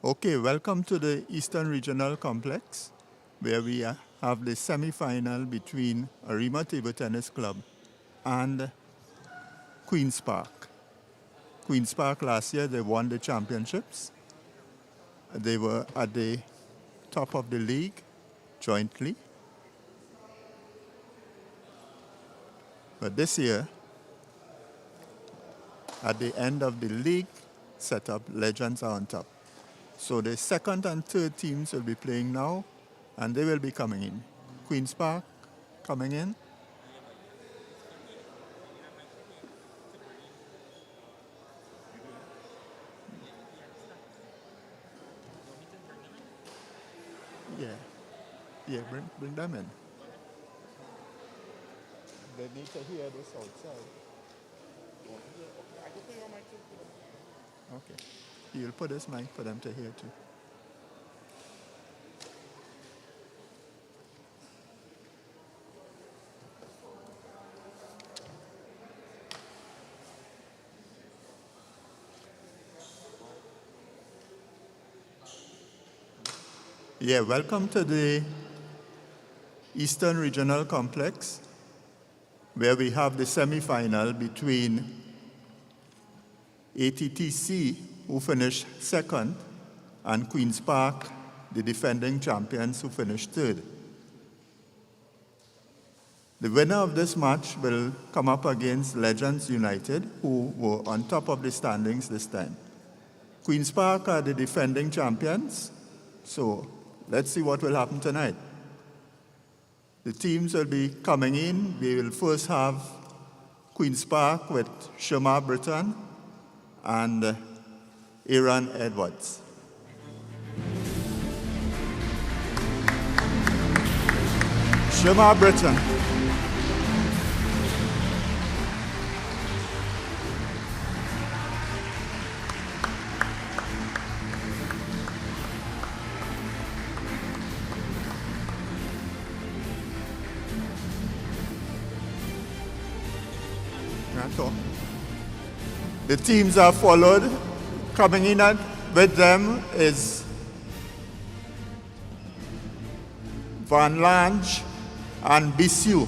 Okay, welcome to the Eastern Regional Complex, where we have the semi-final between Arima Table Tennis Club and Queen's Park. Queen's Park last year, they won the championships. They were at the top of the league jointly. But this year, at the end of the league setup, Legends are on top. So the second and third teams will be playing now, and they will be coming in. Queen's Park coming in. Yeah, bring them in. They need to hear this outside. Okay. You'll put this mic for them to hear too. Yeah, welcome to the Eastern Regional Complex, where we have the semi-final between ATTC, who finished second, and Queen's Park, the defending champions, who finished third. The winner of this match will come up against Legends United, who were on top of the standings this time. Queen's Park are the defending champions, so let's see what will happen tonight. The teams will be coming in. We will first have Queen's Park with Shamar Britton and Aaron Edwards. Shamar Britton. The teams are followed. Coming in with them is Van Lange and Bissou.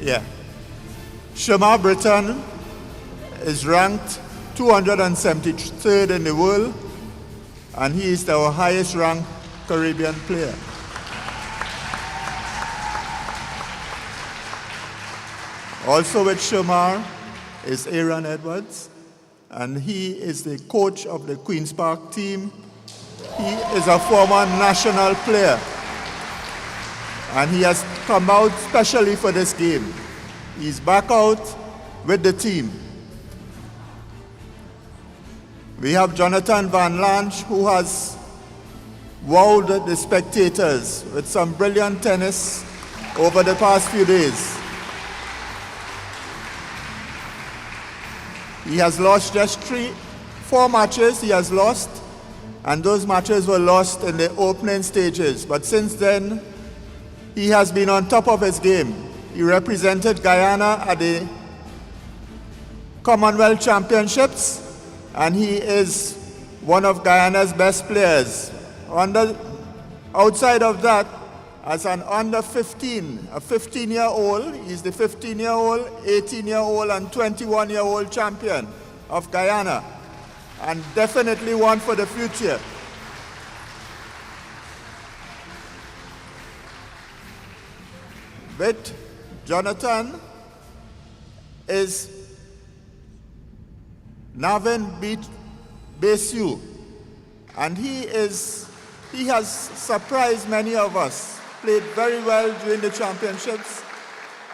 Yeah. Shamar Britton is ranked 273rd in the world, and he is our highest ranked Caribbean player. Also with Shamar is Aaron Edwards, and he is the coach of the Queen's Park team. He is a former national player, and he has come out specially for this game. He's back out with the team. We have Jonathan Van Lange, who has wowed the spectators with some brilliant tennis over the past few days. He has lost just 4 matches he has lost, and those matches were lost in the opening stages. But since then, he has been on top of his game. He represented Guyana at the Commonwealth Championships, and he is one of Guyana's best players. Outside of that, as an under 15, a 15-year-old, he's the 15-year-old, 18-year-old, and 21-year-old champion of Guyana, and definitely one for the future. With Jonathan is Navin Bissou, and he has surprised many of us, played very well during the championships,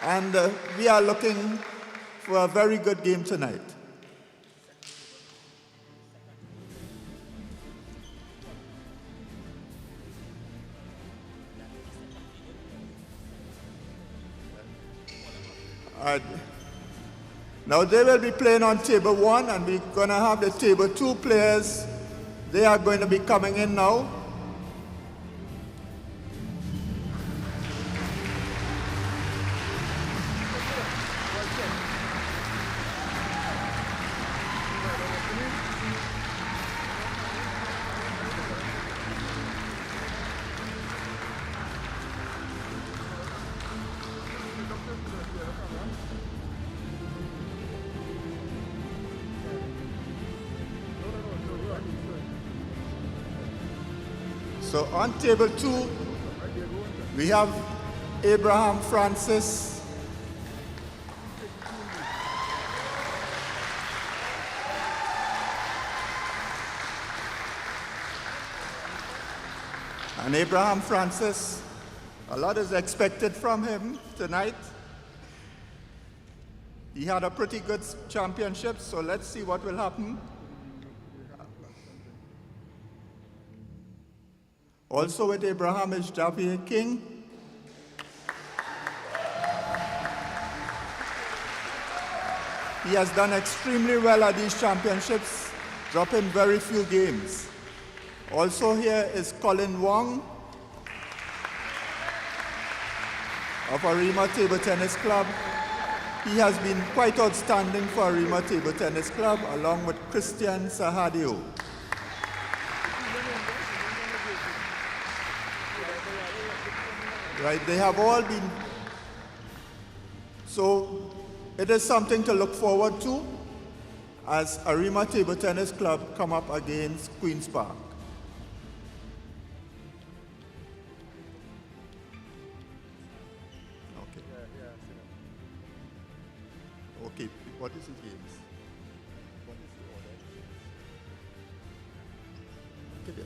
and we are looking for a very good game tonight. Uh, Now they will be playing on table 1, and we're going to have the table 2 players. They are going to be coming in now. So on table 2, we have Abraham Francis, and Abraham Francis, a lot is expected from him tonight. He had a pretty good championship, so let's see what will happen. Also with Abraham is Javier King. He has done extremely well at these championships, dropping very few games. Also here is Colin Wong of Arima Table Tennis Club. He has been quite outstanding for Arima Table Tennis Club, along with Christian Sahadio. Right, they have all been, so it is something to look forward to as Arima Table Tennis Club come up against Queen's Park. Okay. Okay, what is his games? What is the order? Okay, yeah.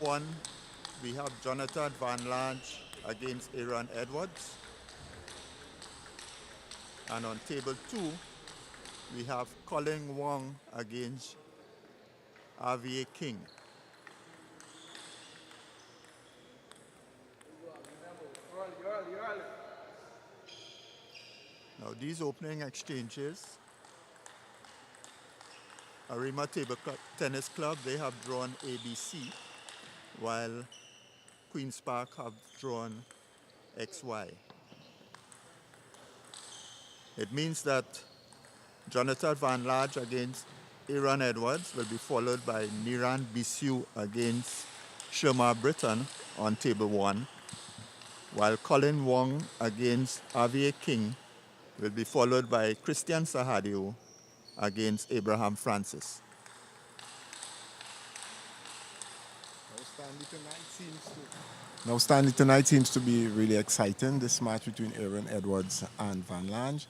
One, we have Jonathan Van Lange against Aaron Edwards. And on table 2, we have Colin Wong against Javier King. Now these opening exchanges, Arima Table Tennis Club, they have drawn ABC, while Queen's Park have drawn XY. It means that Jonathan Van Lage against Aaron Edwards will be followed by Niran Bissu against Sherma Britton on table 1, while Colin Wong against Avier King will be followed by Christian Sahadio against Abraham Francis. Now standing tonight seems to be really exciting, this match between Aaron Edwards and Van Lange.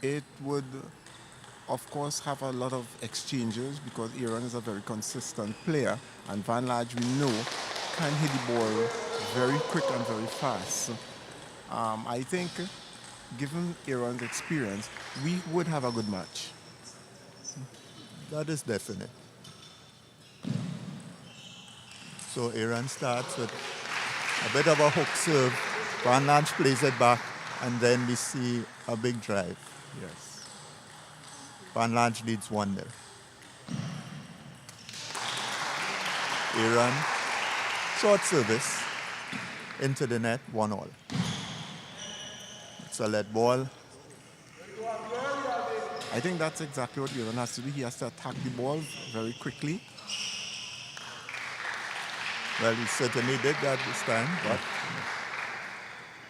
It would, of course, have a lot of exchanges because Aaron is a very consistent player, and Van Lange, we know, can hit the ball very quick and very fast. I think, given Aaron's experience, we would have a good match. That is definite. So Aaron starts with a bit of a hook serve. Van Lange plays it back, and then we see a big drive. Yes. Van Lange leads 1-0. Aaron, short service, into the net, 1-1. It's a lead ball. I think that's exactly what Aaron has to do. He has to attack the ball very quickly. Well, he certainly did that this time, but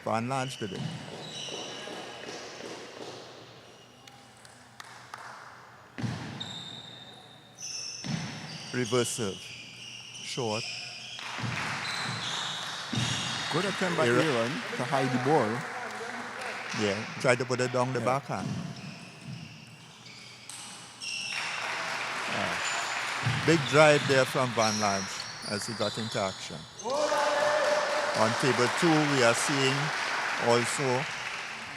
Van Lange did it. Reverse serve. Short. Good attempt by Aaron to hide the ball. Yeah, tried to put it down the backhand. Big drive there from Van Lange as he got into action. On table 2, we are seeing also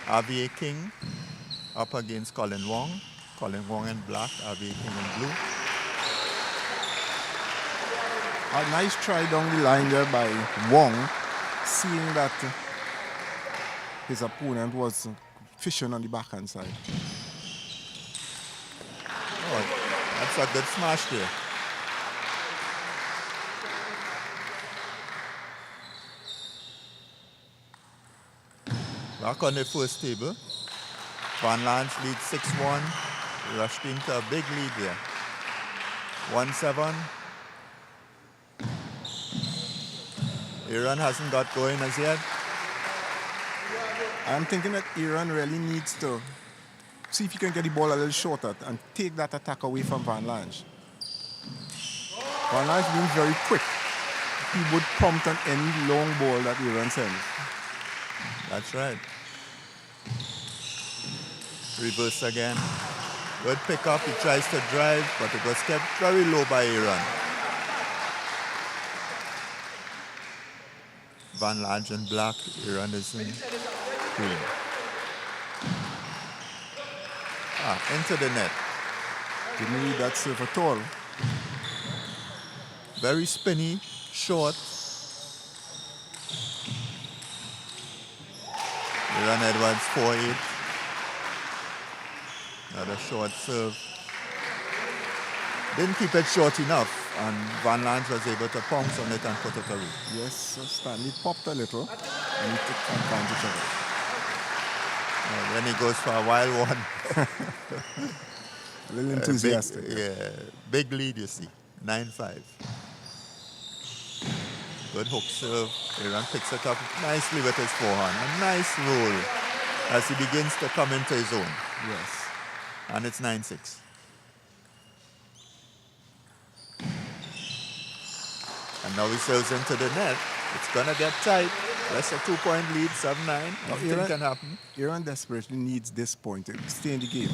Avier King up against Colin Wong. Colin Wong in black, Avier King in blue. A nice try down the line there by Wong, seeing that his opponent was fishing on the backhand side. Oh, that's a good smash there. Back on the first table, Van Lange leads 6-1. Rushed into a big lead there. 1-7. Aaron hasn't got going as yet. I'm thinking that Aaron really needs to see if he can get the ball a little shorter and take that attack away from Van Lange. Van Lange being very quick. He would prompt on any long ball that Aaron sends. That's right. Reverse again. Good pick up. He tries to drive, but it was kept very low by Aaron. Van Lange in black. Aaron is in green. Into the net. Didn't need that serve at all. Very spinny, short. Aaron Edwards 4-8. Another short serve. Didn't keep it short enough, and Van Lange was able to pounce on it and put it away. Yes, so Stanley popped a little, and he took advantage of it. And then he goes for a wild one. A little enthusiastic. Big lead, you see, 9-5. Good hook serve. Aaron picks it up nicely with his forehand. A nice roll as he begins to come into his own. Yes. And it's 9-6. And now he serves into the net. It's going to get tight. That's a 2-point lead, 7-9. Nothing can happen. Aaron desperately needs this point to stay in the game.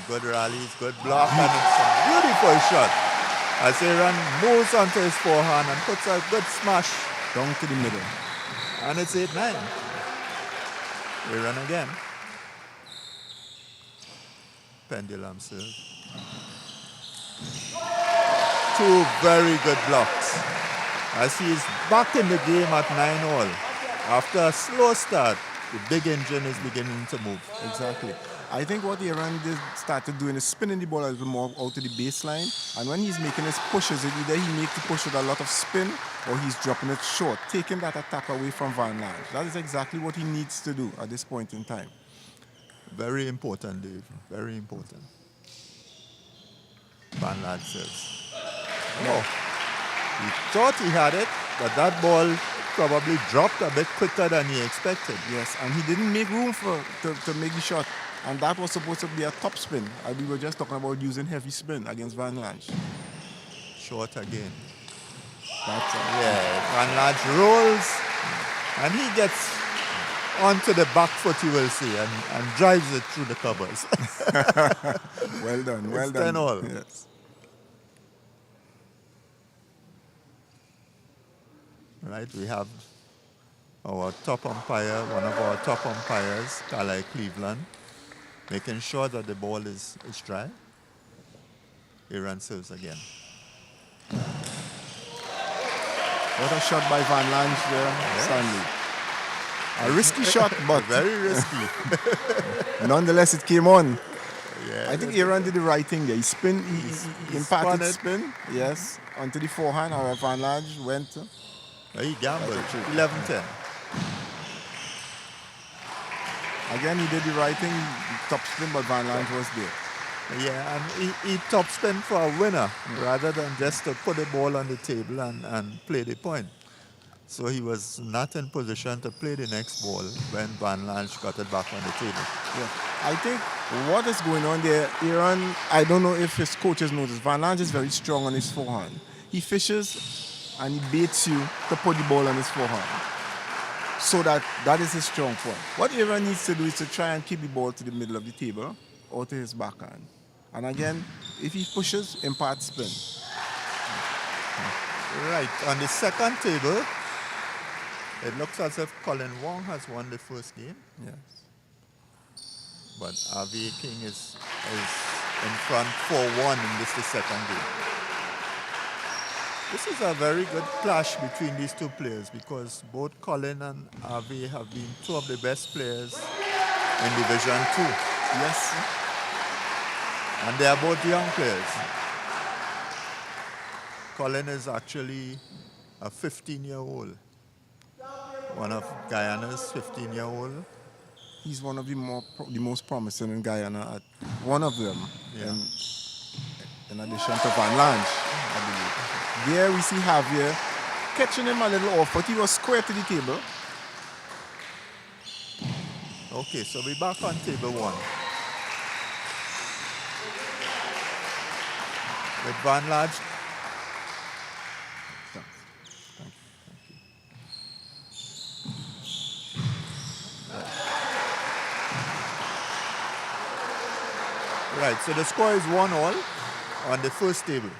Good rallies, good block, and it's a beautiful shot. As Aaron moves onto his forehand and puts a good smash down to the middle. And it's 8-9. Aaron again. Pendulum serve. Two very good blocks. As he is back in the game at 9-all. After a slow start, the big engine is beginning to move. Exactly. I think what Aaron did started doing is spinning the ball a little more out to the baseline. And when he's making his pushes, either he makes the push with a lot of spin or he's dropping it short, taking that attack away from Van Lange. That is exactly what he needs to do at this point in time. Very important, Dave. Very important. Van Lange serves. No. He thought he had it, but that ball probably dropped a bit quicker than he expected. Yes, and he didn't make room to make the shot. And that was supposed to be a top spin. And we were just talking about using heavy spin against Van Lange. Short again. That's Van Lange rolls, and he gets onto the back foot, you will see, and drives it through the covers. Well done, well It's done. 10-all. Yes. Right, we have our top umpire, one of our top umpires, Carlisle Cleveland, making sure that the ball is dry. Aaron serves again. What a shot by Van Lange there, Stanley. A risky shot, but Very risky. nonetheless it came on. Yeah, I think Aaron did the right thing there. He spun, he spun imparted it. spin, yes, onto the forehand. Or Van Lange went. He gambled. That's a trick. 11-10. Again, he did the right thing, top spin, but Van Lange was there. Yeah, and he top spin for a winner rather than just to put the ball on the table and play the point. So he was not in position to play the next ball when Van Lange got it back on the table. Yeah. I think what is going on there, Aaron, I don't know if his coaches noticed, Van Lange is very strong on his forehand. He fishes and he baits you to put the ball on his forehand. So that is his strong point. What Aaron needs to do is to try and keep the ball to the middle of the table or to his backhand. And again, if he pushes, impart spin. Right, on the second table, it looks as if Colin Wong has won the first game. Yes. But RV King is in front 4-1 in the second game. This is a very good clash between these two players because both Colin and RV have been two of the best players in Division 2. Yes. And they are both young players. Colin is actually a 15-year-old. One of Guyana's 15-year-old. He's one of the most promising in Guyana. One of them, Yeah. in addition to Van Lange, I believe. There we see Javier catching him a little off, but he was square to the table. Okay, so we're back on table 1. With Van Lange. Right, so the score is 1-all on the first table.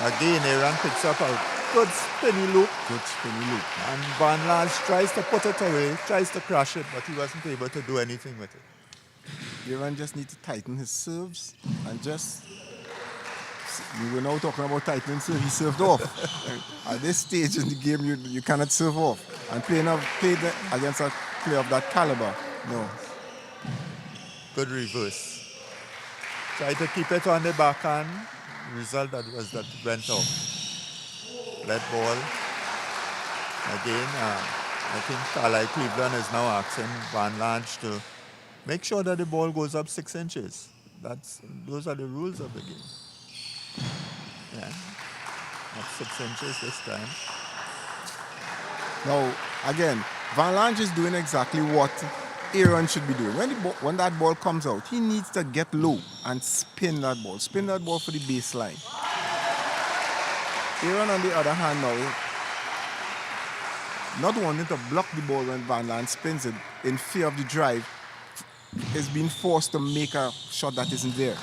Again, Aaron picks up a good spinny loop. Good spinny loop. And Van Lange tries to put it away, tries to crush it, but he wasn't able to do anything with it. Aaron just needs to tighten his serves and just. We were now talking about tightening serve. He served off. At this stage in the game, you cannot serve off. And playing against a player of that caliber, no. Good reverse. Try to keep it on the backhand. Result that was that went off. Lead ball. Again, I think Carlisle Cleveland is now asking Van Lange to make sure that the ball goes up 6 inches. Those are the rules of the game. Yeah, up 6 inches this time. Now, again, Van Lange is doing exactly what Aaron should be doing. When that ball comes out, he needs to get low and spin that ball. Spin that ball for the baseline. Aaron, on the other hand, now, not wanting to block the ball when Van Lange spins it in fear of the drive, is being forced to make a shot that isn't there.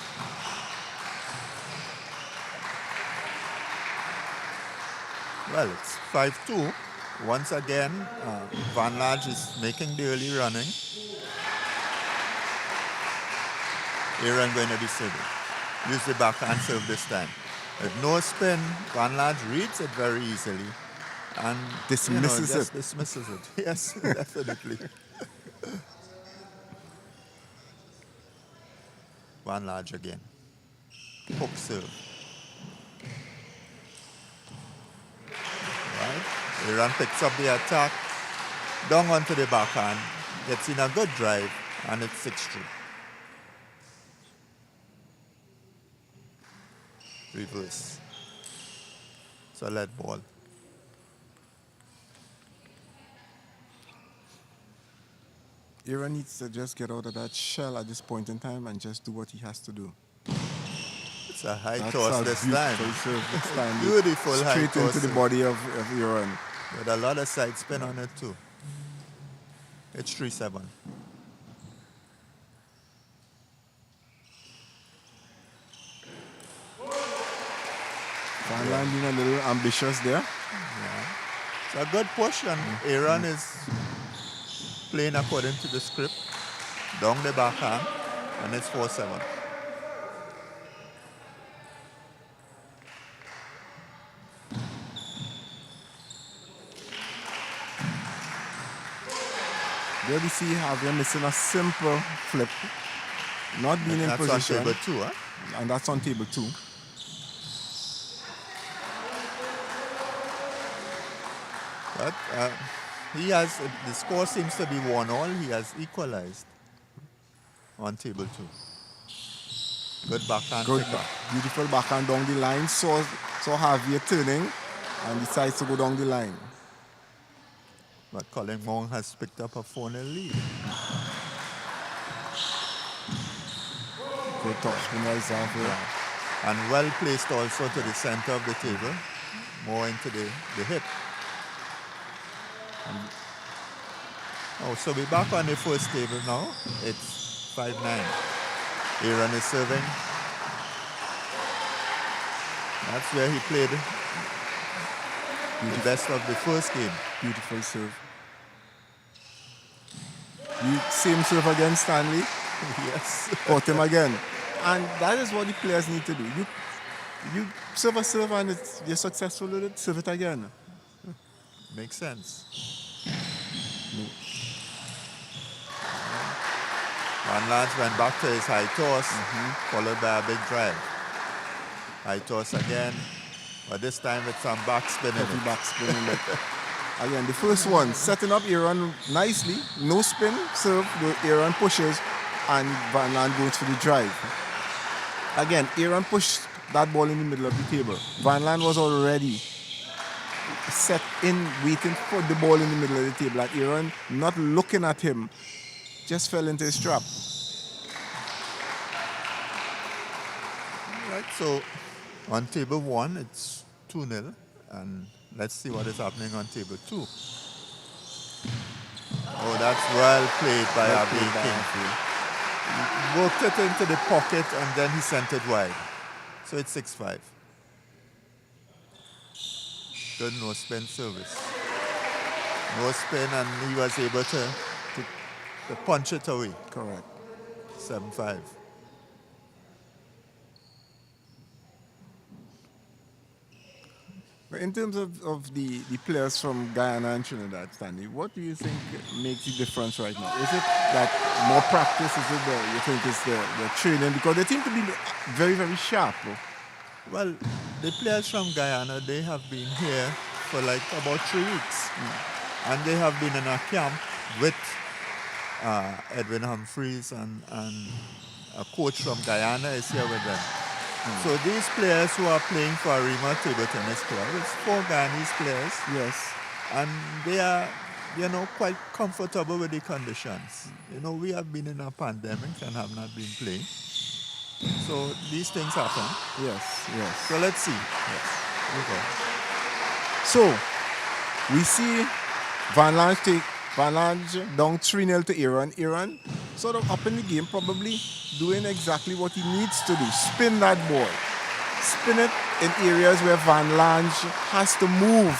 Well, it's 5-2. Once again, Van Lange is making the early running. Aaron going to be serving. Use the backhand serve this time. With no spin, Van Lange reads it very easily and Dismisses just it. dismisses it. Yes, definitely. Van Lange again. Hook serve. Right? Iran picks up the attack, down onto the backhand, gets in a good drive, and it's 6-3. Reverse. Solid ball. Iran needs to just get out of that shell at this point in time and just do what he has to do. It's a high That's toss a this beautiful time. serve this time. Beautiful high Straight toss. into the body of Iran. With a lot of side spin on it too. It's 3-7. Van Lange being a little ambitious there. It's a good push, and Iran is playing according to the script. Down the backhand, and it's 4-7. There we see Javier missing a simple flip. Not being in That's position. on table 2, huh? And that's on table 2. But he has, the score seems to be 1-all. He has equalized on table 2. Good backhand Good. pickup. Beautiful backhand down the line. Saw Javier turning and decides to go down the line. But Colin Mong has picked up a 4-0 lead. Good top spin right Javier. And well placed also to the center of the table. More into the hip. Oh, so we're back on the first table now. It's 5-9. Iran is serving. That's where he played the best of the first game. Beautiful serve. Same serve again, Stanley. Yes. Caught him again. And that is what the players need to do. You serve a serve and you're successful with it, serve it again. Makes sense. Van Lange went back to his high toss, followed by a big drive. High toss again, but this time with some backspin in Heavy it. backspin in it. Again, the first one, setting up Iran nicely. No spin, serve, Iran pushes, and Van Lange goes for the drive. Again, Iran pushed that ball in the middle of the table. Van Lange was already set in, waiting for the ball in the middle of the table. And Iran, not looking at him, just fell into his trap. Right, so on table 1, it's 2-0, and let's see what is happening on table 2. Oh, that's well played by Abe King. He worked it into the pocket, and then he sent it wide. So it's 6-5. Good no-spin service. No spin, and he was able to punch it away. Correct. 7-5. But in terms of the players from Guyana and Trinidad, Stanley, what do you think makes the difference right now? Is it that more practice? Is it you think it's the training? Because they seem to be very, very sharp. Well, the players from Guyana, they have been here for like about 3 weeks. And they have been in a camp with Edwin Humphreys, and a coach from Guyana is here with them. So these players who are playing for Arima Table Tennis Club, it's 4 Guyanese players. Yes. And they are, quite comfortable with the conditions. We have been in a pandemic and have not been playing. So these things happen. Yes, yes. So let's see. Yes. Okay. So we see Van Lange down 3-0 to Iran. Iran sort of up in the game, probably doing exactly what he needs to do. Spin that ball. Spin it in areas where Van Lange has to move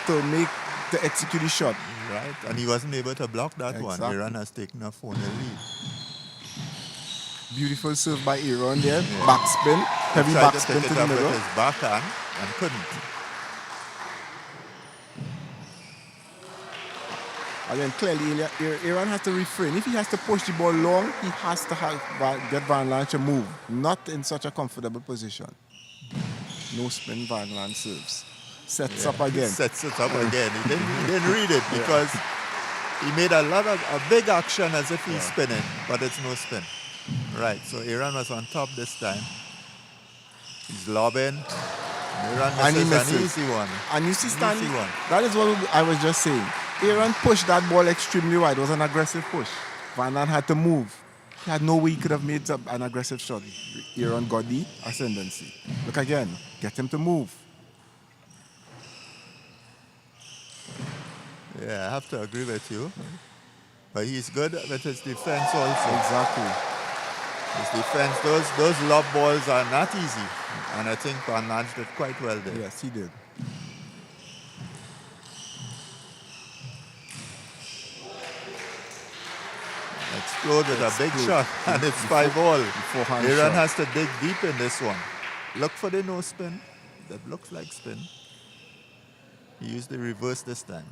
to execute the shot. Right, and he wasn't able to block that one. Exactly. Iran has taken a 4-0 lead. Beautiful serve by Iran there. Backspin. Heavy Tried to backspin pick to it the up with middle. his backhand and couldn't. Again, clearly, Aaron has to refrain. If he has to push the ball long, he has to get Van Lange to move. Not in such a comfortable position. No spin, Van Lange serves. Sets up again. Sets it up again. He didn't read it because he made a big action as if he's spinning, but it's no spin. Right, so Aaron was on top this time. He's lobbing. Aaron And he misses an misses. easy one. And you see, Stanley, Easy one. that is what I was just saying. Aaron pushed that ball extremely wide. It was an aggressive push. Van Lange had to move. He had no way he could have made an aggressive shot. Aaron got the ascendancy. Look again. Get him to move. Yeah, I have to agree with you. But he's good with his defense also. Exactly. His defense, those lob balls are not easy. And I think Van Lange did quite well there. Yes, he did. Explode with a big shot, and it's 5-all. Forehand Aaron shot. has to dig deep in this one. Look for the no spin. That looks like spin. He used the reverse this time.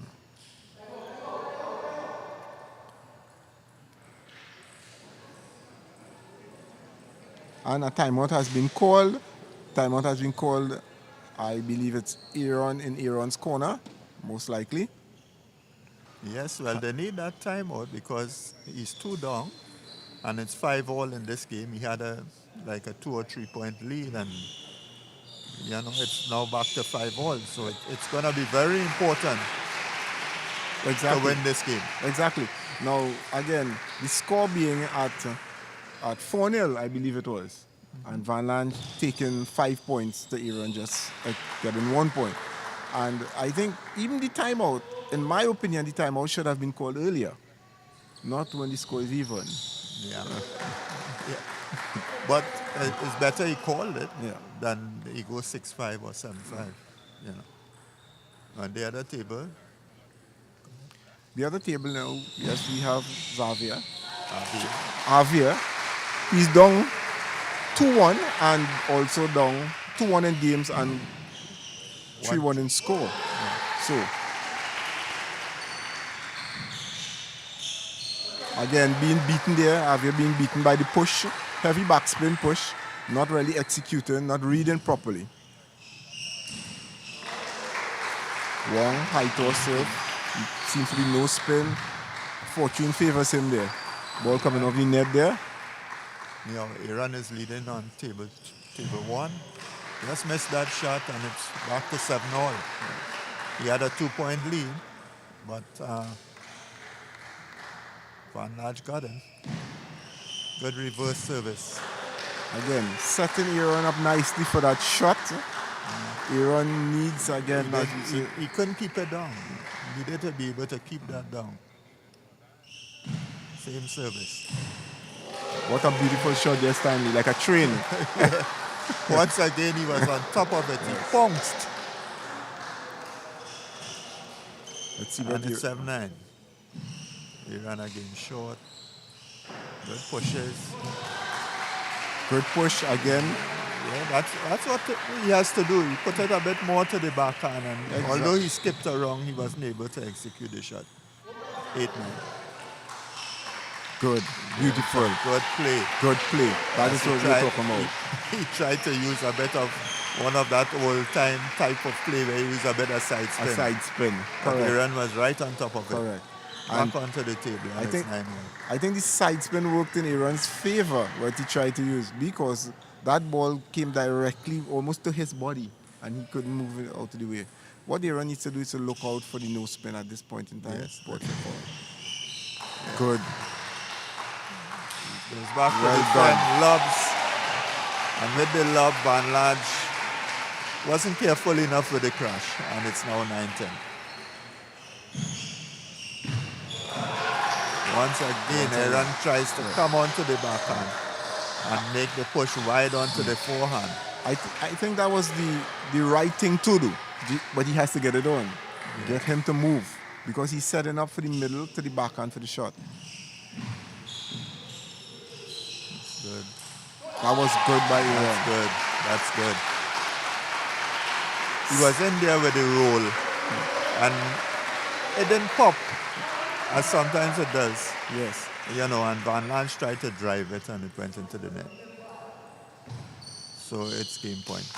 And a timeout has been called. Timeout has been called. I believe it's Aaron in Aaron's corner, most likely. Yes, well, they need that timeout because he's 2 down, and it's 5-all in this game. He had a 2 or 3 point lead, and it's now back to 5-all. So it's going to be very important to win this game. Exactly. Now, again, the score being at 4-0, I believe it was. And Van Lange taking 5 points to Aaron just getting 1 point. And I think even the timeout, in my opinion, the timeout should have been called earlier, not when the score is even. Yeah. But it's better he called it than he goes 6-5 or 7-5. On the other table. The other table now, yes, we have Javier. He's down 2-1 and also down 2-1 in games and 3-1 in score. So, again, being beaten there, Javier being beaten by the push, heavy backspin push, not really executing, not reading properly. Wong, high toss serve, seems to be no spin. Fortune favors him there. Ball coming off the net there. Iran is leading on table 1. Just missed that shot and it's back to 7-all. He had a 2-point lead, but Van Lange got him. Good reverse service. Again, setting Aaron up nicely for that shot. Aaron needs again. He couldn't keep it down. He needed to be able to keep that down. Same service. What a beautiful shot there, Stanley, like a train. Once again, he was on top of it. He pounced. Let's see and it's 7-9. Iran again short. Good pushes. Good push again. Yeah, that's what he has to do. He put it a bit more to the backhand, and although he skipped around, he wasn't able to execute the shot. 8-9. Good, beautiful. Good play. Good play. That is what we're talking about. He tried to use a bit of one of that old-time type of play where he used a bit of side spin. A side spin. Correct. Iran was right on top of it. Correct. Back onto the table. I think the side spin worked in Aaron's favor, what he tried to use, because that ball came directly almost to his body and he couldn't move it out of the way. What Aaron needs to do is to look out for the no spin at this point in time. Yes. Good. Goes back to the front, lobs. And with the lob, Van Lange wasn't careful enough with the crash, and it's now 9-10. Once again, Aaron tries to come onto the backhand and make the push wide onto the forehand. I think that was the right thing to do, but he has to get it on. Get him to move, because he's setting up for the middle to the backhand for the shot. Good. That was good by Aaron. That's good. That's good. He was in there with the roll, and it didn't pop, as sometimes it does. Yes. You know, and Van Lans tried to drive it, and it went into the net. So it's game point.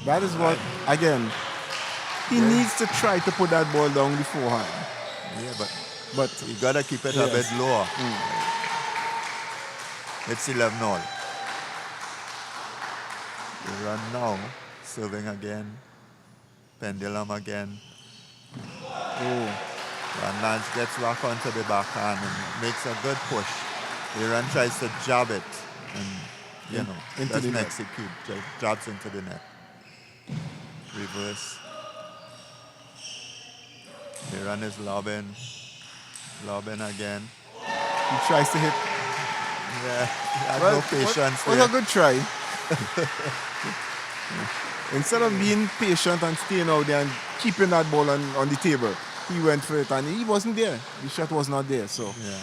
That is what, again, he needs to try to put that ball down beforehand. Yeah, But you gotta keep it a yes. bit lower. It's 11-all. They run now, serving again, pendulum again. Oh, Van Lans gets back onto the backhand and makes a good push. Iran tries to jab it, and you know, into doesn't the net. execute. Jabs into the net. Reverse. Iran is lobbing again. he tries to hit. Yeah, he had no patience Was there. a good try. Instead of being patient and staying out there and keeping that ball on the table, he went for it and he wasn't there. The shot was not there, so Yeah.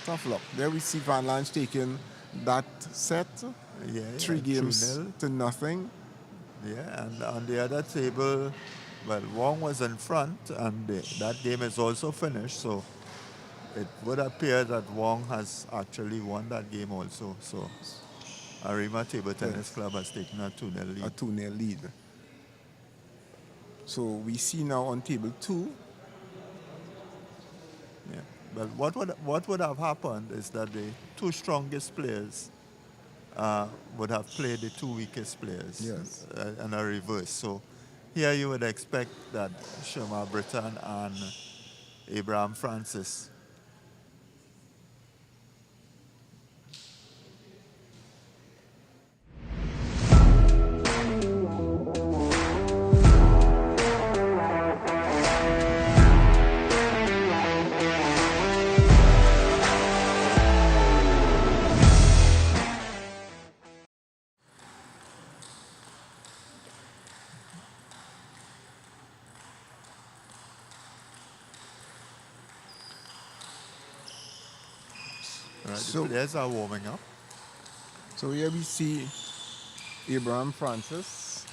tough luck. There we see Van Lans taking that set, Yeah, 3 games 2-0. to nothing. Yeah, and on the other table, well, Wong was in front, and that game is also finished, so it would appear that Wong has actually won that game also. So Arima Table Tennis Yes. Club has taken a 2-0 A lead. 2-0 lead. So we see now on table 2. Yeah. But what would have happened is that the 2 strongest players would have played the 2 weakest players, Yes. and a reverse. So here you would expect that Sherma Britton and Abraham Francis. Right? So- The players are warming up. So here we see Abraham Francis,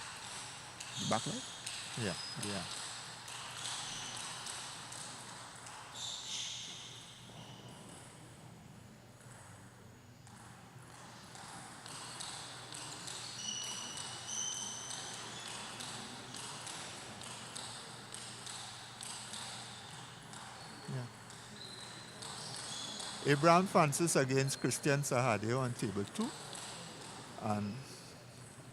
the backline. Yeah, yeah. Abraham Francis against Christian Sahadio on table 2. And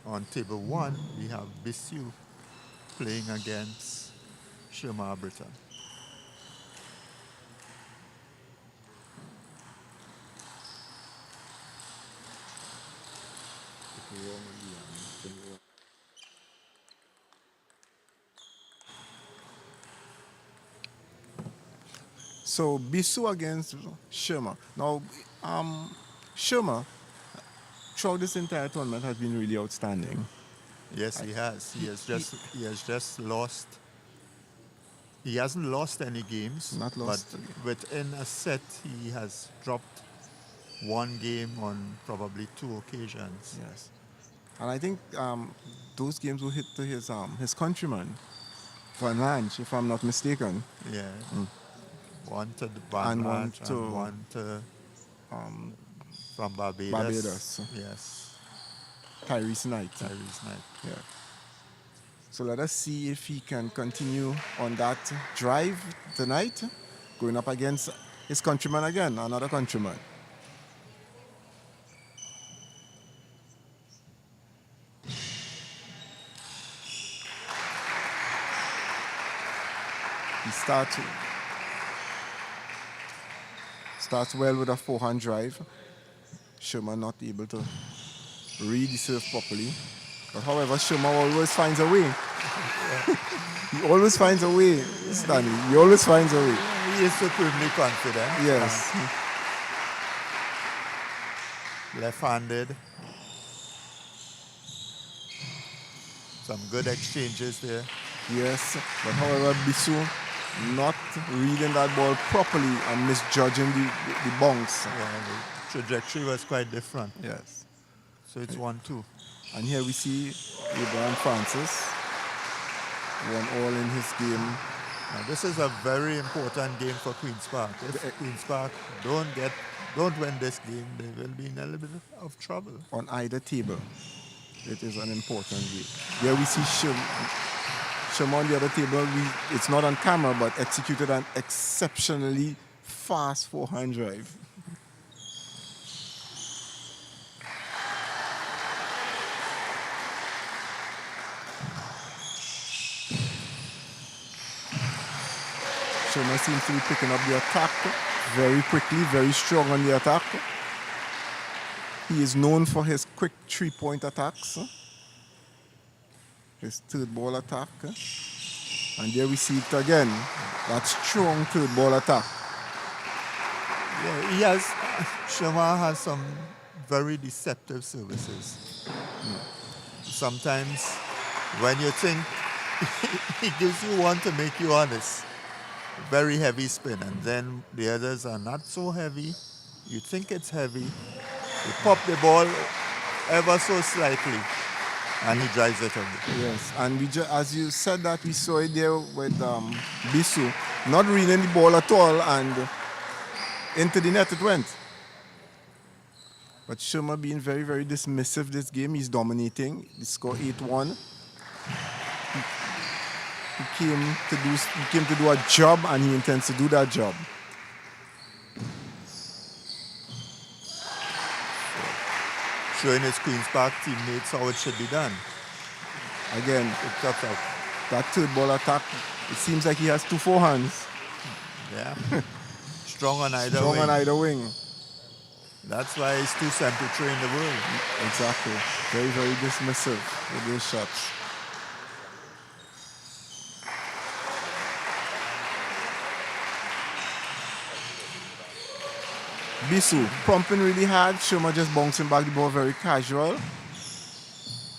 on table 1, we have Bissu playing against Sherma Britton. So Bissu against Sherma. Now, Sherma, throughout this entire tournament, has been really outstanding. Yes, he has. He has just lost. He hasn't lost any games. Not lost But a game. within a set, he has dropped 1 game on probably 2 occasions. Yes. And I think those games will hit to his countryman, Van Lange, if I'm not mistaken. Yeah. One to the And one Banraj to, and one to from Barbados. Barbados. Yes. Tyrese Knight. Tyrese Knight. Yeah. So let us see if he can continue on that drive tonight, going up against his countryman again, another countryman. He starts well with a forehand drive. Sherman not able to read the serve properly. But however, Sherman always finds a way. He always finds a way, Stanley. He always finds a way. He is supremely confident. Yes. Left-handed. Some good exchanges there. Yes. But however, Bissu not reading that ball properly and misjudging the bounce. Yeah, trajectory was quite different. Yes. So it's 1-2. And here we see Abraham Francis, 1-all in his game. Now this is a very important game for Queen's Park. If Queen's Park don't win this game, they will be in a little bit of trouble. On either table, it is an important game. Here we see Shim on the other table. It's not on camera, but executed an exceptionally fast forehand drive. Shima seems to be picking up the attack very quickly, very strong on the attack. He is known for his quick three-point attacks. His third ball attack. And there we see it again. That strong third ball attack. Yeah, Shima has some very deceptive services. Sometimes when you think he gives you one to make you honest, very heavy spin, and then the others are not so heavy. You think it's heavy. You pop the ball ever so slightly, and he drives it away. Yes, and as you said that, we saw it there with Bisu, not reading the ball at all, and into the net it went. But Shima being very, very dismissive this game. He's dominating. He scored 8-1. He came to do a job, and he intends to do that job. Showing his Queen's Park teammates how it should be done. Again, that third ball attack, it seems like he has two forehands. Yeah. Strong on either Strong wing. on either wing. That's why he's 273 in the world. Exactly. Very, very dismissive with those shots. Bisu pumping really hard. Shima just bouncing back the ball very casual.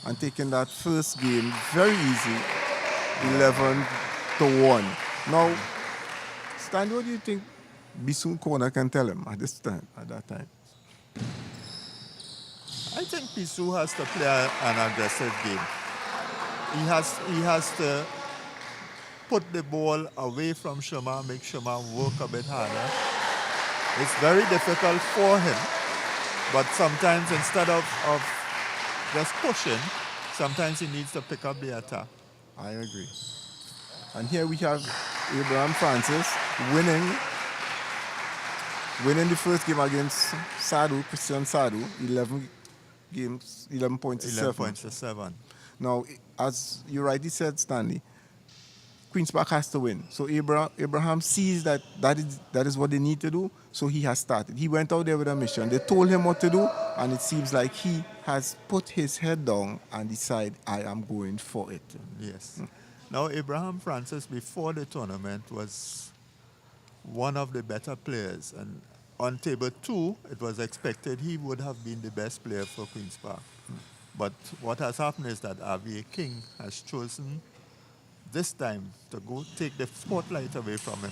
And taking that first game very easy. 11-1. Now, Stan, what do you think Bisu corner can tell him at that time? I think Bisu has to play an aggressive game. He has to put the ball away from Shima, make Shima work a bit harder. It's very difficult for him, but sometimes instead of just pushing, sometimes he needs to pick up the attack. I agree. And here we have Abraham Francis winning the first game against Christian Sadu, 11 points to 11 points to 7. Now, as you rightly said, Stanley, Queen's Park has to win. So Abraham sees that is what they need to do, so he has started. He went out there with a mission. They told him what to do, and it seems like he has put his head down and decided, I am going for it. Yes. Now, Abraham Francis, before the tournament, was one of the better players. And on table 2, it was expected he would have been the best player for Queen's Park. But what has happened is that RVA King has chosen this time to go take the spotlight away from him.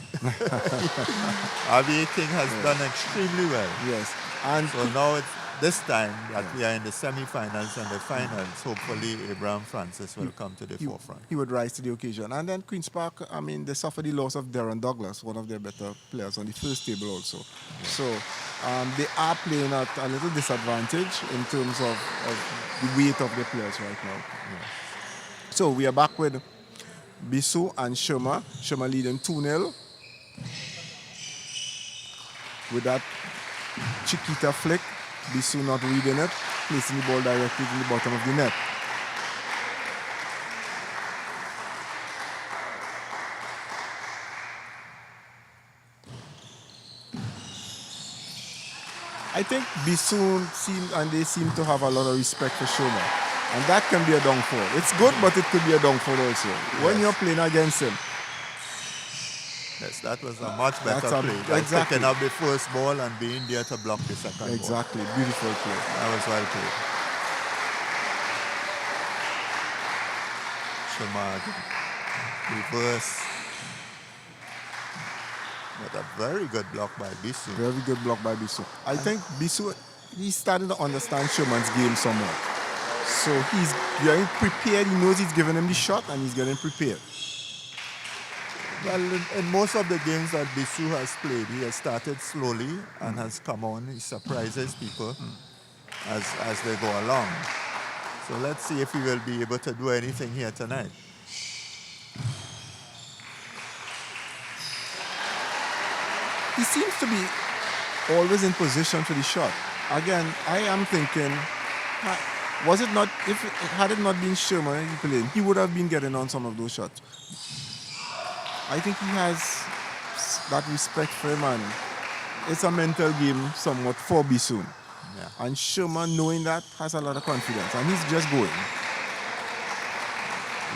RVA King has done extremely well. Yes. And so now it's this time that we are in the semi-finals and the finals. Hopefully Abraham Francis will come to the forefront. He would rise to the occasion. And then Queen's Park, they suffered the loss of Darren Douglas, one of their better players on the first table also. Yeah. So they are playing at a little disadvantage in terms of the weight of the players right now. Yeah. So we are back with Bisu and Shima. Shima leading 2-0. With that Chiquita flick, Bisu not reading it, placing the ball directly to the bottom of the net. I think Bisu seem to have a lot of respect for Shima. And that can be a downfall. It's good, but it could be a downfall also. Yes. When you're playing against him. Yes, that was a much better play. Exactly. Picking up the first ball and being there to block the second ball. Exactly. Beautiful play. That was well played. Shima reverse. But a very good block by Bisu. Very good block by Bisu. I think Bisu, he's starting to understand Sherman's game somewhat. So he's getting prepared. He knows he's giving him the shot and he's getting prepared. Well, in most of the games that Bisu has played, he has started slowly and has come on. He surprises people as they go along. So let's see if he will be able to do anything here tonight. He seems to be always in position for the shot. Again, I am thinking, was it not, had it not been Sherman playing, he would have been getting on some of those shots. I think he has that respect for him, and it's a mental game somewhat for Bisoon. Yeah. And Sherman, knowing that, has a lot of confidence, and he's just going.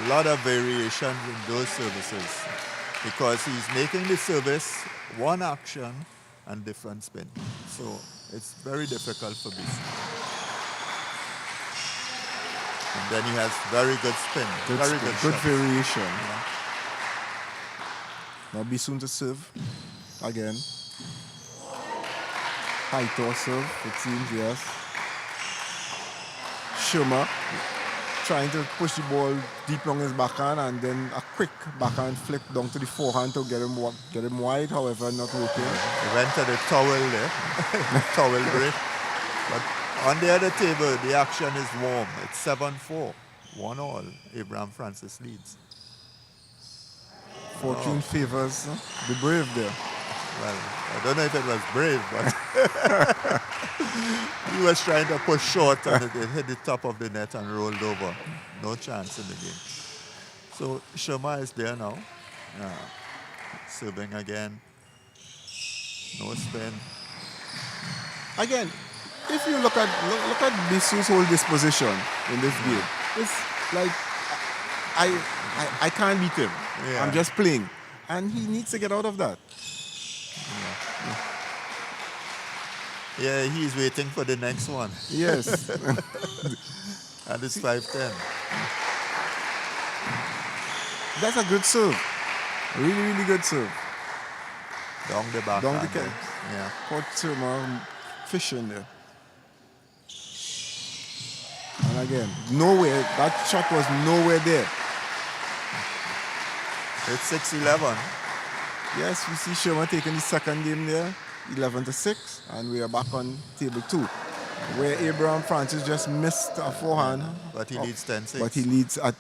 A lot of variations in those services because he's making the service one action and different spin. So it's very difficult for Bisu. And then he has very good spin. Very good Good shots. variation. Yeah. Now Bisoon to serve again. High toss serve, it seems, yes. Schumer trying to push the ball deep along his backhand, and then a quick backhand flick down to the forehand to get him wide, however, not working. He went to the towel there, towel break. But on the other table, the action is warm. It's 7-4, 1-all. Abraham Francis leads. Fortune favors the brave there. Well, I don't know if it was brave, but he was trying to push short and it hit the top of the net and rolled over. No chance in the game. So Sharma is there now. Serving again. No spin. Again, if you look at Bisu's whole disposition in this game, it's like I can't beat him. Yeah. I'm just playing, and he needs to get out of that. Yeah, he's waiting for the next one. Yes. And it's 5-10. That's a good serve. Really, really good serve. Down the back. Down the cap. Yeah. Caught Sherman fishing there. And again, nowhere. That shot was nowhere there. It's 6-11. Yes, we see Sherman taking the second game there, 11-6, and we are back on table 2, where Abraham Francis just missed a forehand. But he leads 10-6. But he leads at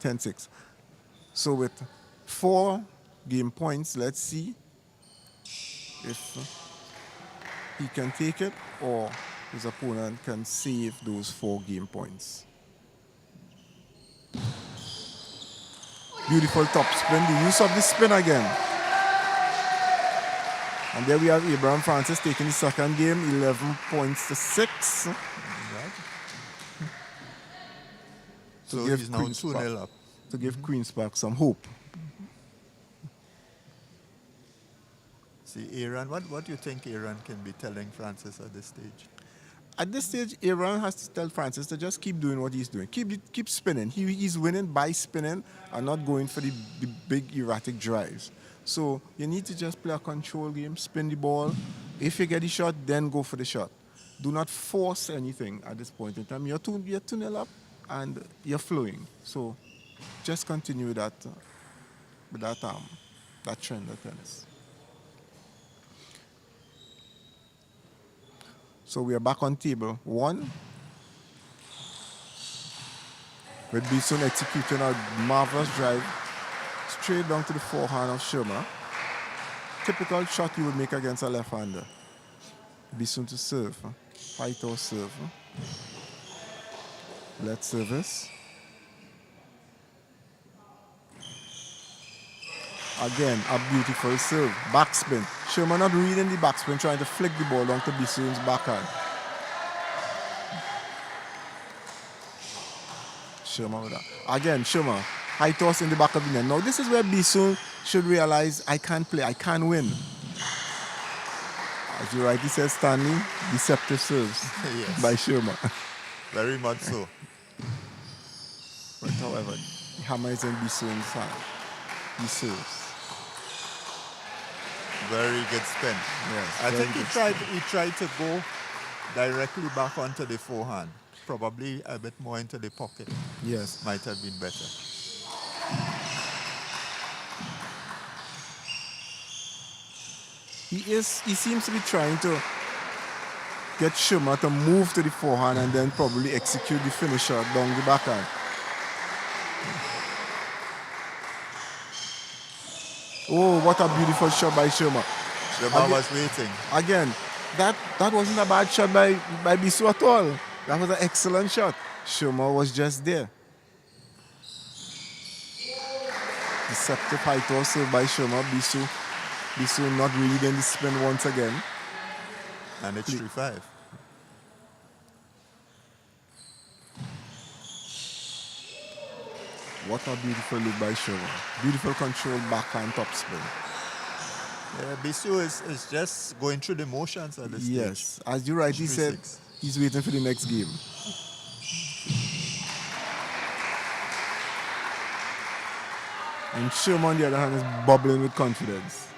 10-6. So with 4 game points, let's see if he can take it or his opponent can save those 4 game points. Beautiful top spin, the use of the spin again. And there we have Abraham Francis taking the second game, 11 points to 6. Right. So he's now 2-0 up. To give Queen's Park some hope. See, Aaron, what do you think Aaron can be telling Francis at this stage? At this stage, Aaron has to tell Francis to just keep doing what he's doing. Keep spinning. He's winning by spinning and not going for the big erratic drives. So you need to just play a control game, spin the ball. If you get the shot, then go for the shot. Do not force anything at this point in time. You're 2-0 up and you're flowing. So just continue with that trend of tennis. So we are back on table 1. With Bison executing a marvelous drive straight down to the forehand of Sherman. Typical shot you would make against a left-hander. Bison to serve. Fight or serve. Let's service. Again, a beautiful serve. Backspin. Sherman not reading the backspin, trying to flick the ball down to Bissoon's backhand. Sherman with that. Again, Sherman. High toss in the back of the net. Now, this is where Bissoon should realize, I can't play, I can't win. As you rightly said, Stanley, deceptive serves Yes. by Sherman. Very much so. But however, the hammer is in Bissoon's hand. He serves. Very good spin. Yes, I very think good he tried to go directly back onto the forehand. Probably a bit more into the pocket. Yes. Might have been better. He seems to be trying to get Schumer to move to the forehand and then probably execute the finisher down the backhand. Oh, what a beautiful shot by Schumer. Schumer was waiting. Again, that wasn't a bad shot by Bisu at all. That was an excellent shot. Schumer was just there. Deceptive high toss serve by Schumer. Bisu not really getting the spin once again. And it's 3-5. What a beautiful look by Schumer. Beautiful control backhand top spin. Yeah, Bisu is just going through the motions at this stage. Yes, as you rightly said, he's waiting for the next game. And Schumer, on the other hand, is bubbling with confidence.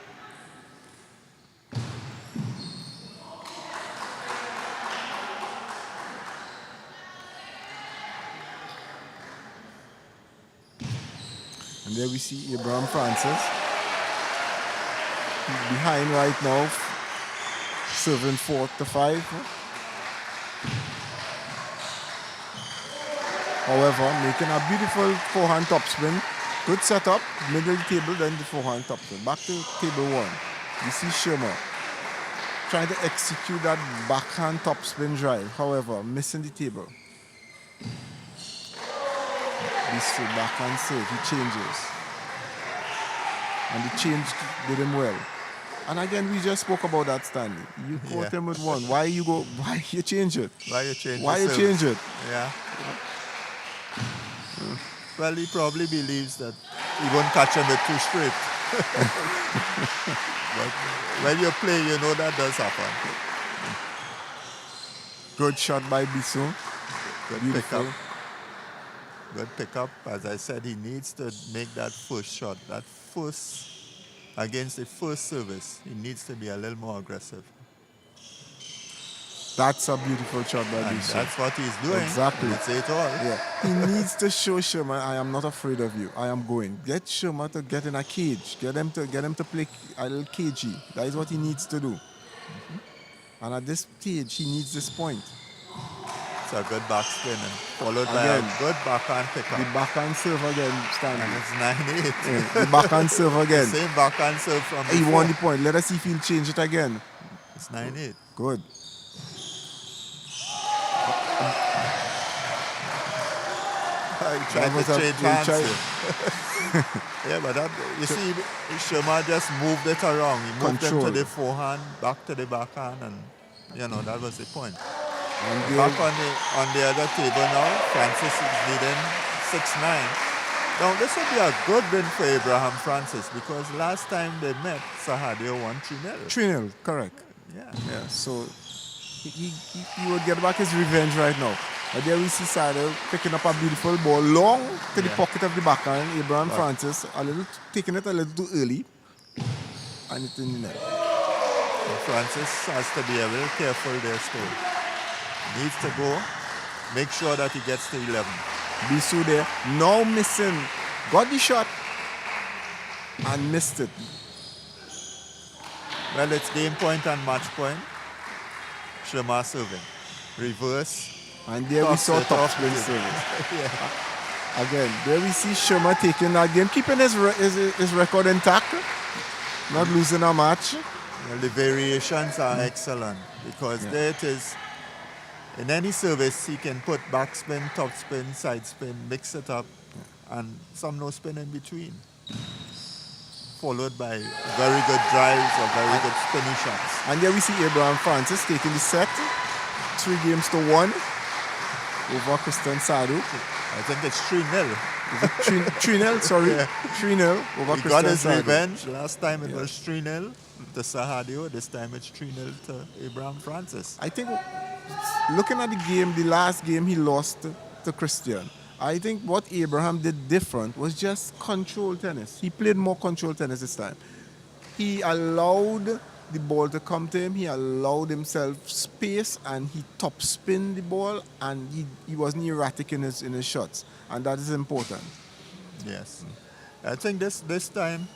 And there we see Abraham Francis. He's behind right now, serving 4-5. However, making a beautiful forehand topspin. Good setup, middle of the table, then the forehand topspin. Back to table one. You see Schumer trying to execute that backhand topspin drive. However, missing the table. This backhand serve, he changes. And the change did him well. And again, we just spoke about that, Stanley. You caught him with one. Why you change it? Why you change it? Yeah. Well, he probably believes that he won't catch him with two straight. But when you play, you know that does happen. Good shot by Bisu. Good pickup. Good pickup. As I said, he needs to make that first shot. That first, against the first service, he needs to be a little more aggressive. That's a beautiful shot by Bisu. That's what he's doing. Exactly. It's it all. Yeah. He needs to show Schumer, I am not afraid of you. I am going. Get Schumer to get in a cage. Get him to play a little cagey. That is what he needs to do. Mm-hmm. And at this stage, he needs this point. It's a good backspin followed by a good backhand pickup. The backhand serve again, Stanley. And it's 9-8. Yeah, the backhand serve again. The same backhand serve from before. He won the point. Let us see if he'll change it again. It's 9-8. Good. Trying to change hands. Yeah, but that, you see, Schumer just moved it around. He moved them to the forehand, back to the backhand, and that was the point. And back on the other table now, Francis is leading 6-9. Now, this would be a good win for Abraham Francis because last time they met, Sahadio won 3-0. 3-0, correct. Yeah. So he would get back his revenge right now. And there we see Sahadio picking up a beautiful ball long to the pocket of the backhand. Abraham Francis taking it a little too early. And it's in the net. Francis has to be a little careful there still. Needs to go, make sure that he gets to 11. Bisu there, now missing. Got the shot and missed it. Well, it's game point and match point. Schumer serving. Reverse. And there we saw topspin service. Again, there we see Schumer taking that game, keeping his record intact, not losing a match. Well, the variations are excellent because there it is. In any service, he can put backspin, topspin, side spin, mix it up, and some no spin in between. Followed by very good drives or very good spinny shots. And there we see Abraham Francis taking the set, 3-1 over Christian Sadu. I think it's 3-0. 3-0, sorry. 3-0 over Christian Sadu. He got his revenge. Last time it was 3-0 to Sahadio. This time it's 3-0 to Abraham Francis. I think looking at the game, the last game he lost to Christian, I think what Abraham did different was just control tennis. He played more control tennis this time. he allowed the ball to come to him. He allowed himself space, and he top spin the ball, and he wasn't erratic in his shots, and that is important. Yes. I think this time,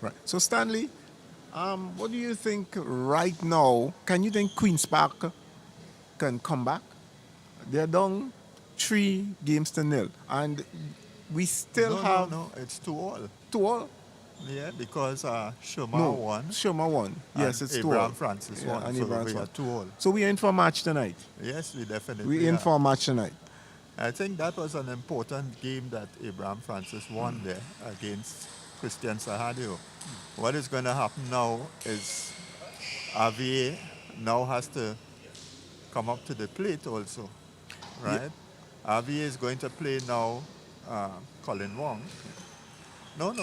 Right. So Stanley, what do you think right now? Can you think Queens Park can come back? They're down 3-0, and we still have no, it's 2-all. 2-all. Yeah, because Sherma No, won. Sherma won. Yes, and it's 2-all. Abraham Francis Yeah, won. and So Abraham we are won. 2-all. So we're in for a match tonight. Yes, we definitely We're in are. for a match tonight. I think that was an important game that Abraham Francis won there against Christian Sahadio. What is going to happen now is RVA now has to come up to the plate also, right? RVA is going to play now Colin Wong. No.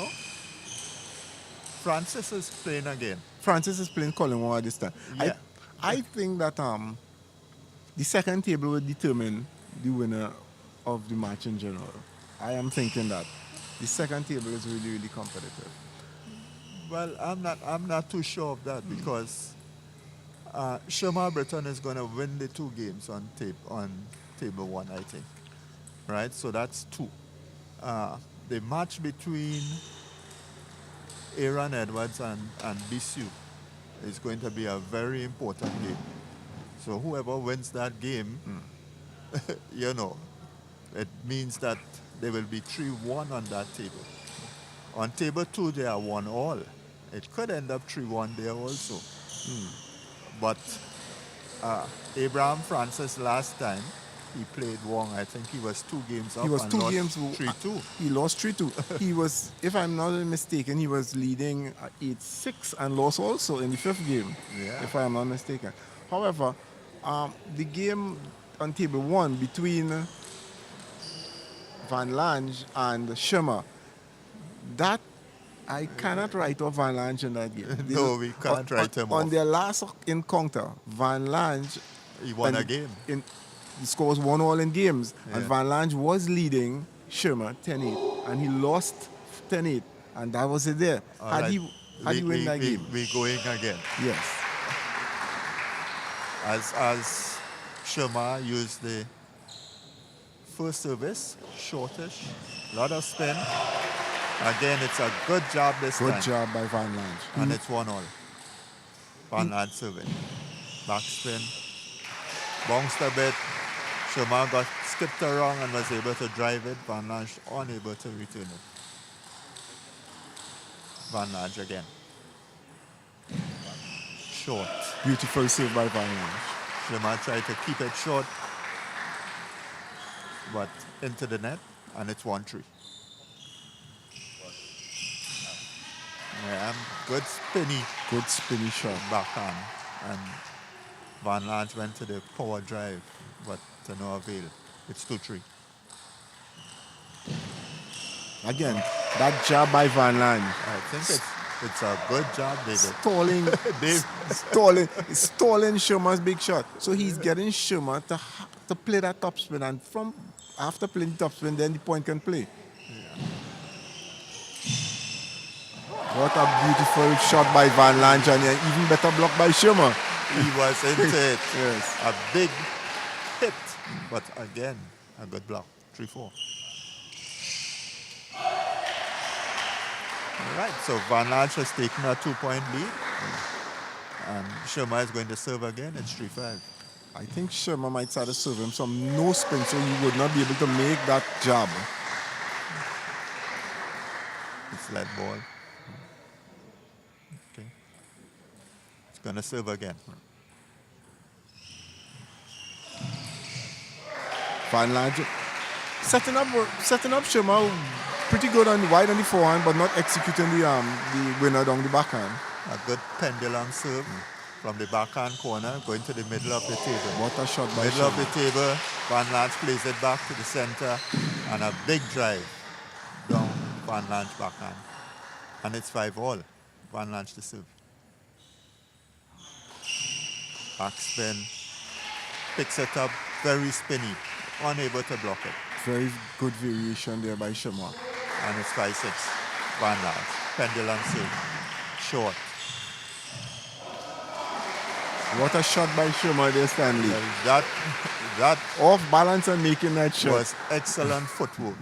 Francis is playing again. Francis is playing Colin Wong at this time. Yeah. I think that the second table will determine the winner of the match in general. I am thinking that the second table is really, really competitive. Well, I'm not too sure of that because Sherma Breton is going to win the 2 games on table 1, I think. Right? So that's 2. The match between Aaron Edwards and Bisu is going to be a very important game. So whoever wins that game, it means that there will be 3-1 on that table. On table 2, they are 1-all. It could end up 3-1 there also. But Abraham Francis last time, he played Wong. I think he was 2 games up. He was and 2 lost games. 3-2. He lost 3-2. He was, if I'm not mistaken, he was leading 8-6 and lost also in the 5th game, Yeah. if I'm not mistaken. However, the game on table 1 between Van Lange and Sherma, that I cannot write off Van Lange in that game. No, we can't write him On off. their last encounter, Van Lange He won a game. the score was 1-all in games, and Yeah. Van Lange was leading Sherma 10-8, and he lost 10-8, and that was it there. All Had right. he win that game? We're going again. Yes. As Sherma used the first service, shortish, lot of spin. Again, it's a good job this time. Good job by Van Lange. And it's 1-all. Van Lange serving. Backspin. Bounced a bit. Sherma got skipped around and was able to drive it. Van Lange unable to return it. Van Lange again. Short. Beautiful save by Van Lange. Sherma tried to keep it short, but into the net, and it's 1-3. Yeah, good spinny shot backhand, and Van Lange went to the power drive, but to no avail. It's 2-3. Again, that job by Van Lange. I think it's a good job, David. Stalling Sherma's big shot. So he's getting Sherma to play that top spin, and from after playing the top spin, then the point can play. What a beautiful shot by Van Lange, and an even better block by Sherma. He was into it. Yes. A big hit, but again, a good block. 3-4. All right, so Van Lange has taken a 2-point lead. And Sherma is going to serve again. It's 3-5. I think Sherma might start to serve him some no spin, so he would not be able to make that job. It's lead ball. Okay. It's going to serve again. Van Lange setting up Sherma pretty good on wide on the forehand, but not executing the winner down the backhand. A good pendulum serve from the backhand corner, going to the middle of the table. What a shot by Middle of the Sherma. table, Van Lange plays it back to the center, and a big drive down Van Lange backhand. And it's 5-all. Van Lange to serve. Backspin, picks it up, very spinny, unable to block it. Very good variation there by Sherma. And it's 5-6. Van Lange, pendulum serve, short. What a shot by Sherma there, Stanley. That Off balance and making that shot. was excellent footwork.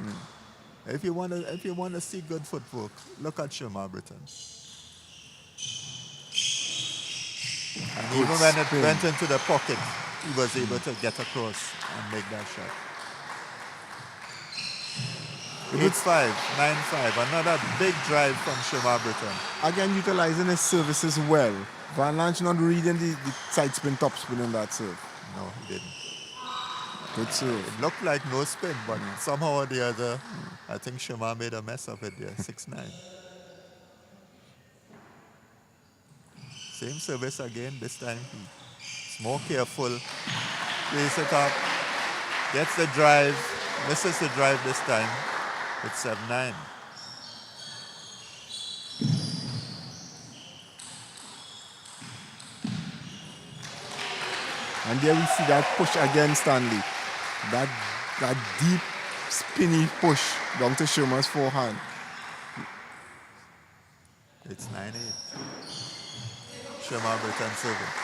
If you want to see good footwork, look at Sherma Britain. And Good even when spin. it went into the pocket, he was able to get across and make that shot. 8-5, 9-5. Another big drive from Sherma Britain. Again, utilizing his services well. Van Lange not reading the side spin, top spin on that serve. No, he didn't. Good serve. It looked like no spin, but somehow or the other, I think Sherma made a mess of it there. 6-9. Same service again. This time he's more careful. Plays it up. Gets the drive. Misses the drive this time. It's 7-9. And there we see that push again, Stanley. That deep, spinny push down to Sherma's forehand. It's 9-8. Sherma Britain serving.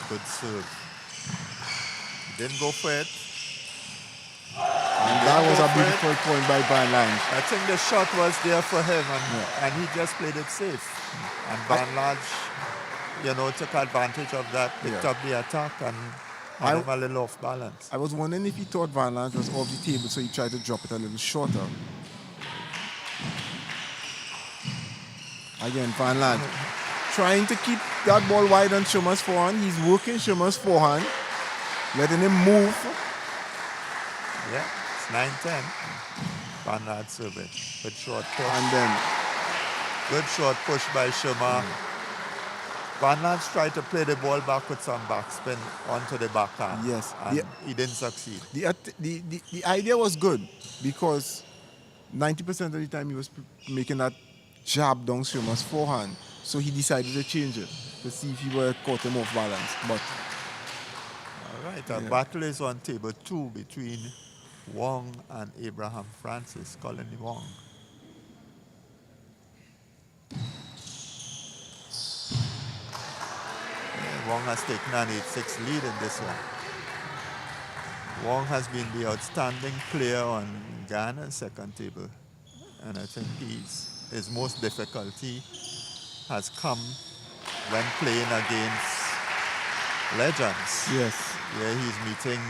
Good serve. Didn't go for it. And that was a beautiful point by Van Lange. I think the shot was there for him, and he just played it safe. And Van Lange, took advantage of that, picked up the attack, and had him a little off balance. I was wondering if he thought Van Lange was off the table, so he tried to drop it a little shorter. Again, Van Lange trying to keep that ball wide on Sherma's forehand. He's working Sherma's forehand, letting him move. Yeah, it's 9-10. Van Lange serving. Good short push. And then, Good short push by Sherma. Van Lange tried to play the ball back with some backspin onto the backhand. yes, And he didn't succeed. the idea was good because 90% of the time he was making that jab down Sherma's forehand. So he decided to change it to see if he were caught him off balance. But All right, a battle is on table 2 between Wong and Abraham Francis, Colin Wong. Wong has taken an 8-6 lead in this one. Wong has been the outstanding player on Ghana's second table. And I think his most difficulty has come when playing against legends. yes, Where he's meeting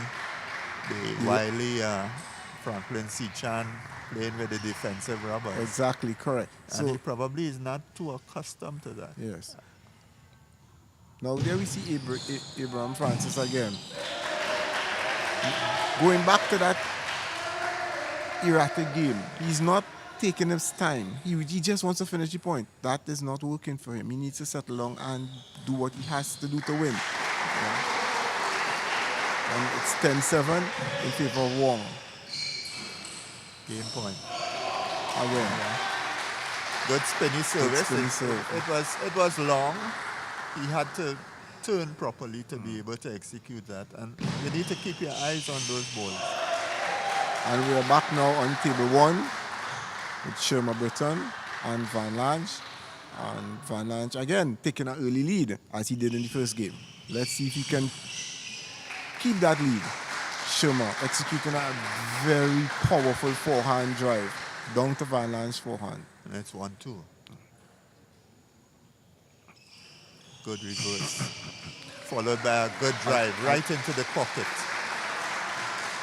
the wily Franklin C-Chan playing with the defensive rubbers. exactly correct. And he So probably is not too accustomed to that. yes. Now there we see Abraham Francis again. Going back to that erratic game. He's not taking his time. He just wants to finish the point. That is not working for him. He needs to settle down and do what he has to do to win. Yeah. And it's 10-7 in favor of Wong. Game point. Again. Good spinny service. spinny serve. It was long. He had to turn properly to be able to execute that. And you need to keep your eyes on those balls. And we are back now on table 1 with Sherma Britain and Van Lange. And Van Lange again taking an early lead as he did in the first game. Let's see if he can keep that lead. Sherma executing a very powerful forehand drive down to Van Lange's forehand. And it's 1-2. Good reverse. Followed by a good drive right into the pocket.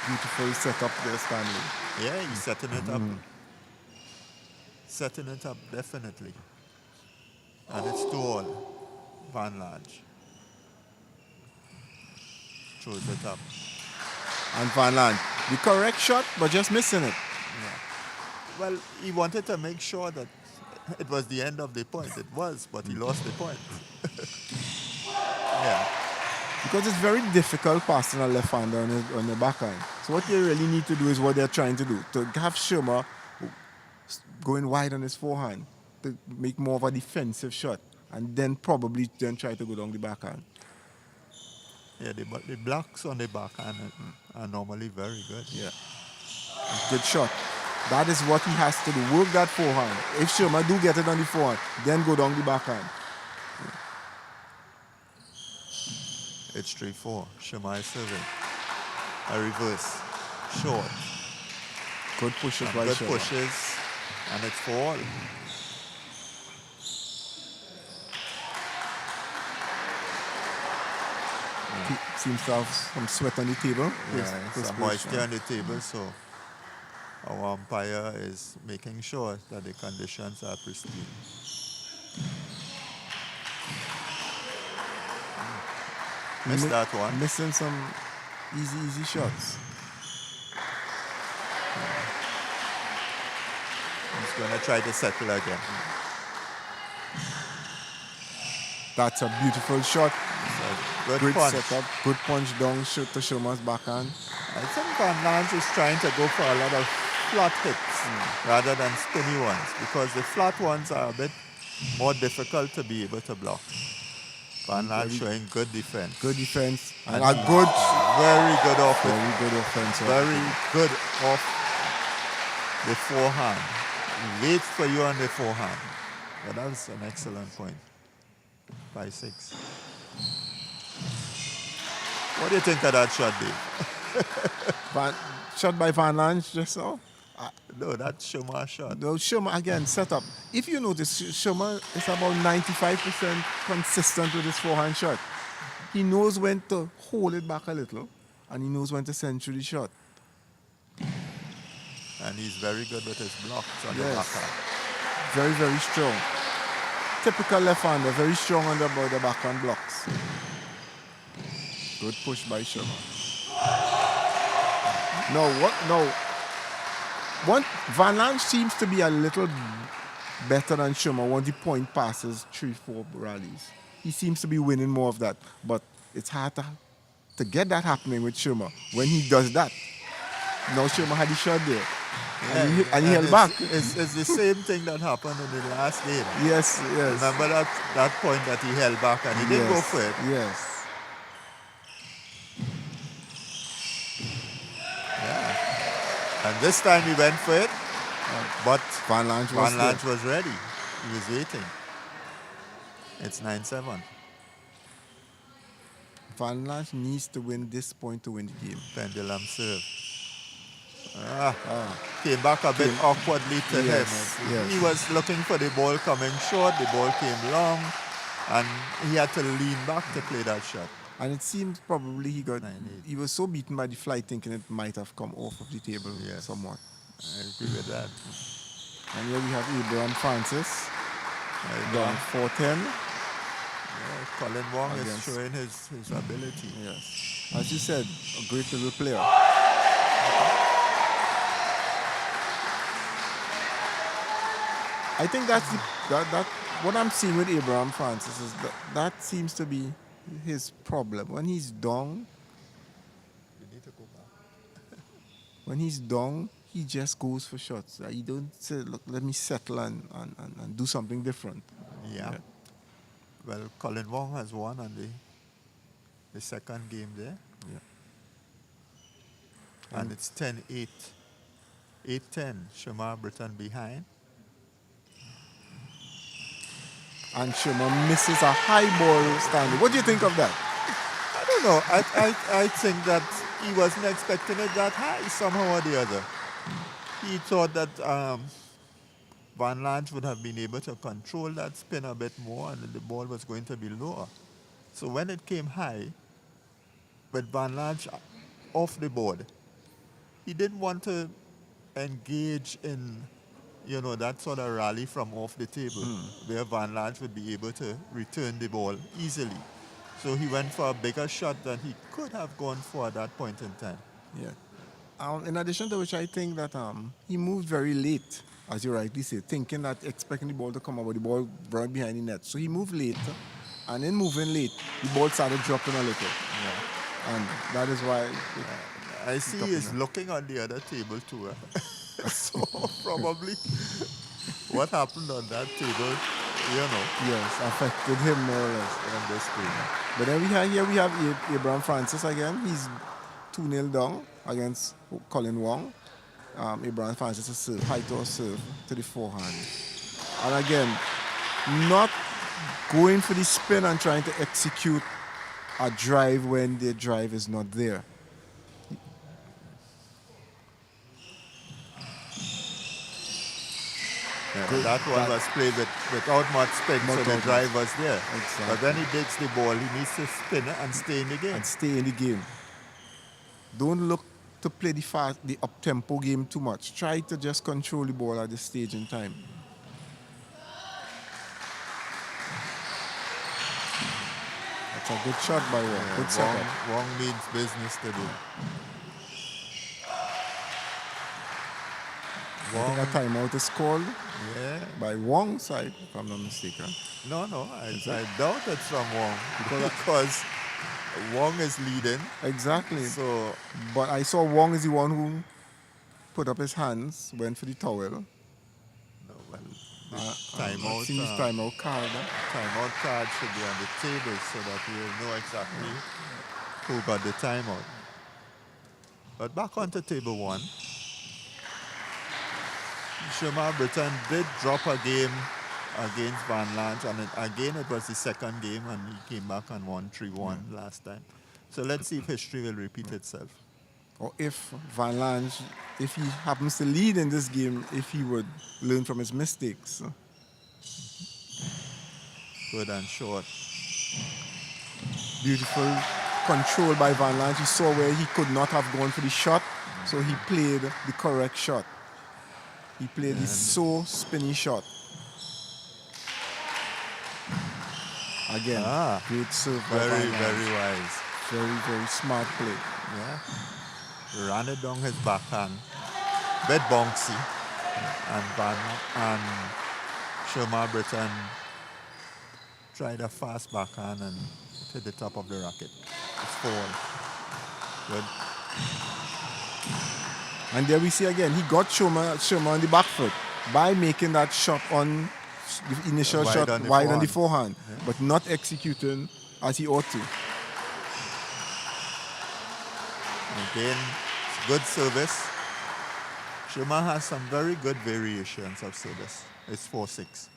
Beautiful setup there, Stanley. Yeah, he's setting it up. Setting it up, definitely. And it's 2-all. Van Lange. Throws it up. And Van Lange The correct shot, but just missing it. Well, he wanted to make sure that it was the end of the point. It was, but he lost the point. Yeah. Because it's very difficult passing a left-hander on the backhand. So what they really need to do is what they're trying to do. To have Sherma going wide on his forehand. To make more of a defensive shot. And then probably then try to go down the backhand. Yeah, the blocks on the backhand are normally very good. Yeah. Good shot. That is what he has to do. Work that forehand. If Sherma do get it on the forehand, then go down the backhand. It's 3-4. Sherma is serving. A reverse. Short. Good pushes And by good Sherma. pushes. And it's for all. He seems to have some sweat on the table. Yeah, some moisture on the table, so our umpire is making sure that the conditions are pristine. Missed that one. Missing some easy shots. He's going to try to settle again. That's a beautiful shot. Good Great punch. setup. Good punch down shoot to Sherma's backhand. I think Van Lans is trying to go for a lot of flat hits rather than spinny ones, because the flat ones are a bit more difficult to be able to block. Van Lans showing good defense. Good defense. And And a good, Very good off it. very good offense. Very good off the forehand. He waits for you on the forehand. But that's an excellent point. 5-6. What do you think of that shot, Dave? Shot by Van Lans just now. No, that's Sherma shot. No, Sherma again set up. If you notice, Sherma is about 95% consistent with his forehand shot. He knows when to hold it back a little, and he knows when to send through the shot. And he's very good with his blocks on the Yes. backhand. Very, very strong. Typical left-hander, very strong on the backhand blocks. Good push by Sherma. Van Lans seems to be a little better than Sherma once the point passes 3-4 rallies. He seems to be winning more of that, but it's hard to get that happening with Sherma. When he does that, now Sherma had the shot there, and he held back. It's the same thing that happened in the last game. Yes. Remember that point that he held back and he didn't go for it. Yes. And this time he went for it, but Van Lans Van Lans was ready. He was waiting. It's 9-7. Van Lans needs to win this point to win the game. Pendulum serve. Came back a bit awkwardly to him. Yes. He was looking for the ball coming short. The ball came long, and he had to lean back to play that shot. And it seems probably he 9-8. was so beaten by the flight thinking it might have come off of the table somewhat. I agree with that. And here we have Abraham Francis down 4-10. Colin Wong is Against- showing his ability. Yes. As you said, a great little player. I think that's that what I'm seeing with Abraham Francis is that seems to be his problem. When he's down, We need to go back. when he's down, he just goes for shots. He don't say, look, let me settle and do something different. Yeah. Well, Colin Wong has won on the second game there. Yeah. And it's 10-8. 8-10. Shamar Britton behind. And Sherman misses a high ball standing. What do you think of that? I don't know. I think that he wasn't expecting it that high somehow or the other. He thought that Van Lans would have been able to control that spin a bit more and the ball was going to be lower. So when it came high, with Van Lans off the board, he didn't want to engage in that sort of rally from off the table where Van Lans would be able to return the ball easily. So he went for a bigger shot than he could have gone for at that point in time. Yeah. In addition to which, I think that he moved very late, as you rightly say, thinking that expecting the ball to come out, but the ball brought behind the net. So he moved late, and in moving late, the ball started dropping a little, and that is why. I see he's looking on the other table too. So probably what happened on that table, Yes, affected him more or less. on this screen. But then we have Abraham Francis again. He's 2-0 down against Colin Wong. Abraham Francis is serve, high toss serve to the forehand. And again, not going for the spin and trying to execute a drive when the drive is not there. That one was played without much spin, so the drive was there. Exactly. But when he digs the ball, he needs to spin it and stay in the game. And stay in the game. Don't look to play the up-tempo game too much. Try to just control the ball at this stage in time. That's a good shot by Wong. Good setup. Wong means business to do. I think a timeout is called by Wong's side, if I'm not mistaken. No, I doubt it's from Wong because Wong is leading. Exactly. So, but I saw Wong is the one who put up his hands, went for the towel. no, well, timeout. Timeout card. Timeout card should be on the table so that we will know exactly who got the timeout. But back onto table one. Sherman Britain did drop a game against Van Lange, and again it was the second game, and he came back and won 3-1 last time. So let's see if history will repeat itself. Or if Van Lange, if he happens to lead in this game, if he would learn from his mistakes. Good and short. Beautiful control by Van Lange. He saw where he could not have gone for the shot, so he played the correct shot. He played the so spinny shot. Again, great serve by Van Lange. Very wise. Very, very smart play. Yeah. Ran it down his backhand. Bit bouncy. And Sherman Britain tried a fast backhand and hit the top of the racket. It's 4. Good. And there we see again, he got Sherman on the back foot by making that shot on the initial shot wide on the forehand, but not executing as he ought to. Again, good service. Sherman has some very good variations of service. It's 4-6.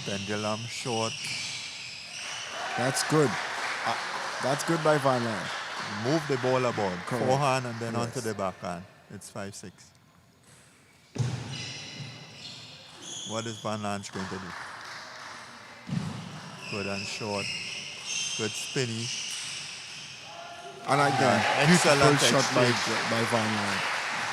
Pendulum, short. That's good. That's good by Van Lange. Move the ball aboard. Correct. Forehand and then onto the backhand. It's 5-6. What is Van Lange going to do? Good and short. Good spinny. And again, excellent beautiful shot by Van Lange.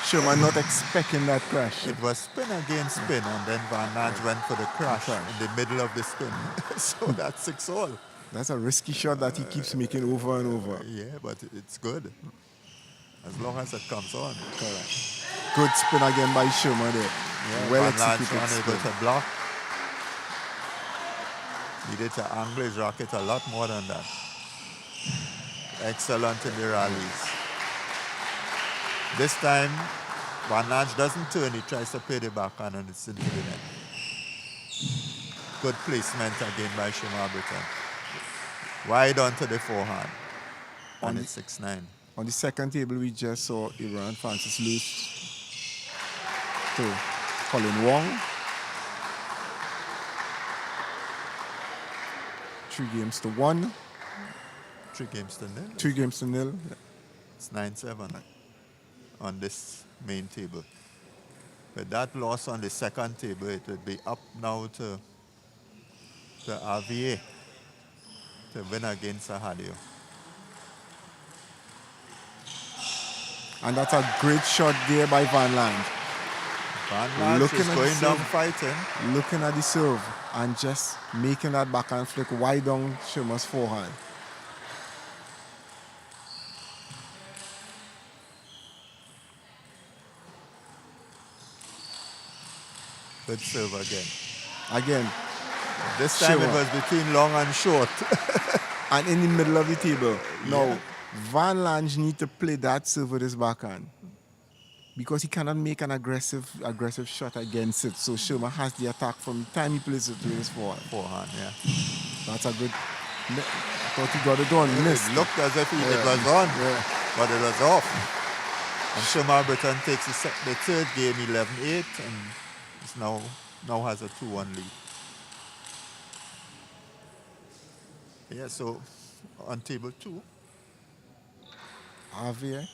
Sherman not expecting that crash. It was spin against spin, and then Van Lange went for the crash in the middle of the spin. So that's 6-all. That's a risky shot that he keeps making over and over. Yeah, but it's good. As long as it comes on. Correct. Good spin again by Sherman there. Yeah, well Van Lange executed unable spin. to block. Needed to angle his racket a lot more than that. Excellent in the rallies. This time, Van Lange doesn't turn, he tries to play the backhand and it's into the net. Good placement again by Sherman Britain. Wide onto the forehand. And it's 6-9. On the second table, we just saw Abraham Francis lose to Colin Wong. 3-1. 3 games to nil. 3-0. It's 9-7 on this main table. With that loss on the second table, it would be up now to RVA to win against Sahadio. And that's a great shot there by Van Lange. Van Lange is going down fighting. Looking at the serve and just making that backhand flick wide down Sherman's forehand. Good serve again. Again, This time it Sherma. was between long and short. And in the middle of the table. Now, Yeah. Van Lange need to play that serve with his backhand because he cannot make an aggressive shot against it. So Sherma has the attack from the time he plays it with his forehand. Forehand, yeah. That's a good. I thought he got it on. Missed. It looked as if it was on, but it was off. And Sherma Britain takes the third game 11-8 and is now has a 2-1 lead. Yeah, so on table 2. Javier.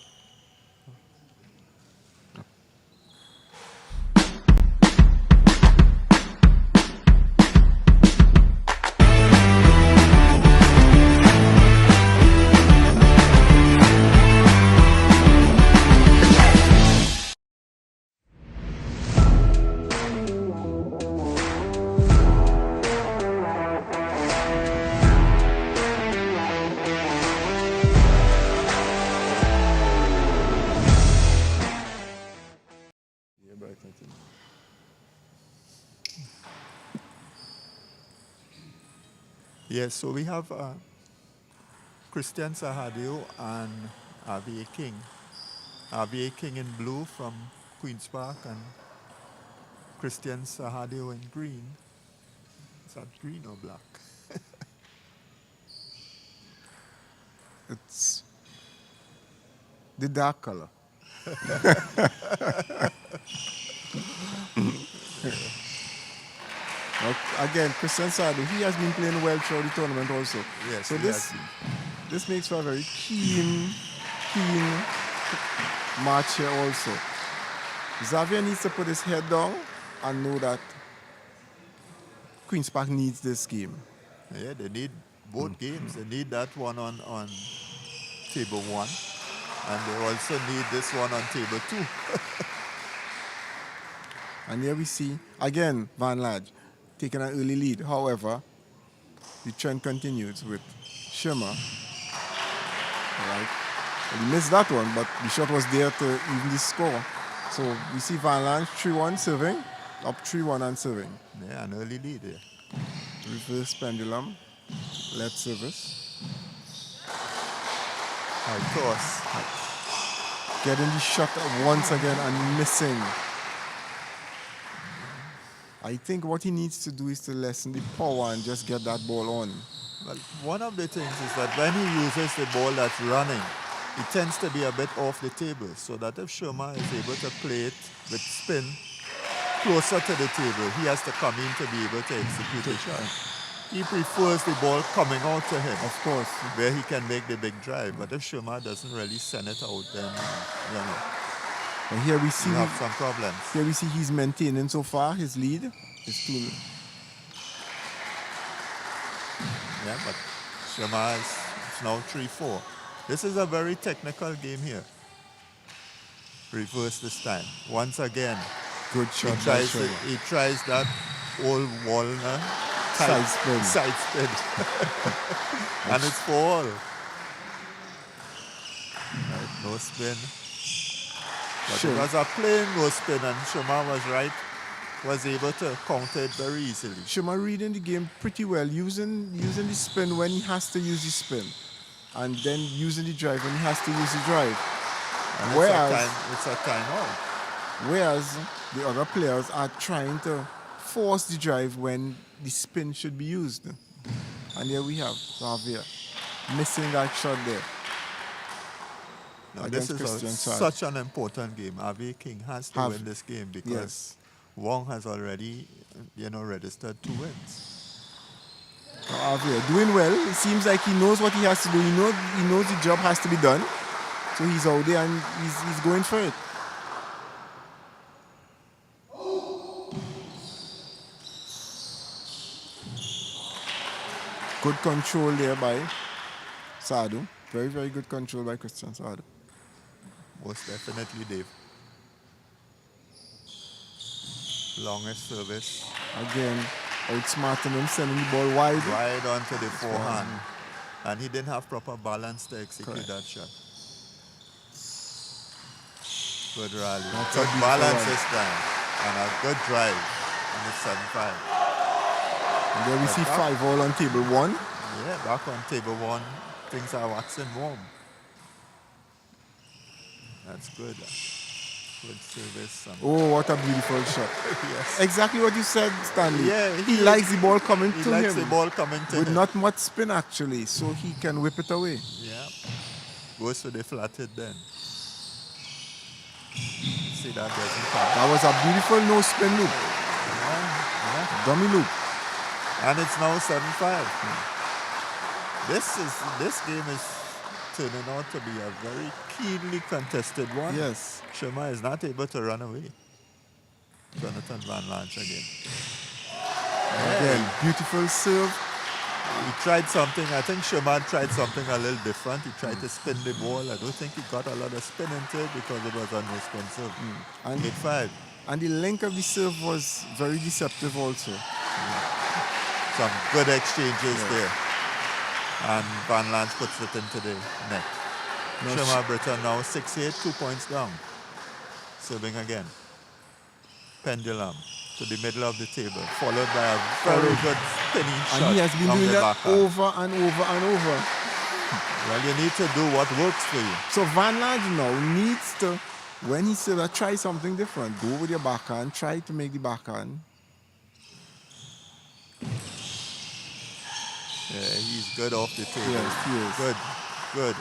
Yes, so we have Christian Sahadio and RBA King. RBA King in blue from Queen's Park and Christian Sahadio in green. Is that green or black? It's the dark color. Again, Christian Sadu, he has been playing well throughout the tournament also. Yes, so this makes for a very keen match here also. Xavier needs to put his head down and know that Queen's Park needs this game. Yeah, they need both games. They need that one on table 1. And they also need this one on table 2. And here we see, again, Van Lage taking an early lead. However, the trend continues with Sherma. Right. Well, he missed that one, but the shot was there to even the score. So we see Van Lage 3-1 serving, up 3-1 and serving. Yeah, an early lead there. Reverse pendulum, left service. High toss. Getting the shot once again and missing. I think what he needs to do is to lessen the power and just get that ball on. Well, one of the things is that when he uses the ball that's running, it tends to be a bit off the table, so that if Sherma is able to play it with spin closer to the table, he has to come in to be able to execute the shot. He prefers the ball coming out to him, Of course. where he can make the big drive. But if Sherma doesn't really send it out, then And here we see you have some problems. Here we see he's maintaining so far his lead. Yeah, but Sherma is now 3-4. This is a very technical game here. Reverse this time. Once again, Good shot. he tries that old Wallner Side spin. Side spin. And it's 4-all. Right, no spin. But it was a plain no spin, and Sherma was able to counter it very easily. Sherma reading the game pretty well, using the spin when he has to use the spin, and then using the drive when he has to use the drive. And it's a timeout. Whereas the other players are trying to force the drive when the spin should be used. And here we have Javier missing that shot there. Now, this is such an important game. RBA King has to win this game because Wong has already, registered 2 wins. Javier doing well. It seems like he knows what he has to do. He knows the job has to be done. So he's out there and he's going for it. Good control there by Sadu. Very, very good control by Christian Sadu. Most definitely, Dave. Longest service. Again, outsmarting him, sending the ball wide. Wide onto the forehand. And he didn't have proper balance to execute that shot. Good rally. Good balance this time. And a good drive. And it's 7-5. And there we see 5 all on table 1. Yeah, back on table 1. Things are waxing warm. That's good. Good service. Oh, what a beautiful shot. Yes. Exactly what you said, Stanley. Yeah, he likes the ball coming He to likes him. the ball coming to With him. not much spin, actually, so he can whip it away. Yeah. Goes for the flatted then. See, that doesn't count. That was a beautiful no-spin loop. Yeah. Dummy loop. And it's now 7-5. This game is turning out to be a very keenly contested one. Yes. Sherma is not able to run away. Jonathan Van Lange again. Again, beautiful serve. He tried something. I think Sherman tried something a little different. He tried to spin the ball. I don't think he got a lot of spin into it because it was a no-spin serve. And 8-5. And the length of the serve was very deceptive also. Some good exchanges there. And Van Lans puts it into the net. No, Sherman Britton now 6-8, 2 points down. Serving again. Pendulum to the middle of the table, followed by a very good spinning shot. And he has been down doing the that backhand. over and over and over. Well, you need to do what works for you. So Van Lange now needs to, when he says try something different, go with your backhand, try to make the backhand. Yeah, he's good off the table. Yes, he is. Good, good.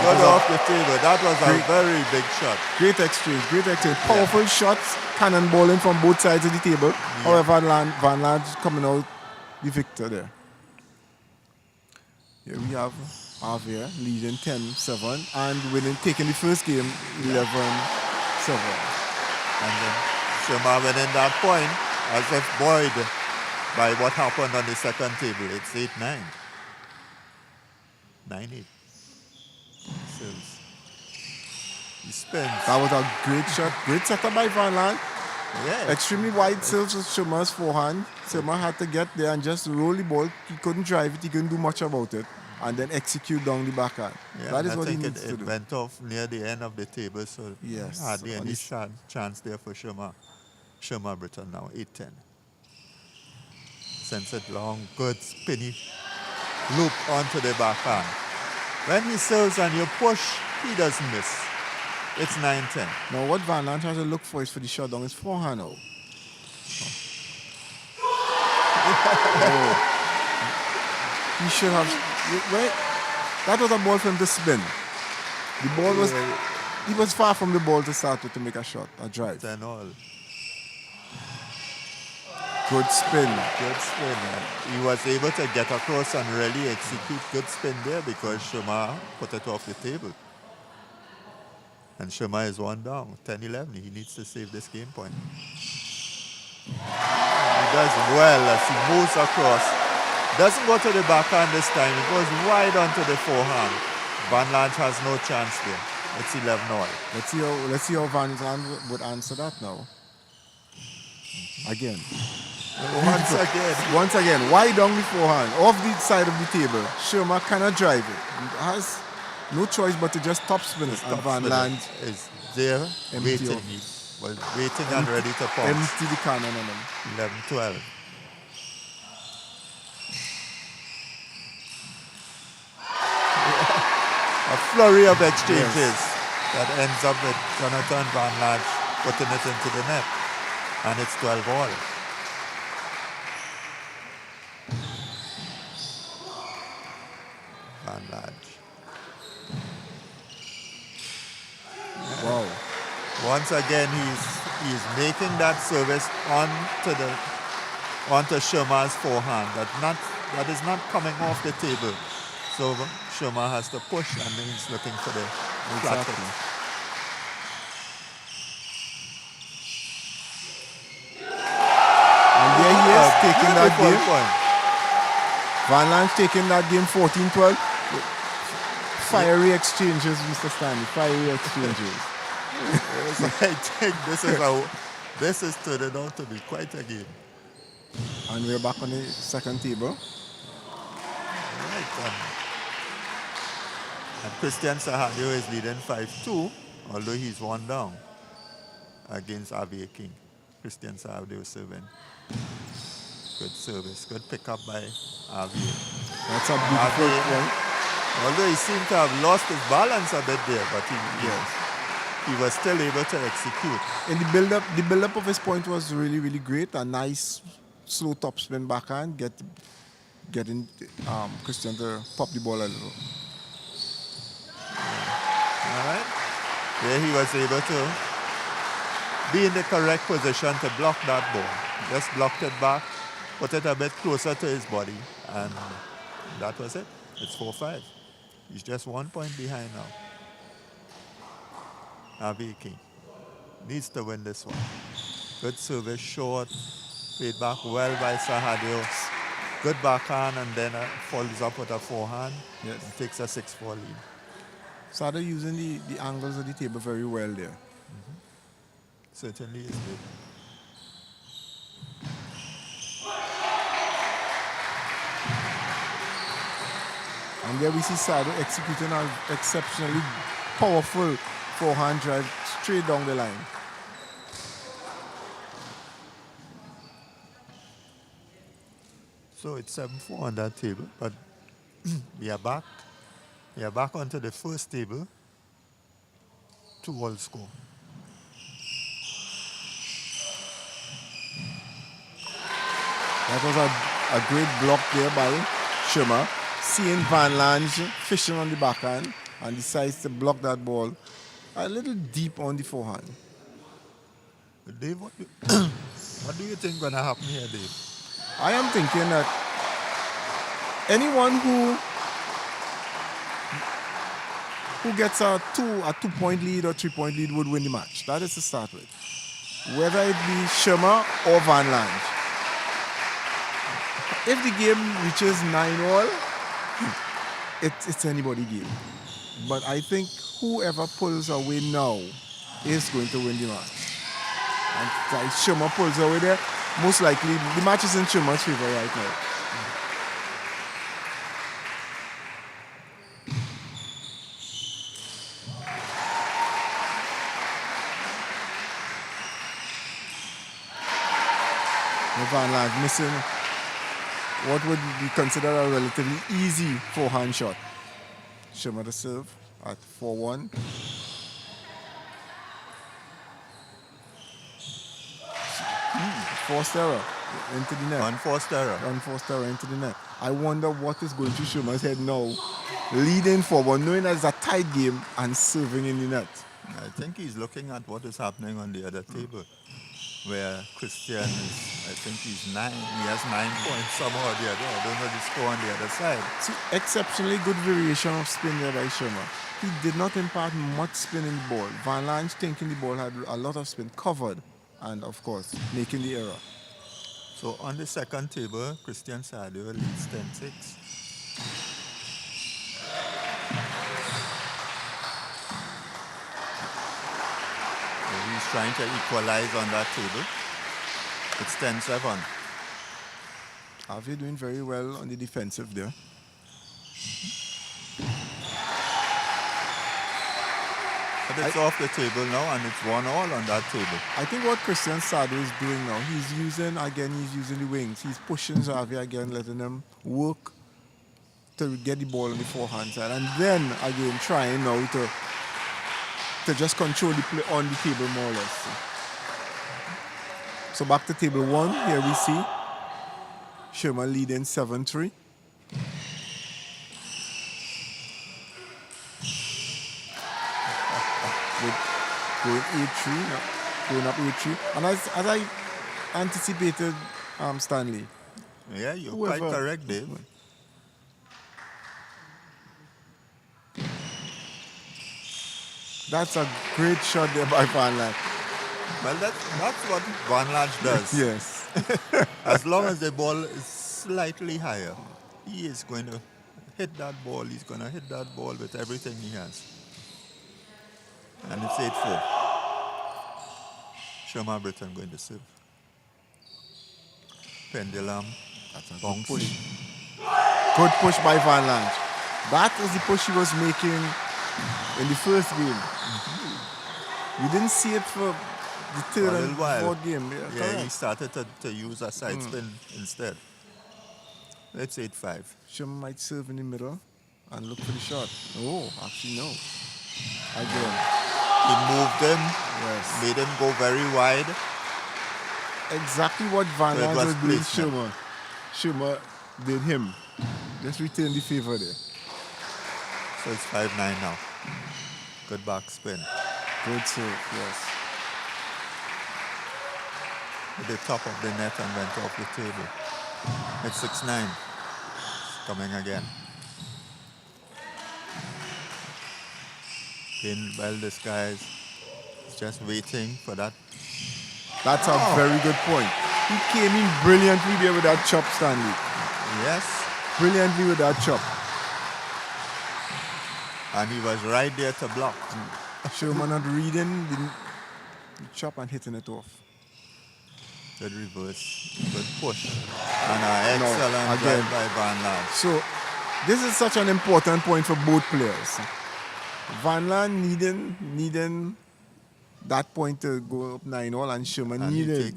Good off the table. That was a very big shot. Great exchange, great exchange. Powerful shots, cannonballing from both sides of the table. However, Van Lange coming out the victor there. Here we have Javier leading 10-7 and winning, taking the first game 11-7. And then Sherman winning that point as if buoyed by what happened on the second table. It's 8-9. 9-8. Serves. He spins. That was a great shot. Great setup by Van Lange. Yeah. Extremely wide serves with Sherman's forehand. Sherman had to get there and just roll the ball. He couldn't drive it. He couldn't do much about it. And then execute down the backhand. Yeah, that is I what he think needs to it do. went off near the end of the table, so Yes. hardly any chance there for Sherman. Sherman Britton now, 8-10. Sends it long, good spinny loop onto the backhand. When he serves and you push, he doesn't miss. It's 9-10. Now what Van Lange has to look for is for the shot down his forehand now. Oh. He should have... Wait, that was a ball for him to spin. The ball was... He was far from the ball to start with to make a shot, a drive. 10 all. Good spin. Good spin. He was able to get across and really execute good spin there because Sherman put it off the table. And Sherman is one down, 10-11. He needs to save this game point. He does well as he moves across. Doesn't go to the backhand this time. He goes wide onto the forehand. Van Lange has no chance there. It's 11 all. Let's see how Van Lange would answer that now. Again. Once again, wide down the forehand, off the side of the table. Sherman cannot drive it. He has no choice but to just top spin it. And Van Lange is there waiting. off. He was waiting and ready to pounce. empty the cannon on him. 11-12. A flurry of exchanges that ends up with Jonathan Van Lange putting it into the net. And it's 12 all. Van Lange. Wow. Once again, he's making that service onto Sherman's forehand. That is not coming off the table. So Sherman has to push and then he's looking for the Exactly. flat. And there he is taking that Beautiful game. point. Van Lange taking that game 14-12. Fiery exchanges, Mr. Stanley. Fiery exchanges. I think this is turning out to be quite a game. And we're back on the second table. Right. And Christian Sahadio is leading 5-2, although he's one down against Javier King. Christian Savio serving. Good service. Good pickup by Javier. That's a beautiful point. Although he seemed to have lost his balance a bit there, but he was still able to execute. And the build-up of his point was really, really great. A nice slow top spin backhand, getting Christian to pop the ball a little. All right. There he was able to be in the correct position to block that ball. Just blocked it back, put it a bit closer to his body, and that was it. It's 4-5. He's just 1 point behind now. Javier King needs to win this one. Good service, short, played back well by Sahadio. Good backhand, and then follows up with a forehand. Yes. And takes a 6-4 lead. Sada using the angles of the table very well there. Certainly is good. And there we see Sado executing an exceptionally powerful forehand drive straight down the line. So it's 7-4 on that table, but we are back. We are back onto the first table. 2-all score. That was a great block there by Schirmer. Seeing Van Lange fishing on the backhand and decides to block that ball a little deep on the forehand. But Dave, what do you think going to happen here, Dave? I am thinking that anyone who gets a 2-point lead or 3-point lead would win the match. That is to start with. Whether it be Schirmer or Van Lange. If the game reaches 9-all, it's anybody's game. But I think whoever pulls away now is going to win the match. And if Schirmer pulls away there, most likely the match is in Schirmer's favor right now. Van Lange missing what would be considered a relatively easy forehand shot. Schirmer to serve at 4-1. Forced error into the net. Unforced error. Unforced error into the net. I wonder what is going through Schirmer's head now. Leading forward, knowing that it's a tight game and serving in the net. I think he's looking at what is happening on the other table, where Christian is, I think he's 9. He has 9 points somehow or the other. I don't know the score on the other side. See, exceptionally good variation of spin there by Schirmer. He did not impart much spin in the ball. Van Lange thinking the ball had a lot of spin covered and, of course, making the error. So on the second table, Christian Sadio leads 10-6. He's trying to equalize on that table. It's 10-7. Javier doing very well on the defensive there. But it's off the table now, and it's 1-all on that table. I think what Christian Sado is doing now, he's using the wings. He's pushing Javier again, letting him work to get the ball on the forehand side. And then, again, trying now to just control the play on the table more or less. So back to table 1, here we see Schirmer leading 7-3. Going 8-3 now, going up 8-3. And as I anticipated, Stanley. Yeah, you're quite correct, Dave. That's a great shot there by Van Lange. Well, that's what Van Lange does. Yes. As long as the ball is slightly higher, he is going to hit that ball. He's going to hit that ball with everything he has. And it's 8-4. Sherman Britton going to serve. Pendulum. That's a Bounce. good push. Good push by Van Lange. That is the push he was making in the first game. We didn't see it for the third a and little while. fourth game. Yeah, Yeah, correct. he started to use a side spin instead. It's 8-5. Sherman might serve in the middle and look for the shot. Oh, actually no. Again. He moved him, Yes. made him go very wide. Exactly what Van So it Lans was was doing placement. Sherman. Sherman did him. Just return the favor there. So it's 5-9 now. Good back spin. Good serve, yes. At the top of the net and went off the table. It's 6-9. Coming again. Well, this guy is just waiting for that. That's a very good point. He came in brilliantly there with that chop, Stanley. Yes. Brilliantly with that chop. And he was right there to block. Sherman not reading the chop and hitting it off. Good reverse. Good push. And an excellent drive by Van Lans. So this is such an important point for both players. Van Lans needing that point to go up 9-all, and Sherman And needed.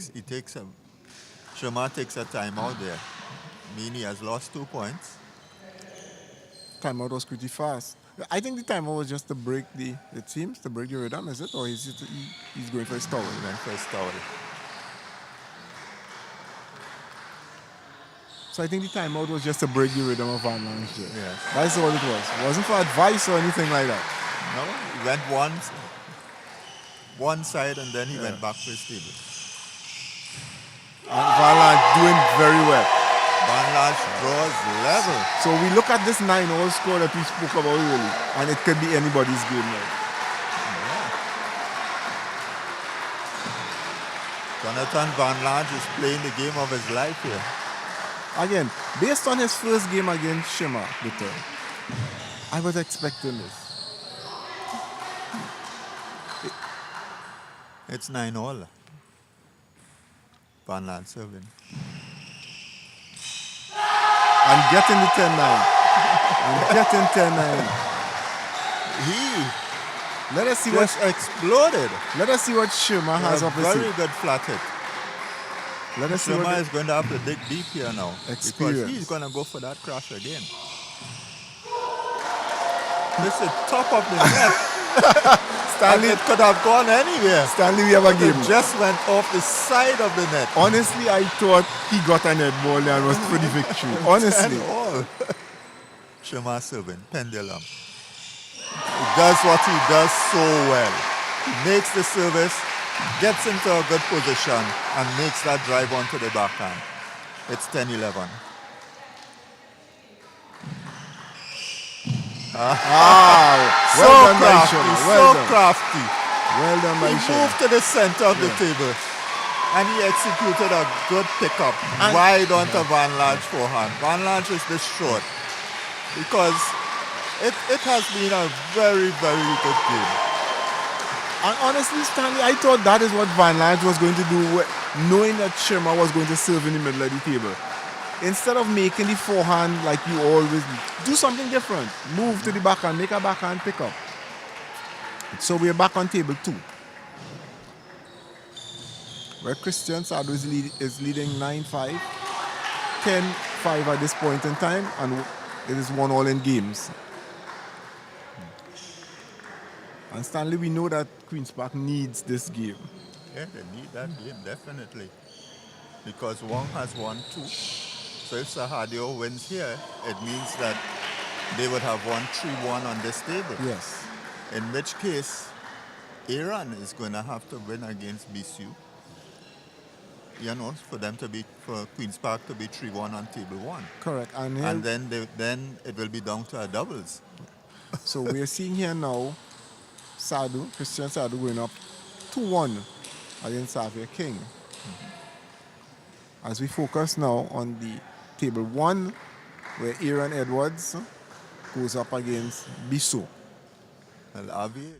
Sherman takes a timeout there. Meaning he has lost 2 points. Timeout was pretty fast. I think the timeout was just to break the teams, to break the rhythm, is it? Or is it he's going for his towel? He went for his towel. So I think the timeout was just to break the rhythm of Van Lans. Yes. That's all it was. It wasn't for advice or anything like that. No, he went one side and then he went back to his table. And Van Lans doing very well. Van Lans draws level. So we look at this 9-all score that we spoke about earlier, and it could be anybody's game now. Jonathan Van Lans is playing the game of his life here. Again, based on his first game against Shima, I was expecting this. It's 9-all. Van Lans serving. And getting the 10-9. And getting 10-9. Let us see Just exploded. Let us see what Shima has up his Very sleeve. good flat hit. Let us see Shima what is going to have to dig deep here now. Experience. Because he's going to go for that crash again. This is top of the net. Stanley, It could have gone anywhere. Stanley, we have a game. It just went off the side of the net. Honestly, I thought he got a net ball and was for the victory. Honestly. 10-all. Shima serving, pendulum. He does what he does so well. He makes the service, gets into a good position, and makes that drive onto the backhand. It's 10-11. Well done by crafty, Shima. so Well done. crafty. Well done by He Shima. moved to the center of the table, and he executed a good pickup wide onto Van Lans' forehand. Van Lans is this short because it has been a very, very good game. And honestly, Stanley, I thought that is what Van Lans was going to do, knowing that Shima was going to serve in the middle of the table. Instead of making the forehand like you always do, do something different. Move to the backhand, make a backhand pickup. So we're back on table 2, where Christian Sado is leading 9-5, 10-5 at this point in time, and it is 1-all in games. And Stanley, we know that Queen's Park needs this game. Yeah, they need that game, definitely. Because Wong has won 2. So if Sahadio wins here, it means that they would have won 3-1 on this table. Yes. In which case, Iran is going to have to win against BCU. You know, for Queen's Park to be 3-1 on table 1. Correct. And then it will be down to a doubles. So we are seeing here now Christian Sadu going up 2-1 against Xavier King. As we focus now on the table 1, where Aaron Edwards goes up against Bissot. Well, Avi,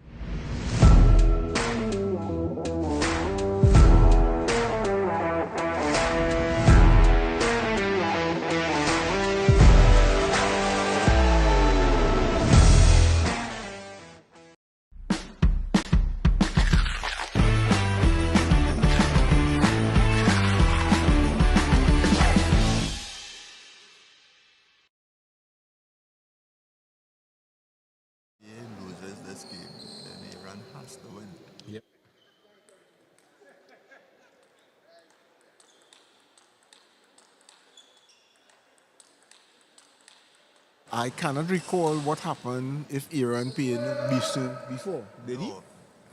I cannot recall what happened if Aaron played Bisu before. Did he? No,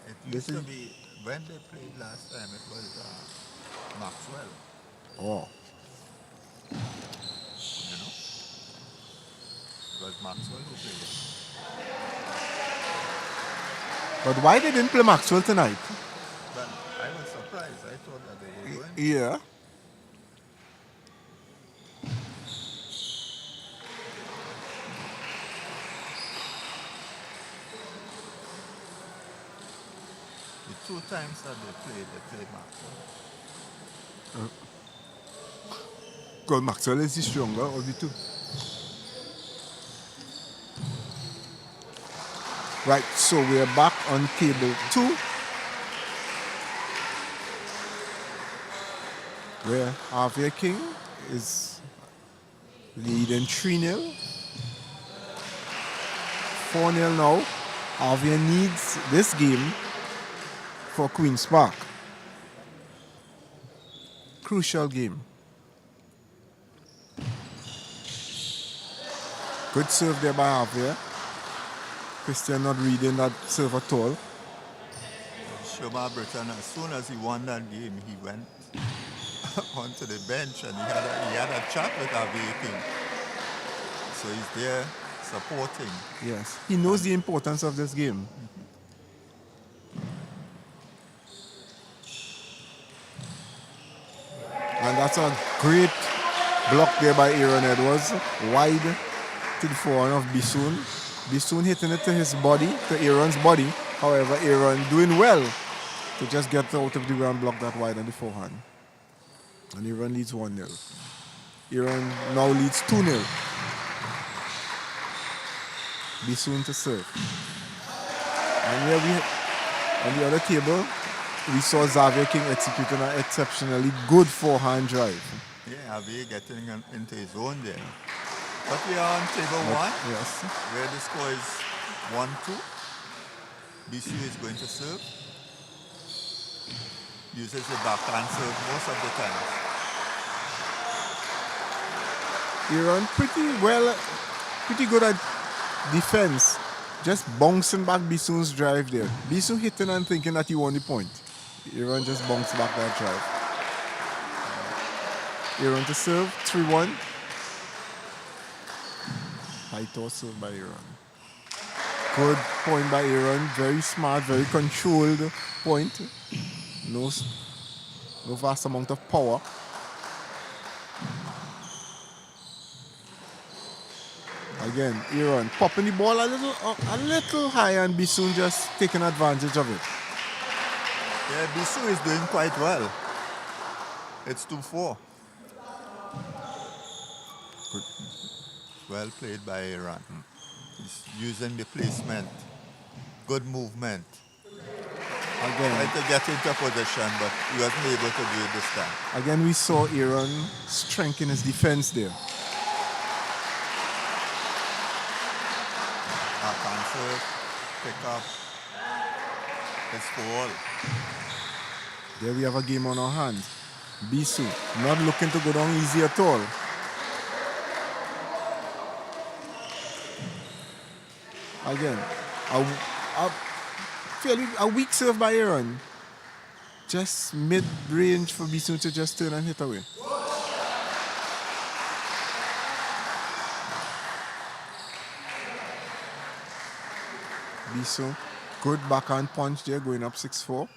it This used to is be when they played last time. It was Maxwell. oh. You know, it was Maxwell who played it. But why they didn't play Maxwell tonight? But I was surprised. I thought that they were going. Yeah. The two times that they played Maxwell. Because Maxwell is the stronger of the two. Right, so we are back on table 2. Where Javier King is leading 3-0. 4-0 now. Javier needs this game for Queen's Park. Crucial game. Good serve there by Javier. Christian not reading that serve at all. Shoma Britton, as soon as he won that game, he went onto the bench and he had a chat with Javier King. So he's there supporting. Yes, he knows the importance of this game. And that's a great block there by Aaron Edwards. Wide to the forehand of Bisoun. Bisoun hitting it to his body, to Aaron's body. However, Aaron doing well to just get out of the ground, block that wide on the forehand. And Aaron leads 1-0. Aaron now leads 2-0. Bisoun to serve. And here on the other table, we saw Xavier King executing an exceptionally good forehand drive. Yeah, Javier getting into his own there. But we are on table 1, Yes. where the score is 1-2. BCU is going to serve. Uses the backhand serve most of the time. Aaron pretty good at defense. Just bouncing back Bisoun's drive there. Bisoun hitting and thinking that he won the point. Aaron just bounced back that drive. Aaron to serve, 3-1. High toss serve by Aaron. Good point by Aaron. Very smart, very controlled point. No vast amount of power. Again, Aaron popping the ball a little high and Bisoun just taking advantage of it. Yeah, Bisu is doing quite well. It's 2-4. Good. Well played by Aaron. He's using the placement. Good movement. Again, Tried to get into position, but he wasn't able to do it this time. again, we saw Aaron strengthen his defense there. Backhand serve, pick up. It's for all. There we have a game on our hands. Bisu not looking to go down easy at all. Again, a weak serve by Aaron. Just mid-range for Bisu to just turn and hit away. Bisu, good backhand punch there, going up 6-4.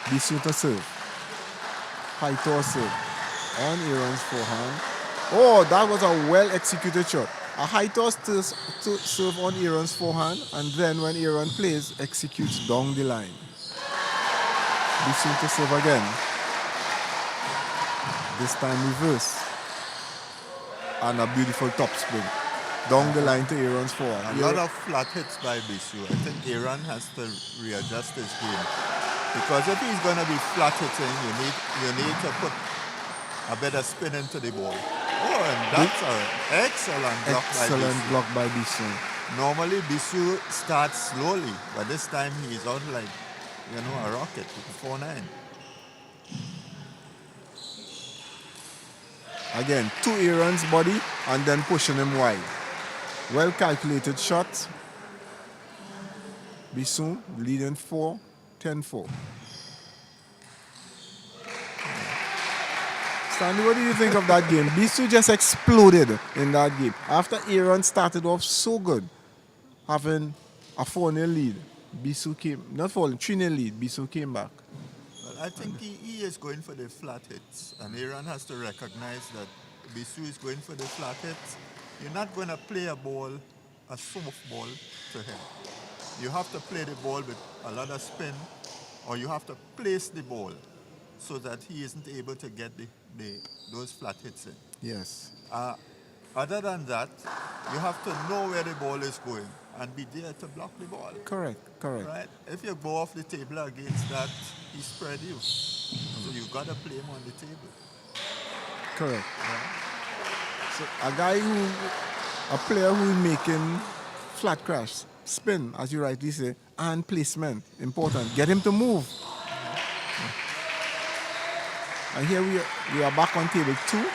Bisu to serve. High toss serve. On Aaron's forehand. Oh, that was a well-executed shot. A high toss to serve on Aaron's forehand, and then when Aaron plays, executes down the line. Bisu to serve again. This time reverse. And a beautiful top spin. Down the line to Aaron's forehand. A lot of flat hits by Bisu. I think Aaron has to readjust his game. Because if he's going to be flat hitting, you need to put a better spin into the ball. Oh, and that's an excellent block by Bisu. Excellent block by Bisu. Normally, Bisu starts slowly, but this time he's out like, a rocket with 4-9. Again, to Aaron's body and then pushing him wide. Well calculated shot. Bissoon leading 10-4. Stanley, what do you think of that game? Bissoon just exploded in that game. After Aaron started off so good, having a 4-0 lead, Bissoon came, not falling, 3-0 lead, Bissoon came back. Well, I think he is going for the flat hits, and Aaron has to recognize that Bissoon is going for the flat hits. You're not going to play a soft ball to him. You have to play the ball with a lot of spin, or you have to place the ball so that he isn't able to get those flat hits in. Yes. Other than that, you have to know where the ball is going and be there to block the ball. Correct. Right? If you go off the table against that, he spread you. So you got to play him on the table. Correct. Yeah. So a player who is making flat crash, spin, as you rightly say, and placement, important. Get him to move. And here we are back on table 2,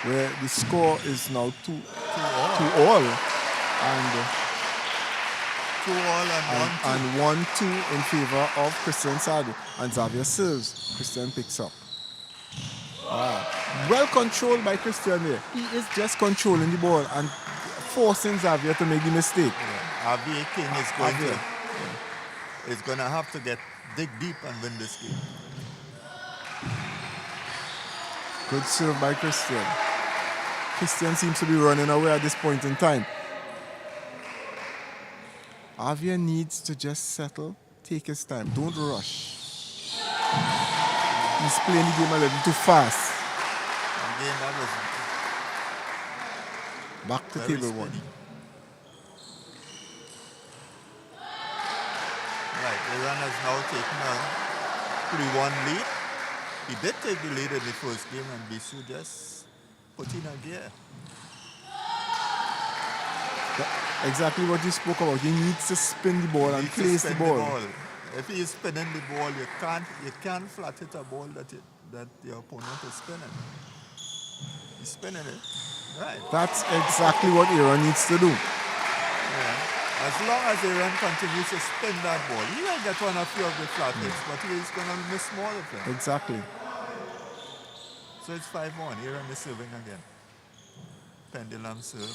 where the score is now 2-all. And 1-2 in favor of Christian Sadu. And Xavier serves. Christian picks up. Well controlled by Christian there. He is just controlling the ball and forcing Xavier to make the mistake. Yeah. RBA King is going to have to dig deep and win this game. Good serve by Christian. Christian seems to be running away at this point in time. Javier needs to just settle, take his time, don't rush. He's playing the game a little too fast. Again, that was back to table 1. Right, Iran has now taken a 3-1 lead. He did take the lead in the first game, and Bissoon just put in a gear. Exactly what you spoke about. He needs to spin the ball and place the ball. If he is spinning the ball, you can't flat hit a ball that your opponent is spinning. He's spinning it, right? That's exactly what Aaron needs to do. Yeah. As long as Aaron continues to spin that ball, he will get one or few of the flat hits, but he's going to miss more of them. Exactly. So it's 5-1. Aaron is serving again. Pendulum serve.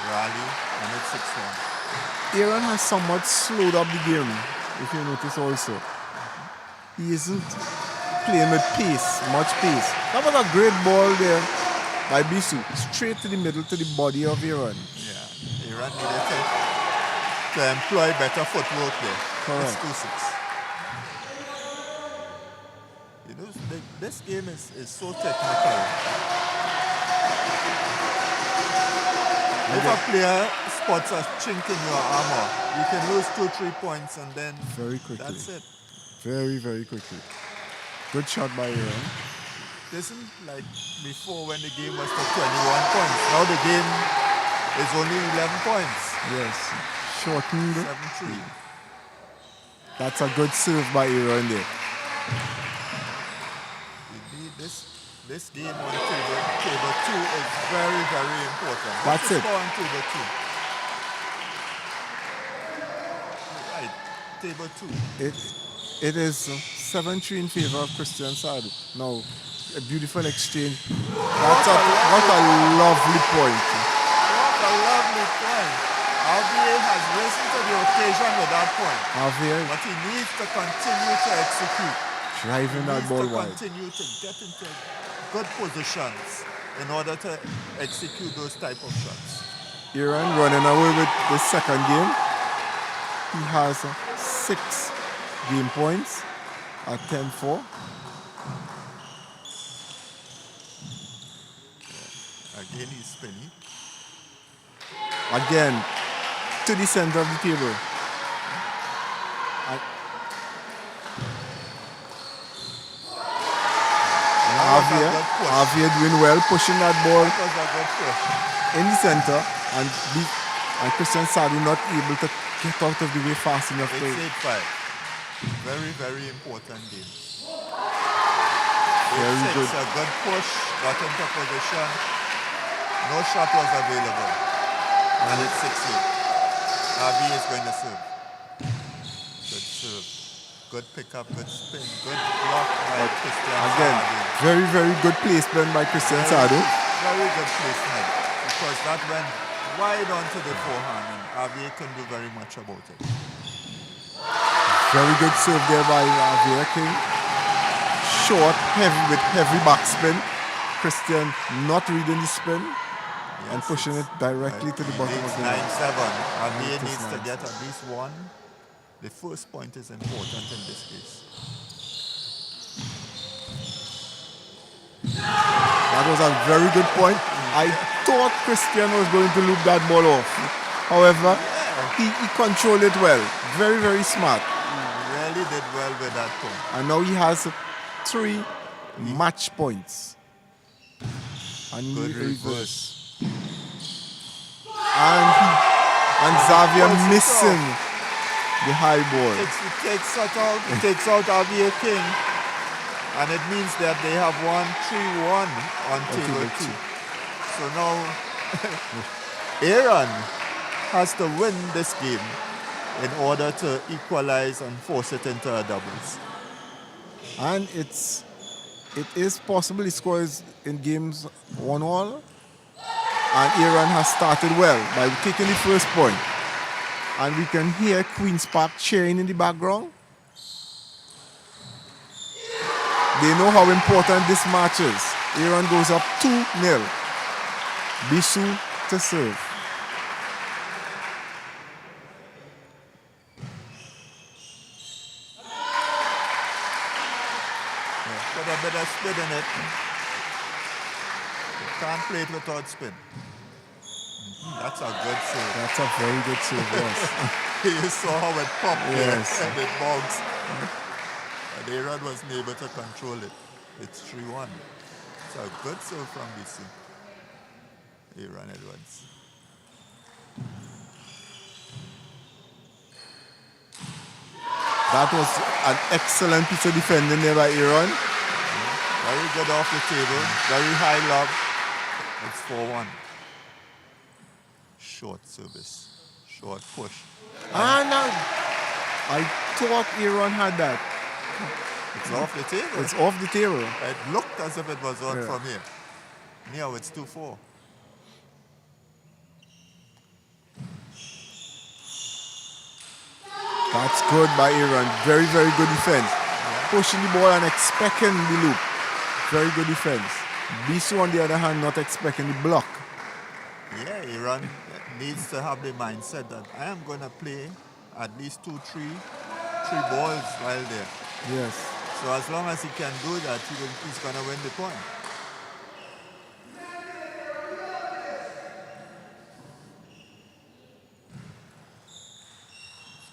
Rally, and it's 6-1. Aaron has somewhat slowed up the game, if you notice also. He isn't playing with much pace. That was a great ball there by Bissoon, straight to the middle, to the body of Aaron. Yeah, Aaron needed to employ better footwork there. Correct. It's 2-6. You know, this game is so technical. If a player spots a chink in your armor, you can lose 2-3 points and then very quickly. That's it. Very, very quickly. Good shot by Aaron. This isn't like before when the game was to 21 points. Now the game is only 11 points. Yes. Shortened. 7-3. That's a good serve by Aaron there. This game on table 2 is very, very important. That's it. Score on table 2. Right, table 2. It is 7-3 in favor of Christian Sadu. Now, a beautiful exchange. What a lovely point. What a lovely point. RBA has risen to the occasion with that point. Javier. But he needs to continue to execute. Driving that ball wide. Continue to get into good positions in order to execute those type of shots. Aaron running away with the second game. He has 6 game points at 10-4. Again, he's spinning. Again, to the center of the table. Javier doing well, pushing that ball in the center, and Christian Sadu not able to get out of the way fast enough. It's 8-5. Very, very important game. Very 8-6, good. a good push, got into position. No shot was available. And it's 6-8. RB is going to serve. Good serve. Good pickup, good spin, good block by Christian Again, Sadu. very, very good placement by Christian Sadu. Very good placement. Because that went wide onto the forehand and RBA couldn't do very much about it. Very good serve there by Javier King. Short, heavy with heavy backspin. Christian not reading the spin and pushing it directly to the bottom of the net. 9-7. RBA It is needs to 9-7. get at least one. The first point is important in this case. That was a very good point. I thought Christian was going to loop that ball off. However, he controlled it well. Very, very smart. He really did well with that point. And now he has 3 match points. And he Good reverse. And Xavier missing the high ball. It takes out RBA King. And it means that they have won 3-1 on table 2. So now Aaron has to win this game in order to equalize and force it into a doubles. And it is possible he scores in games 1-1. And Aaron has started well by taking the first point. And we can hear Queen's Park cheering in the background. They know how important this match is. Aaron goes up 2-0. Bisu to serve. Put a bit of spin in it. You can't play it without spin. That's a good serve. That's a very good serve, yes. You saw how it popped Yes. there and it bounced. And Aaron wasn't able to control it. It's 3-1. It's a good serve from BC. Aaron Edwards. That was an excellent piece of defending there by Aaron. Very good off the table. Very high lob. It's 4-1. Short service. Short push. And I thought Aaron had that. It's off the table. It's off the table. It looked as if it was on Yeah. from here. Now it's 2-4. That's good by Aaron. Very, very good defense. Pushing the ball and expecting the loop. Very good defense. Bisu, on the other hand, not expecting the block. Yeah, Aaron needs to have the mindset that I am going to play at least 2-3 balls while there. Yes. So as long as he can do that, he's going to win the point.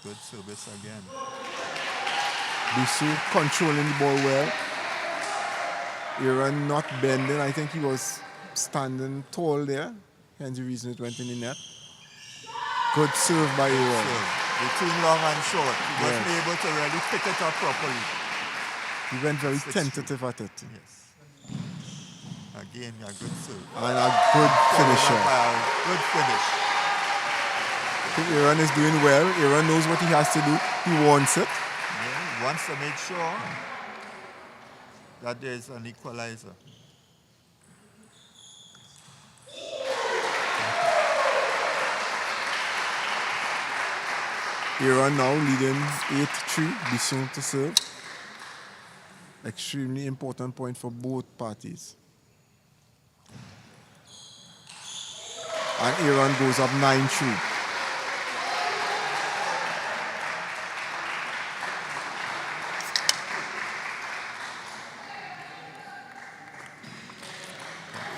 Good service again. Bisu controlling the ball well. Aaron not bending. I think he was standing tall there. Hence the reason it went in the net. Good serve by Aaron. So between long and short, he wasn't Yes. able to really pick it up properly. He went very 6-3. tentative at it. Yes. Again, a good serve. And a good finisher. Good finish. I think Aaron is doing well. Aaron knows what he has to do. He wants it. Yeah, he wants to make sure that there is an equalizer. Aaron now leading 8-3. Bisson to serve. Extremely important point for both parties. And Aaron goes up 9-3.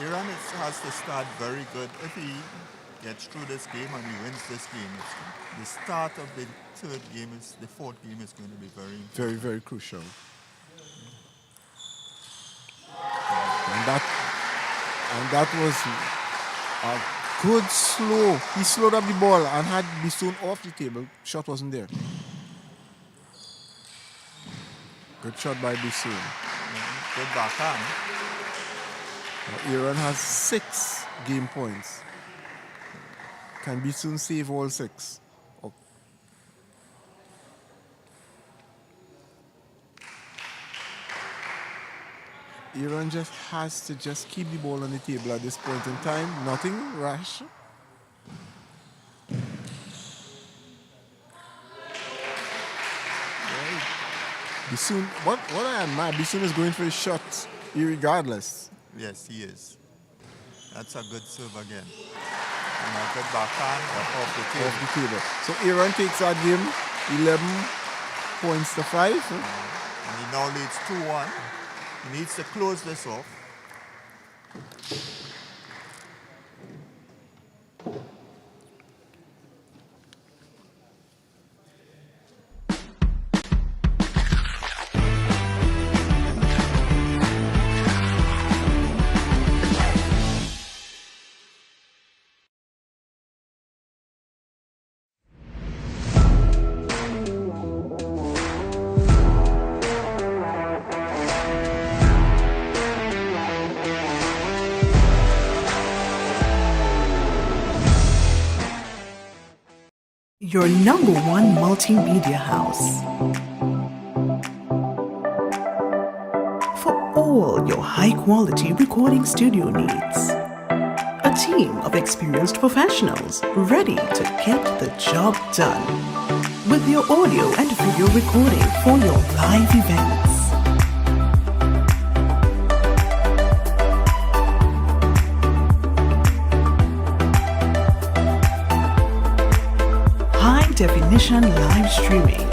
Aaron has to start very good. If he gets through this game and he wins this game, the start of the fourth game is going to be very important. Very, very crucial. And that was a good slow. He slowed up the ball and had Bisson off the table. Shot wasn't there. Good shot by Bisson. Good backhand. Iran has 6 game points. Can Bisoun save all 6? Oh. Iran just has to just keep the ball on the table at this point in time. Nothing rash. Bisoun, what I admire, Bisoun is going for his shots irregardless. Yes, he is. That's a good serve again. And a good backhand off the table. Off the table. So Iran takes that game 11 points to 5. And he now leads 2-1. He needs to close this off. Your #1 multimedia house. For all your high-quality recording studio needs. A team of experienced professionals ready to get the job done. With your audio and video recording for your live events. High-definition live streaming.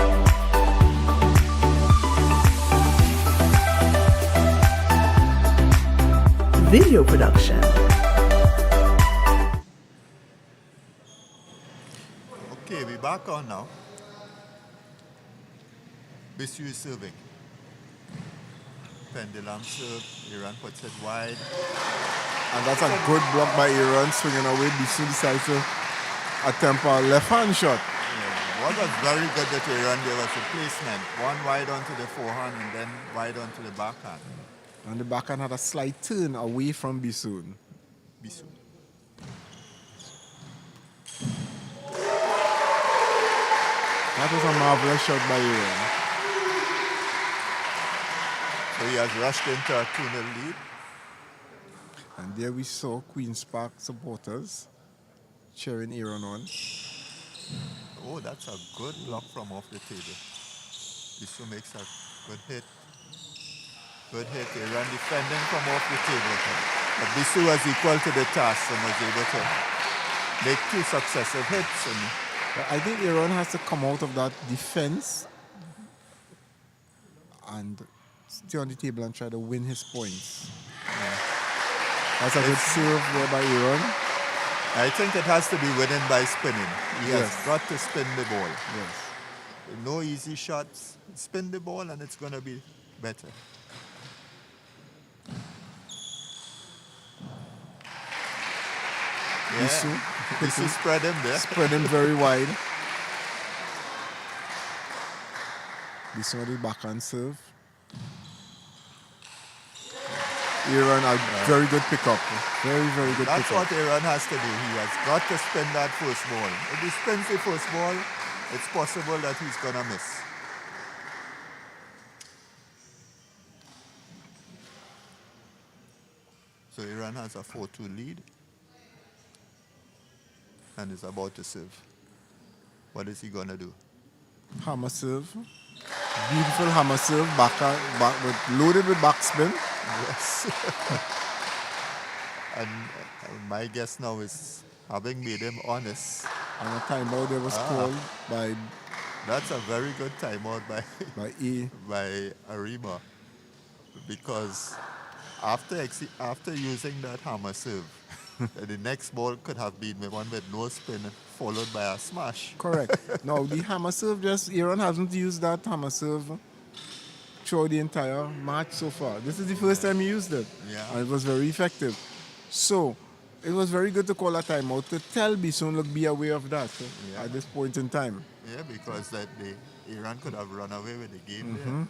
Video production. Okay, we're back on now. Bisu is serving. Pendulum serve. Iran puts it wide. And that's a good block by Iran, swinging away. Bisoun decides to attempt a left-hand shot. Yeah, what was very good that Iran there was a placement. One wide onto the forehand and then wide onto the backhand. And the backhand had a slight turn away from Bisoun. Bisu. That was a marvelous shot by Iran. So he has rushed into a 2-0 lead. And there we saw Queen's Park supporters cheering Iran on. Oh, that's a good block from off the table. Bisu makes a good hit. Good hit. Iran defending from off the table. But Bisu was equal to the task and was able to make 2 successive hits. And But I think Iran has to come out of that defense and stay on the table and try to win his points. That's a good serve there by Iran. I think it has to be winning by spinning. He Yes. has got to spin the ball. Yes. No easy shots. Spin the ball and it's going to be better. Bisu. Bisu spread him there. Spread him very wide. Bisu on the backhand serve. Iran, a very good pickup. Very, very good That's pickup. what Iran has to do. He has got to spin that first ball. If he spins the first ball, it's possible that he's going to miss. So Iran has a 4-2 lead and is about to serve. What is he going to do? Hammer serve. Beautiful hammer serve. Back loaded with backspin. Yes. and my guess now is, having made him honest, And a timeout there was called by that's a very good timeout E. by Arima, because after using that hammer serve, the next ball could have been one with no spin followed by a smash. Correct. Now the hammer serve, Iran hasn't used that hammer serve throughout the entire match so far. This is the first time he used it. Yeah. And it was very effective. So it was very good to call a timeout to tell Bisoun, look, be aware of that at this point in time. Yeah, because Iran could have run away with the game there.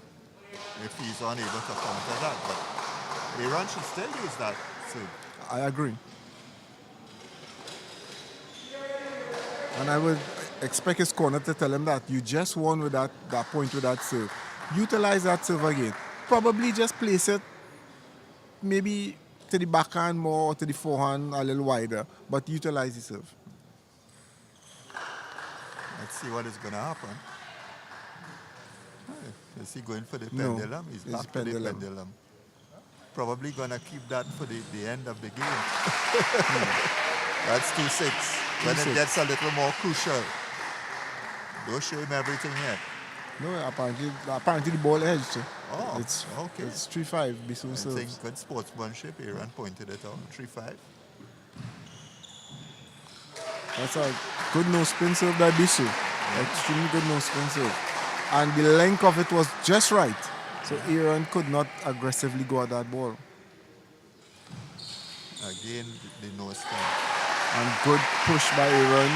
if he's unable to counter that. But Aaron should still use that serve. I agree. And I would expect his corner to tell him that you just won with that point with that serve. Utilize that serve again. Probably just place it maybe to the backhand more or to the forehand a little wider, but utilize the serve. Let's see what is going to happen. Is he going for the No, pendulum? He's it's back to the pendulum. pendulum. Probably going to keep that for the end of the game. That's 2-6. When it 2-6. gets a little more crucial. Don't show him everything yet. No, apparently the ball edged. Oh, it's okay. It's 3-5. Bisu I serves. think good sportsmanship. Aaron pointed it out. 3-5. That's a good no spin serve by Bisu. Extremely good no spin serve. And the length of it was just right. So Aaron could not aggressively go at that ball. Again, the no spin. And good push by Aaron.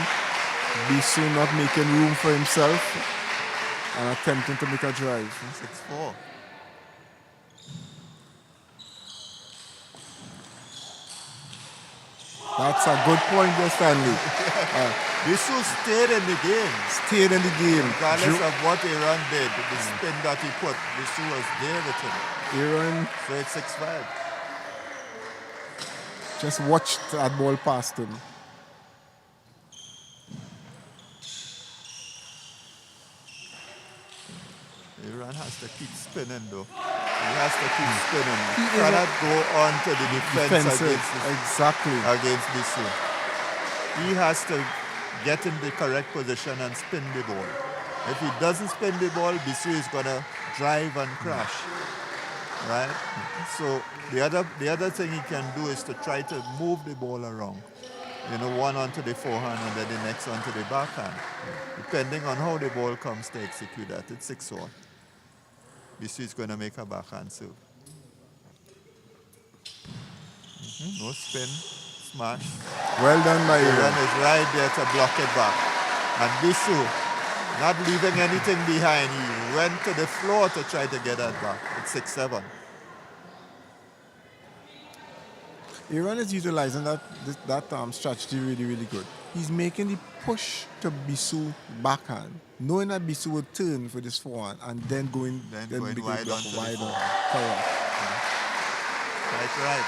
Bisu not making room for himself and attempting to make a drive. 6-4. That's a good point there, Stanley. Bisu stayed in the game. Stayed in the game. Regardless of what Aaron did, the spin that he put, Bisu was there with him. Aaron So it's 6-5. just watched that ball past him. Aaron has to keep spinning though. He has to keep spinning. He He is cannot go on to the defense Exactly. against Bisu. He has to get in the correct position and spin the ball. If he doesn't spin the ball, Bisu is going to drive and crash. Right? So the other thing he can do is to try to move the ball around. You know, one onto the forehand and then the next onto the backhand. Depending on how the ball comes to execute that, it's 6-1. Bisu is going to make a backhand serve. No spin, smash. Well done by Aaron Aaron. is right there to block it back. And Bisu, not leaving anything behind, he went to the floor to try to get that back. It's 6-7. Aaron is utilizing that strategy really, really good. He's making the push to Bisu backhand, knowing that Bisu would turn for this forehand and then going Going wide onto the wide on. forehand. Correct. Right.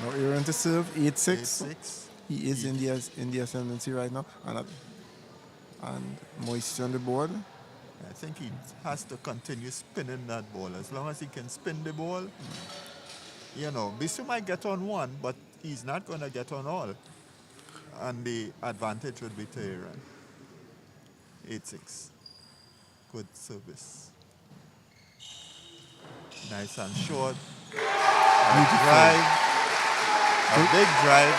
Now Aaron to serve 8-6. 8-6. He is in the ascendancy right now, and Moise on the board. I think he has to continue spinning that ball. As long as he can spin the ball, you know, Bisu might get on one, but he's not going to get on all. And the advantage would be to Aaron. 8-6. Good service. Nice and short. Drive. A big drive.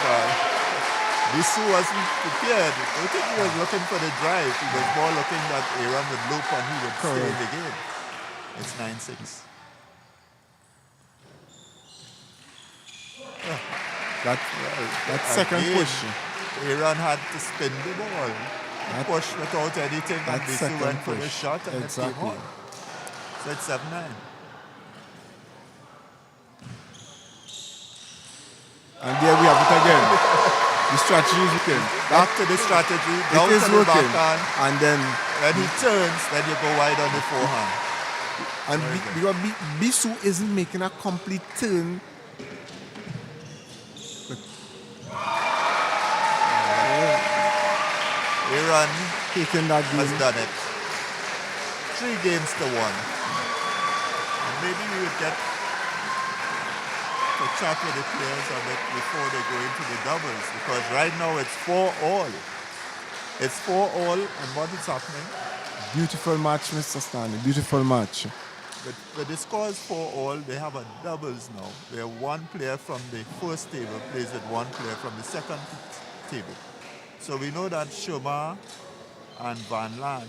Bisu wasn't prepared. I think he was looking for the drive. He was more looking that Aaron would loop and he would stay in the game. It's 9-6. That second Again, push. Aaron had to spin the ball. He pushed without anything and that Bisu second went for the push. shot and Exactly. it came on. So it's 7-9. And there we have it again. The strategy is working. Back to the strategy. Down It is to the working. backhand. And then When he turns, then you go wide on the forehand. and because Bisu isn't making a complete turn. Aaron Taking that has game. done it. 3 games to 1. And maybe we would get to chat with the players a bit before they go into the doubles, because right now it's 4-all. It's 4-all, and what is happening? Beautiful match, Mr. Stanley. Beautiful match. But the score is 4-all. They have a doubles now, where one player from the first table plays with one player from the second table. So we know that Shoma and Van Lange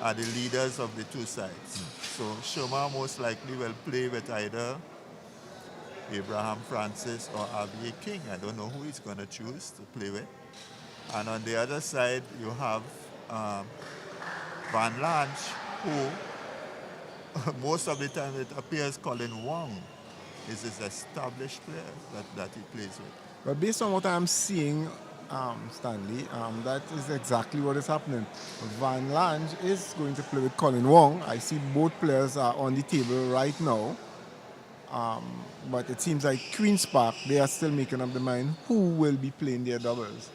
are the leaders of the two sides. So Shoma most likely will play with either Abraham Francis or Abiy King. I don't know who he's going to choose to play with. And on the other side, you have Van Lange, who most of the time it appears Colin Wong is his established player that he plays with. But based on what I'm seeing, Stanley, that is exactly what is happening. Van Lange is going to play with Colin Wong. I see both players are on the table right now. But it seems like Queen's Park, they are still making up their mind who will be playing their doubles.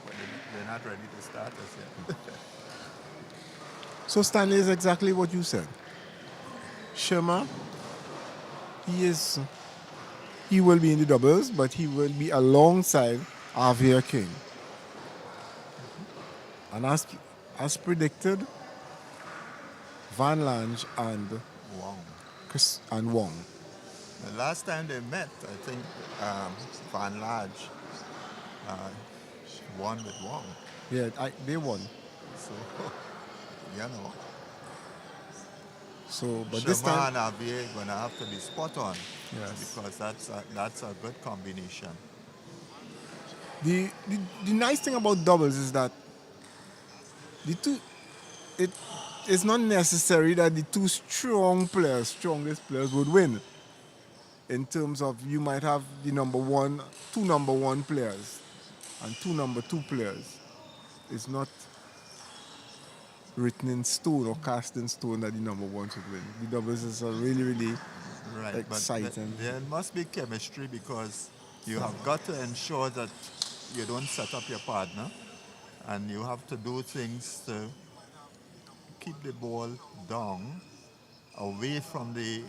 But they're not ready to start us yet. So Stanley is exactly what you said. Sherma, he will be in the doubles, but he will be alongside Javier King. And as predicted, Van Lange and Wong. The last time they met, I think Van Lange won with Wong. Yeah, they won. So, you know. So, but this Sherma time, and Javier going to have to be spot on. Yes. Because that's a good combination. the nice thing about doubles is that it is not necessary that the two strongest players would win. In terms of you might have two number one players and two number two players. It's not written in stone or cast in stone that the number one should win. The doubles is a really, really exciting. But there must be chemistry because you have got to ensure that you don't set up your partner and you have to do things to keep the ball down, away from the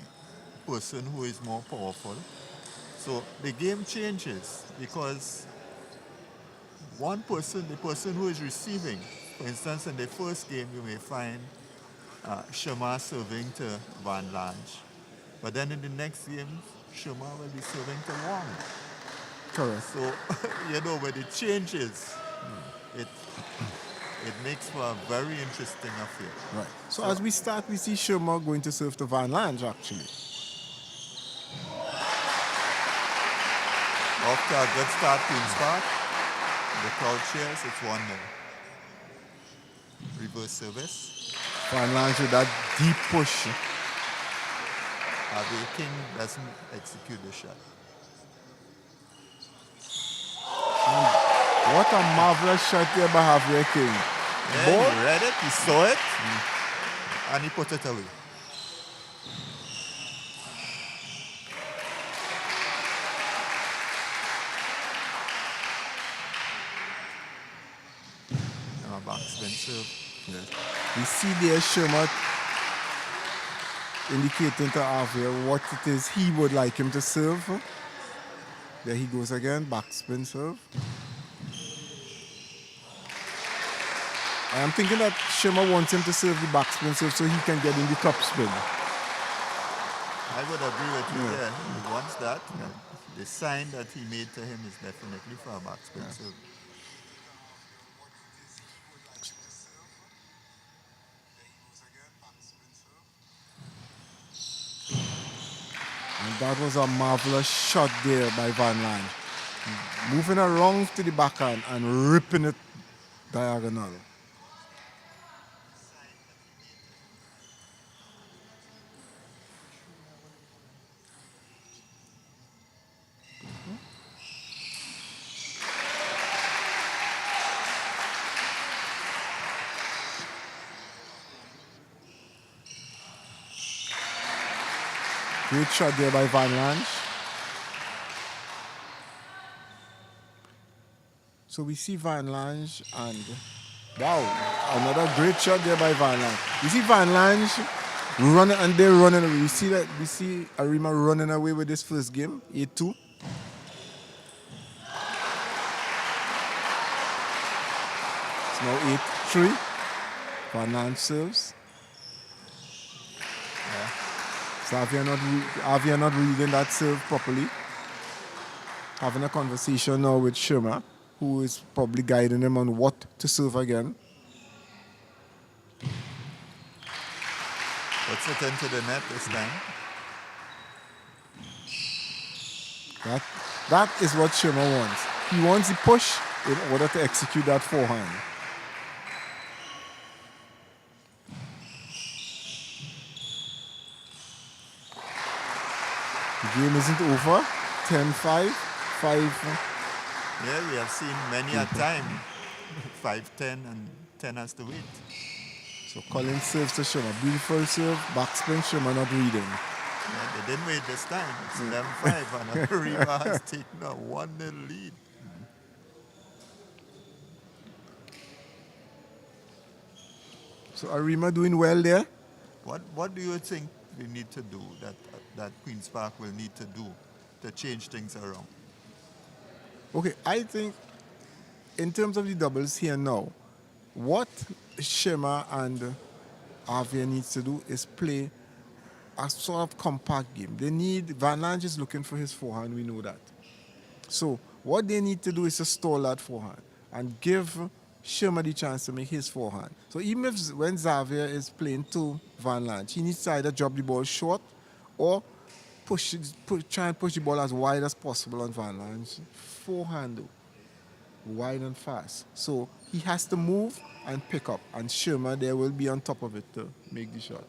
person who is more powerful. So the game changes because one person, the person who is receiving, for instance, in the first game, you may find Sherma serving to Van Lange. But then in the next game, Sherma will be serving to Wong. Correct. So, with the changes, it makes for a very interesting affair. Right. So as we start, we see Sherma going to serve to Van Lange, actually. Off to a good start, Queen's Park. The crowd cheers, it's 1-0. Reverse service. Van Lange with that deep push. Javier King doesn't execute the shot. What a marvelous shot there by Javier King. Yeah, Ball? he read it, he saw it, and he put it away. Now backspin serve. Yes. We see there Sherma indicating to Javier what it is he would like him to serve. There he goes again, backspin serve. I am thinking that Sherma wants him to serve the backspin serve so he can get in the topspin. I would agree with you there. He wants that. The sign that he made to him is definitely for a backspin serve. And that was a marvelous shot there by Van Lange. Moving around to the backhand and ripping it diagonal. Great shot there by Van Lange. So we see Van Lange and wow, another great shot there by Van Lange. You see Van Lange running and they're running away. We see Arima running away with this first game, 8-2. now 8-3. Van Lange serves. So Javier not reading that serve properly. Having a conversation now with Sherma, who is probably guiding him on what to serve again. Puts it into the net this time. That is what Sherma wants. He wants the push in order to execute that forehand. The game isn't over. 10-5. 5. Yeah, we have seen many a time. 5-10 and 10 has to wait. So Collins serves to Sherma. Beautiful serve. Backspin. Sherma not reading. Yeah, they didn't wait this time. It's 11-5 and Arima has taken a 1-0 lead. So Arima doing well there. What do you think we need to do, that Queen's Park will need to do to change things around? Okay, I think in terms of the doubles here now, what Sherma and Javier needs to do is play a sort of compact game. They need, Van Lange is looking for his forehand, we know that. So what they need to do is to stall that forehand and give Sherma the chance to make his forehand. So even if when Xavier is playing to Van Lange, he needs to either drop the ball short or try and push the ball as wide as possible on Van Lange. Forehand, wide and fast. So he has to move and pick up, and Sherma there will be on top of it to make the shot.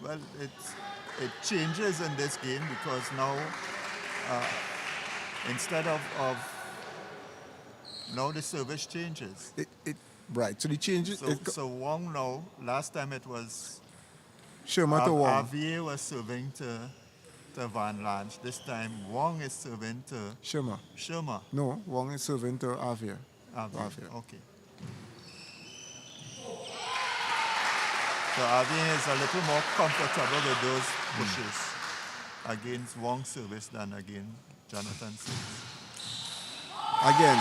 Well, it changes in this game because now, instead of now the service changes. Right, so the changes... So Wong now, last time it was... Sherma to Wong. Javier was serving to Van Lange. This time Wong is serving to... Sherma. No, Wong is serving to Javier. Javier, okay. So Javier is a little more comfortable with those pushes against Wong's service than against Jonathan's service. Again,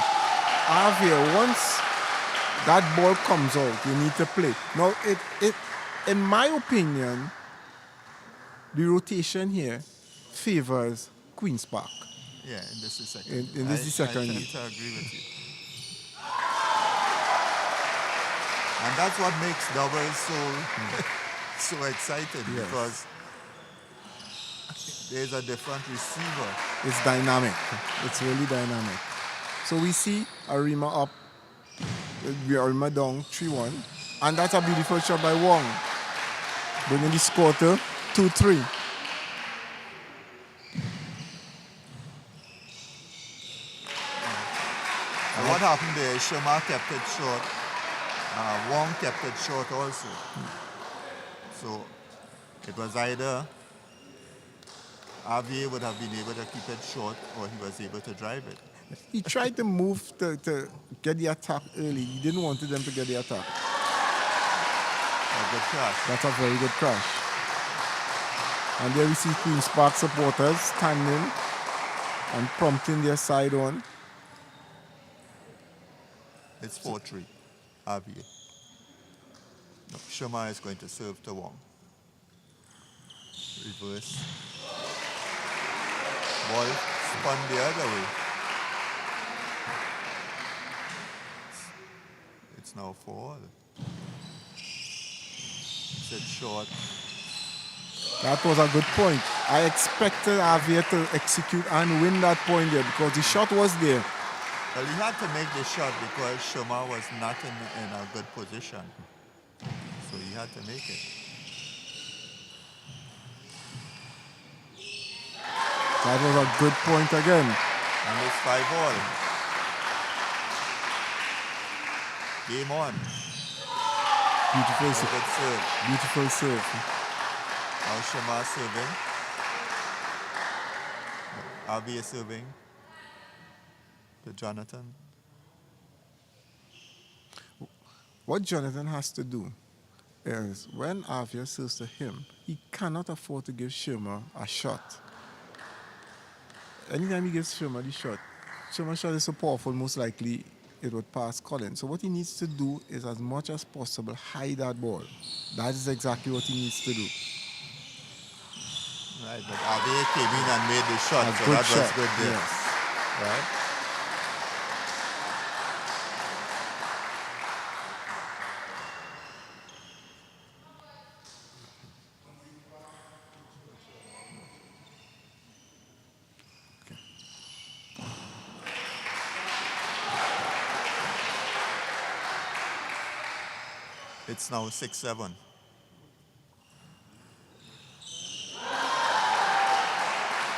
Javier, once that ball comes out, you need to play. Now, in my opinion, the rotation here favors Queen's Park. Yeah, in this is second. In this is second. I tend to agree with you. And that's what makes doubles so exciting, because there's a different receiver. It's dynamic. It's really dynamic. So we see Arima up, Arima down 3-1, and that's a beautiful shot by Wong, bringing the score to 2-3. And what happened there? Sherma kept it short. Wong kept it short also. So it was either Javier would have been able to keep it short, or he was able to drive it. He tried to move to get the attack early. He didn't want them to get the attack. A good crash. That's a very good crash. And there we see Queen's Park supporters standing and prompting their side on. It's 4-3, Javier. No, Sherma is going to serve to Wong. Reverse. Ball spun the other way. It's now 4. It's a short. That was a good point. I expected Javier to execute and win that point there because the shot was there. Well, he had to make the shot because Sherma was not in a good position. So he had to make it. That was a good point again. And it's 5-all. Game on. Beautiful serve. Good serve. Beautiful serve. Now Sherma serving. Javier serving to Jonathan. What Jonathan has to do is when Javier serves to him, he cannot afford to give Sherma a shot. Anytime he gives Sherma the shot, Sherma's shot is so powerful, most likely it would pass Colin. So what he needs to do is, as much as possible, hide that ball. That is exactly what he needs to do. Right, but Ade came in and made the shot, A so good that was shot, good there. yes. Right? It's now 6-7.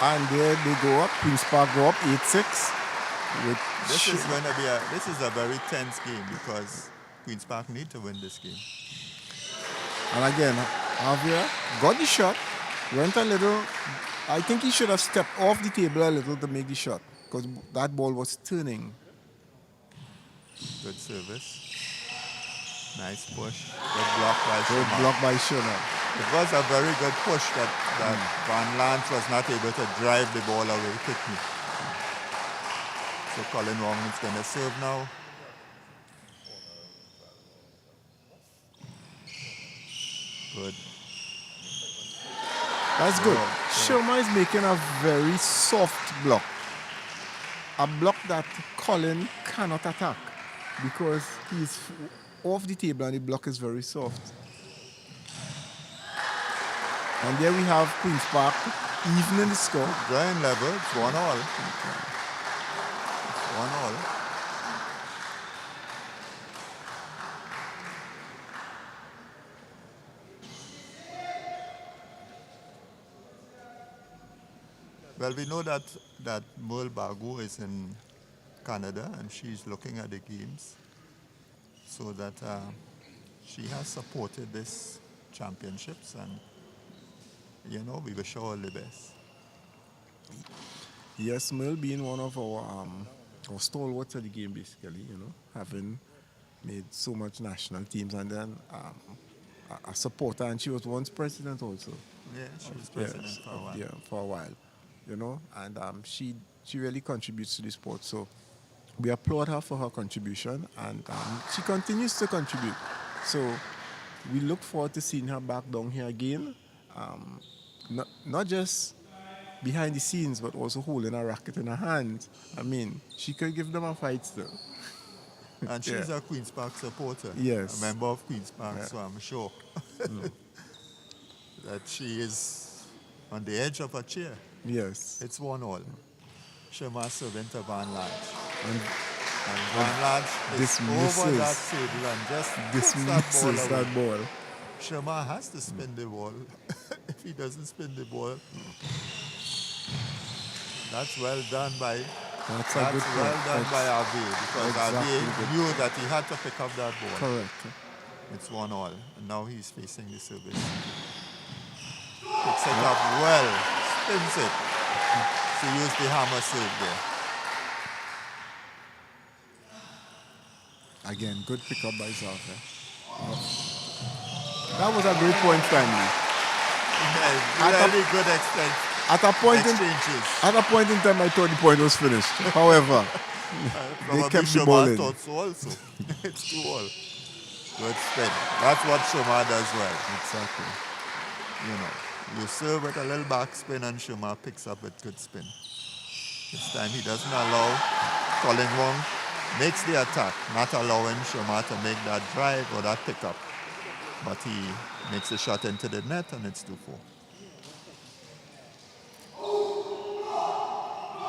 And there they go up. Queen's Park go up 8-6. This is a very tense game because Queen's Park need to win this game. And again, Javier got the shot, went a little. I think he should have stepped off the table a little to make the shot because that ball was turning. Good service. Nice push. Good block by Good Schumann. block by Schumann. It was a very good push that Van Lans was not able to drive the ball away quickly. So Colin Wong is going to serve now. Good. That's good. Yeah. Sherma is making a very soft block. A block that Colin cannot attack because he's off the table and the block is very soft. And there we have Queen's Park evening the score. Drawing level, it's 1-1. It's 1-1. Well, we know that Merle Bagu is in Canada and she's looking at the games so that she has supported this championships and we wish her all the best. Yes, Merle being one of our stalwarts of the game, basically, having made so much national teams and then a supporter, and she was once president also. Yeah, she was president for a while. Yeah, for a while, and she really contributes to the sport. So we applaud her for her contribution, and she continues to contribute. So we look forward to seeing her back down here again. Not just behind the scenes, but also holding a racket in her hand. I mean, she could give them a fight still. And she's a Queen's Park supporter. Yes. A member of Queen's Park, so I'm sure that she is on the edge of a chair. Yes. It's 1-1. Sherma serving to Van Lage. And Van Lage is over that table and just dismisses that ball. Sherma has to spin the ball. If he doesn't spin the ball, that's well done by That's well done by Abe because exactly Abe knew that he had to pick up that ball. Correct. It's 1-1, and now he's facing the service. Picks it up well, spins it. So use the hammer serve there. Again, good pickup by Zafir. That was a great point, Stanley. Yeah, really good extent. At a point in time, I thought the point was finished. However, they kept the ball in. Thought so also. It's 2-2. Good spin. That's what Shoma does well. Exactly. You serve with a little back spin and Shoma picks up with good spin. This time he doesn't allow Colin Wong makes the attack, not allowing Shoma to make that drive or that pickup. But he makes a shot into the net and it's 2-4.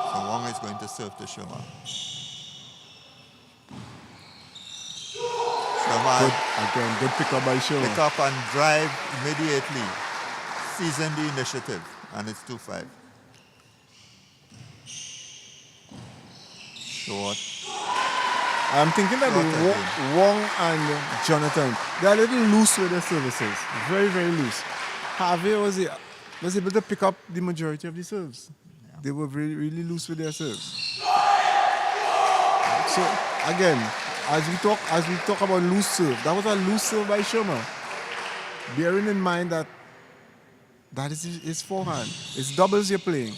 So Wong is going to serve to Shoma. Good pickup by Shoma. Pick up and drive immediately. Season the initiative and it's 2-5. Short. I'm thinking that Wong and Jonathan, they're a little loose with their services. Very, very loose. Harvey was able to pick up the majority of the serves. Yeah. They were really, really loose with their serves. So again, as we talk about loose serve, that was a loose serve by Sherma. Bearing in mind that is his forehand. It's doubles you're playing.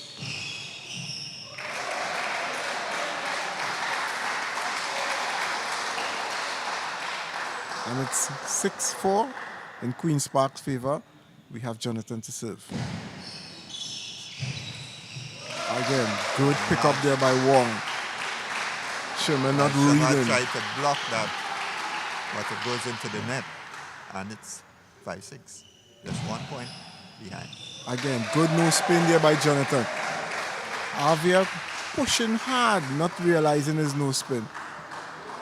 And it's 6-4 in Queen's Park's favor. We have Jonathan to serve. Again, good pick up there by Wong. Sherman not Sherman reading. tried to block that, but it goes into the net. And it's 5-6. Just 1 point behind. Again, good no spin there by Jonathan. Javier pushing hard, not realizing his no spin.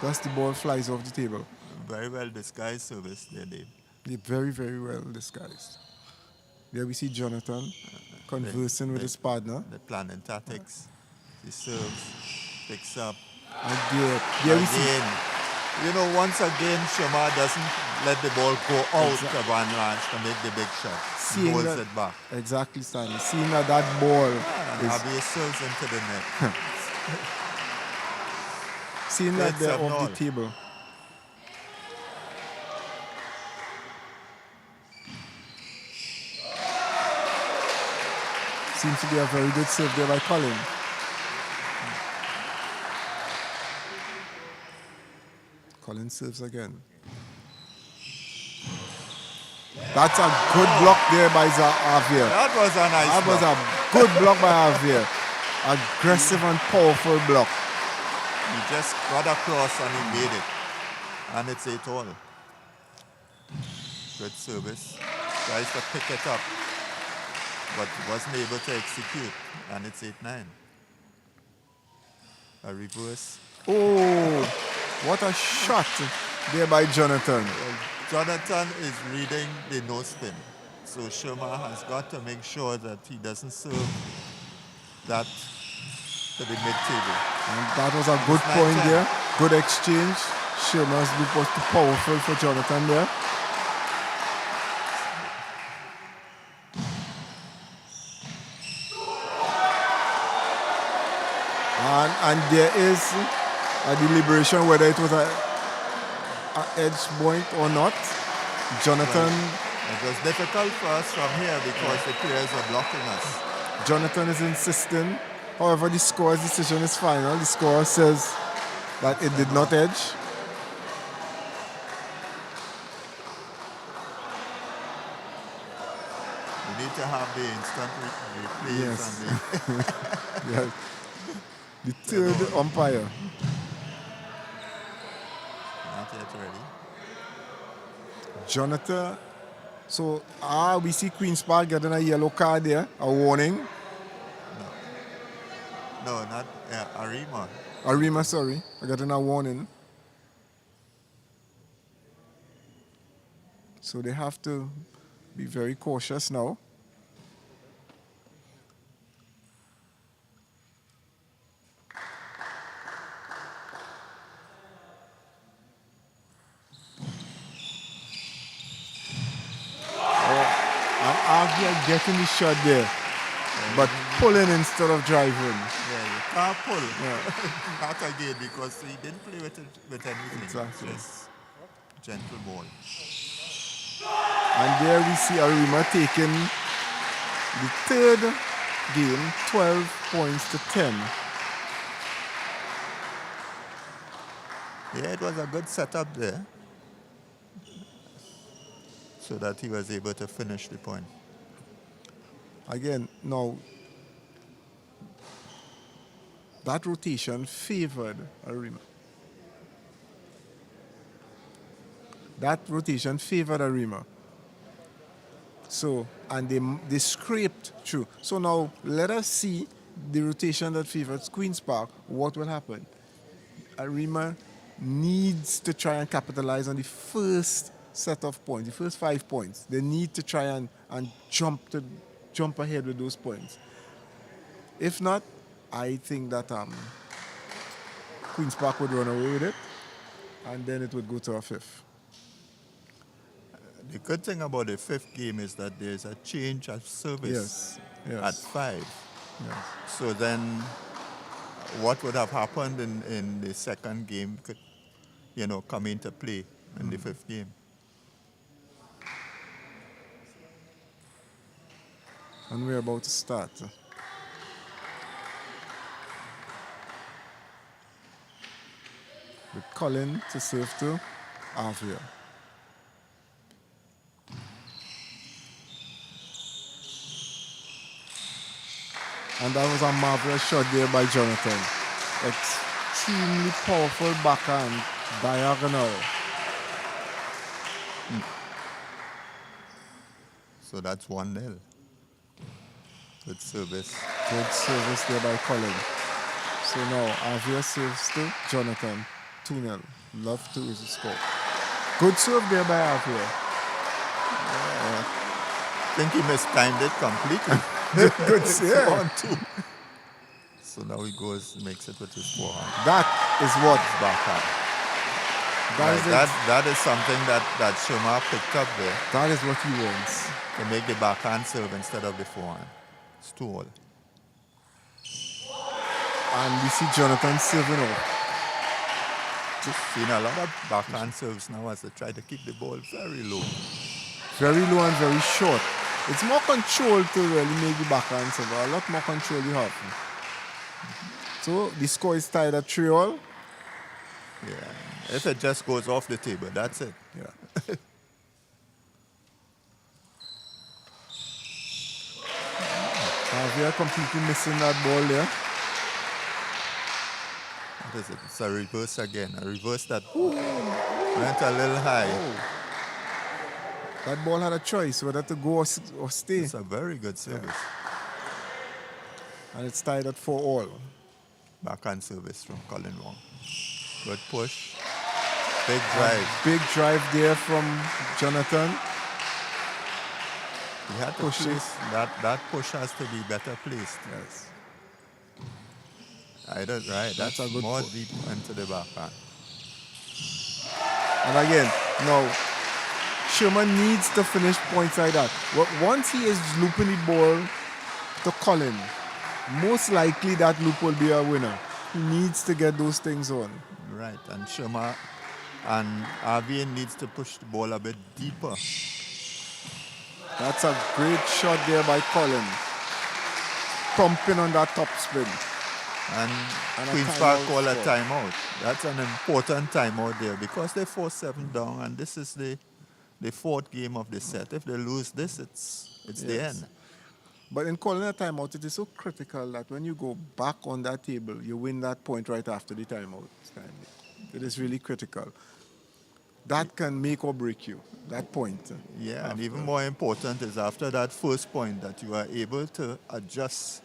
Thus the ball flies off the table. Very well disguised service there, Dave. They're very, very well disguised. There we see Jonathan conversing with his partner. The planning tactics. He serves, picks up. And there we see. Again, you know, once again, Shamar doesn't let the ball go out to Van Ranch to make the big shot. He holds it back. Exactly, Stanley. Seeing that ball And Javier serves into the net. seeing that they're off the 7-all. table. Seems to be a very good serve there by Colin. Colin serves again. That's a good block there by Javier. That was a nice That was block. a good block by Javier. Aggressive and powerful block. He just got across and he made it. And it's 8-all. Good service. Tries to pick it up, but wasn't able to execute. And it's 8-9. A reverse. Oh, what a shot there by Jonathan. Jonathan is reading the no spin. So Sherman has got to make sure that he doesn't serve that to the mid-table. And that was a good point there. Good exchange. Sherman's loop was too powerful for Jonathan there. And there is a deliberation whether it was a edge point or not. Jonathan, It was difficult for us from here because the players are blocking us. Jonathan is insisting. However, the score's decision is final. The score says that it did not edge. We need to have the instant replays Yes. and the Yes. The third umpire. not yet ready. Jonathan. So, we see Queen's Park getting a yellow card there, a warning. No, not Arima. Arima, sorry, getting a warning. So they have to be very cautious now. Avia getting the shot there, but pulling instead of driving. Yeah, you can't pull. Not again because he didn't play with anything. Exactly. Just gentle ball. And there we see Arima taking the third game, 12 points to 10. Yeah, it was a good setup there. So that he was able to finish the point. Again, now, that rotation favored Arima. That rotation favored Arima. So, and they scraped through. So now, let us see the rotation that favored Queen's Park. What will happen? Arima needs to try and capitalize on the first set of points, the first 5 points. They need to try and jump ahead with those points. If not, I think that Queen's Park would run away with it, and then it would go to a fifth. The good thing about the fifth game is that there's a change of service at 5. Yes. So then what would have happened in the second game could, come into play in the fifth game. And we're about to start. With Colin to serve to Avia. And that was a marvelous shot there by Jonathan. Extremely powerful backhand, diagonal. So that's 1-0. Good service. Good service there by Colin. So now Avia serves to Jonathan. 2-0. Love to is the score. Good serve there by Avia. I think he mistimed it completely. Good save. 1-2. So now he goes, makes it with his forehand. That is what Backhand. That is something that Sharma picked up there. That is what he wants. To make the backhand serve instead of the forehand. It's 2-all. And we see Jonathan serving off. Just seen a lot of backhand serves now as they try to keep the ball very low. Very low and very short. It's more control to really make the backhand serve. A lot more control you have. So the score is tied at 3-all. Yeah. If it just goes off the table, that's it. Yeah. Javier completely missing that ball there. What is it? It's a reverse again. A reverse that went a little high. That ball had a choice whether to go or stay. It's a very good service. And it's tied at 4-all. Backhand service from Colin Wong. Good push. Big drive. Big drive there from Jonathan. He had to place that push has to be better placed. Yes. Right. That's a good more push. deep into the backhand. And again, now, Sherman needs to finish points like that. Once he is looping the ball to Colin, most likely that loop will be a winner. He needs to get those things on. Right, and Sharma and Avian needs to push the ball a bit deeper. That's a great shot there by Colin. Pumping on that top spin. And And a Queen's Park timeout call a score. timeout. That's an important timeout there because they 4-7 down and this is the fourth game of the set. If they lose this, it's the Yes. end. But in calling a timeout, it is so critical that when you go back on that table, you win that point right after the timeout. Stanley. It is really critical. That can make or break you, that point. Yeah, and even more important is after that first point that you are able to adjust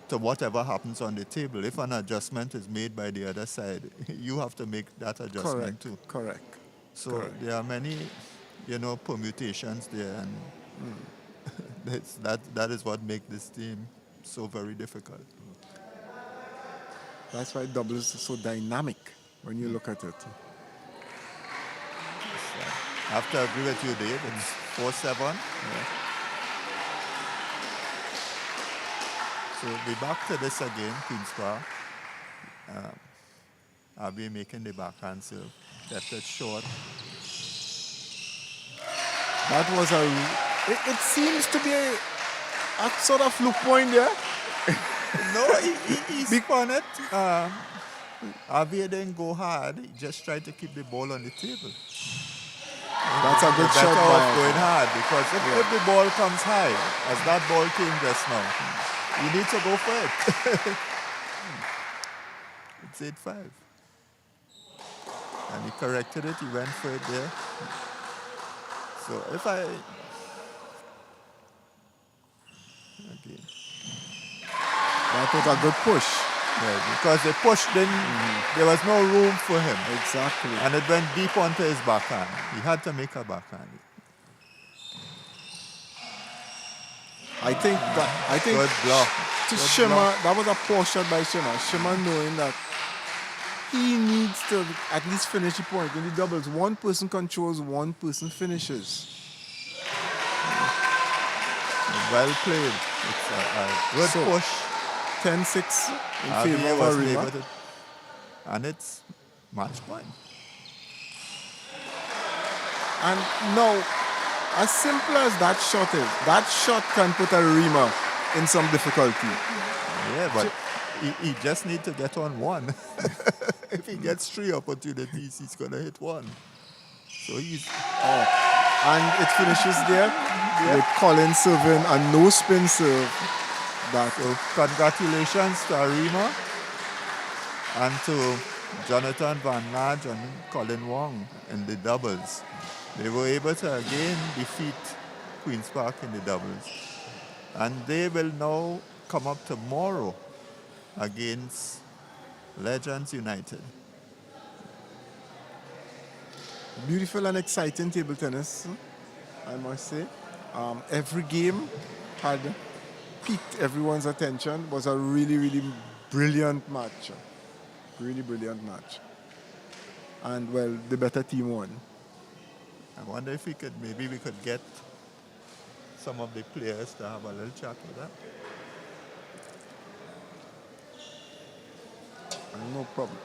to whatever happens on the table. If an adjustment is made by the other side, you have to make that adjustment too. Correct. So Correct. there are many, permutations there, and that is what makes this team so very difficult. That's why doubles is so dynamic when you look at it. I have to agree with you, Dave. It's 4-7. So we're back to this again, Queen's Park. I'll be making the backhand serve. Kept it short. That was it seems to be a sort of fluke point there. No, he spun it. Avia didn't go hard. He just tried to keep the ball on the table. That's a good Better shot off by going hard because if the ball comes high, as that ball came just now, you need to go for it. It's 8-5. And he corrected it. He went for it there. So if I... Okay. That was a good push. Yeah, because the push didn't... There was no room for him. Exactly. And it went deep onto his backhand. He had to make a backhand. I think Good block. to Good Shima, block. that was a poor shot by Shima. Shima knowing that he needs to at least finish the point. In the doubles, one person controls, one person finishes. Well played. It's a good So, push. 10-6 in Avia favor of was Arriva. able to, and it's match point. And now, as simple as that shot is, that shot can put Arima in some difficulty. Yeah, but he just need to get on one. If he gets 3 opportunities, he's going to hit one. So he's... And it finishes there with Colin serving a no spin serve that So congratulations to Arima and to Jonathan Van Lage and Colin Wong in the doubles. They were able to again defeat Queen's Park in the doubles. And they will now come up tomorrow against Legends United. beautiful and exciting table tennis, I must say. Every game had piqued everyone's attention. It was a really, really brilliant match. Really brilliant match. And well, the better team won. I wonder if maybe we could get some of the players to have a little chat with them. No problem.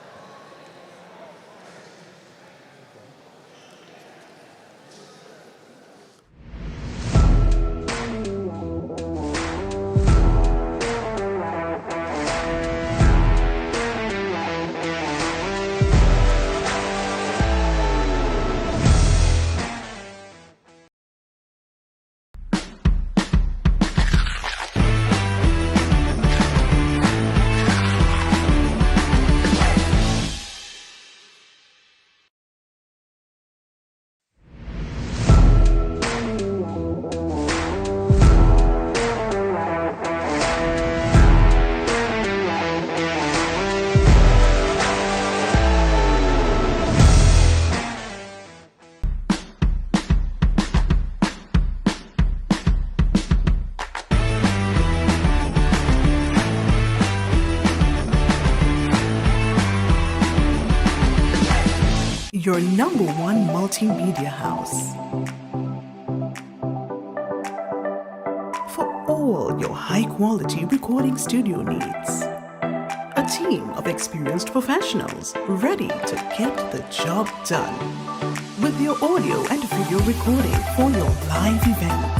Your number one multimedia house. For all your high quality recording studio needs. A team of experienced professionals ready to get the job done. With your audio and video recording for your live events.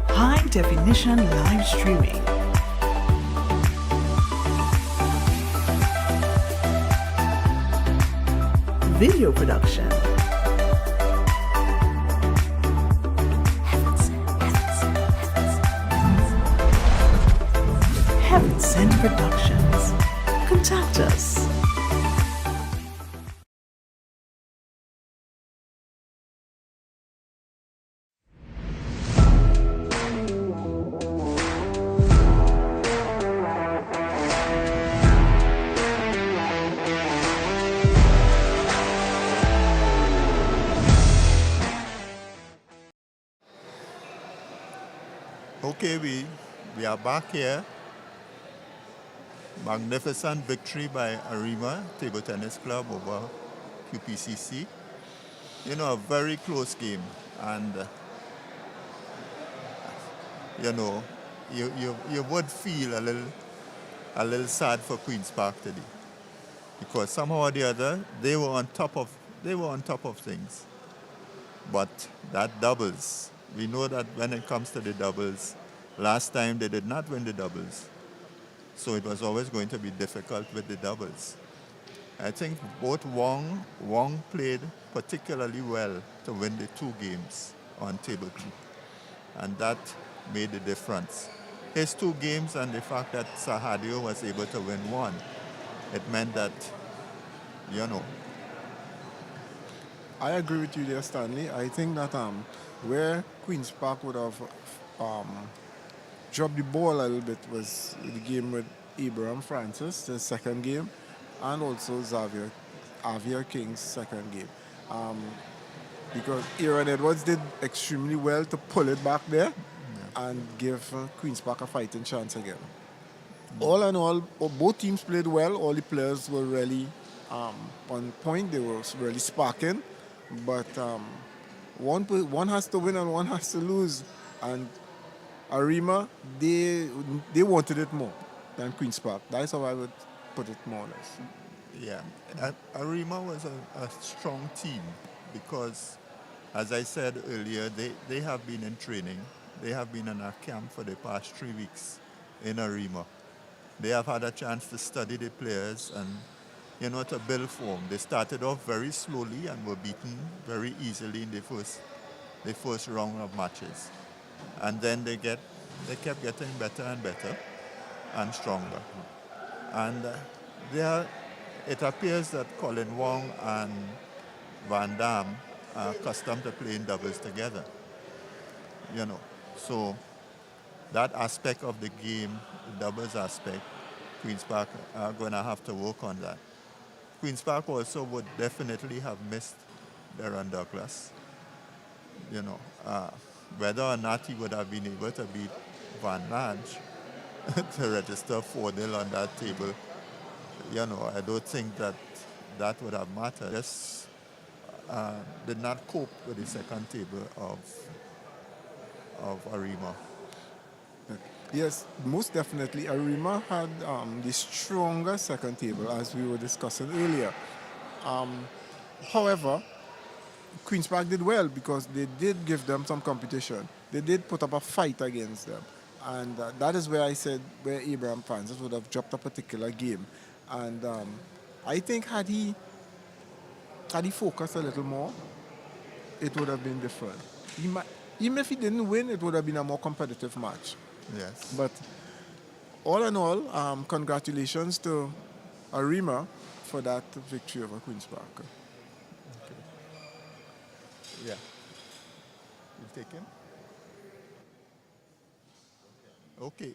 High definition live streaming. Video production. Heaven Sent Productions. Contact us. Okay, we are back here. Magnificent victory by Arima Table Tennis Club over QPCC. You know, a very close game. And, you know, you would feel a little sad for Queen's Park today. Because somehow or the other, they were on top of things. But that doubles. We know that when it comes to the doubles, last time they did not win the doubles. So it was always going to be difficult with the doubles. I think both Wong played particularly well to win the two games on table 2. And that made the difference. His 2 games and the fact that Sahadio was able to win 1, it meant that, you know. I agree with you there, Stanley. I think that where Queen's Park would have dropped the ball a little bit was the game with Abraham Francis, the second game, and also Xavier King's second game. Because Aaron Edwards did extremely well to pull it back there and give Queen's Park a fighting chance again. All in all, both teams played well. All the players were really on point. They were really sparking. But one has to win and one has to lose. And Arima, they wanted it more than Queen's Park. That's how I would put it more or less. Yeah, Arima was a strong team because, as I said earlier, they have been in training. They have been in our camp for the past 3 weeks in Arima. They have had a chance to study the players and to build form. They started off very slowly and were beaten very easily in the first round of matches. And then they kept getting better and better and stronger. And it appears that Colin Wong and Van Damme are accustomed to playing doubles together. So that aspect of the game, the doubles aspect, Queen's Park are going to have to work on that. Queen's Park also would definitely have missed Darren Douglas. Whether or not he would have been able to beat Van Lange to register 4-0 on that table, I don't think that would have mattered. Just did not cope with the second table of Arima. Yes, most definitely. Arima had the stronger second table, as we were discussing earlier. However, Queen's Park did well because they did give them some competition. They did put up a fight against them. And that is where I said where Abraham Francis would have dropped a particular game. And I think had he focused a little more, it would have been different. Even if he didn't win, it would have been a more competitive match. Yes. But all in all, congratulations to Arima for that victory over Queen's Park. Okay. Yeah. You've taken? Okay.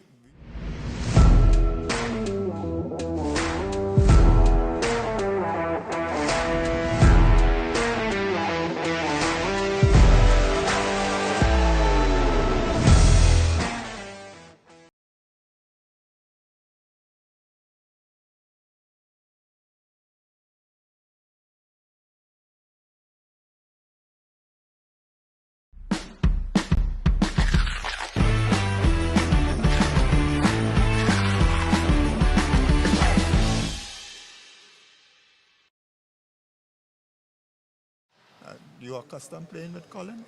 You are accustomed playing with Colin?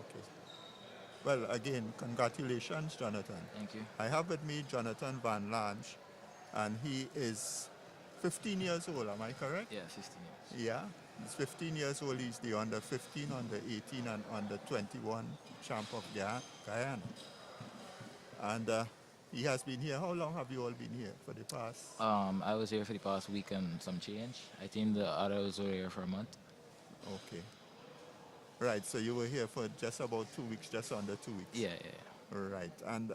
Okay. Well, again, congratulations, Jonathan. Thank you. I have with me Jonathan Van Lange, and he is 15 years old, am I correct? Yeah, 15 years. Yeah, he's 15 years old. He's the under 15, under 18, and under 21 champ of Guyana. And he has been here. How long have you all been here for the past? I was here for the past week and some change. I think the others were here for a month. Okay. Right, so you were here for just about 2 weeks, just under 2 weeks. Yeah. Right, and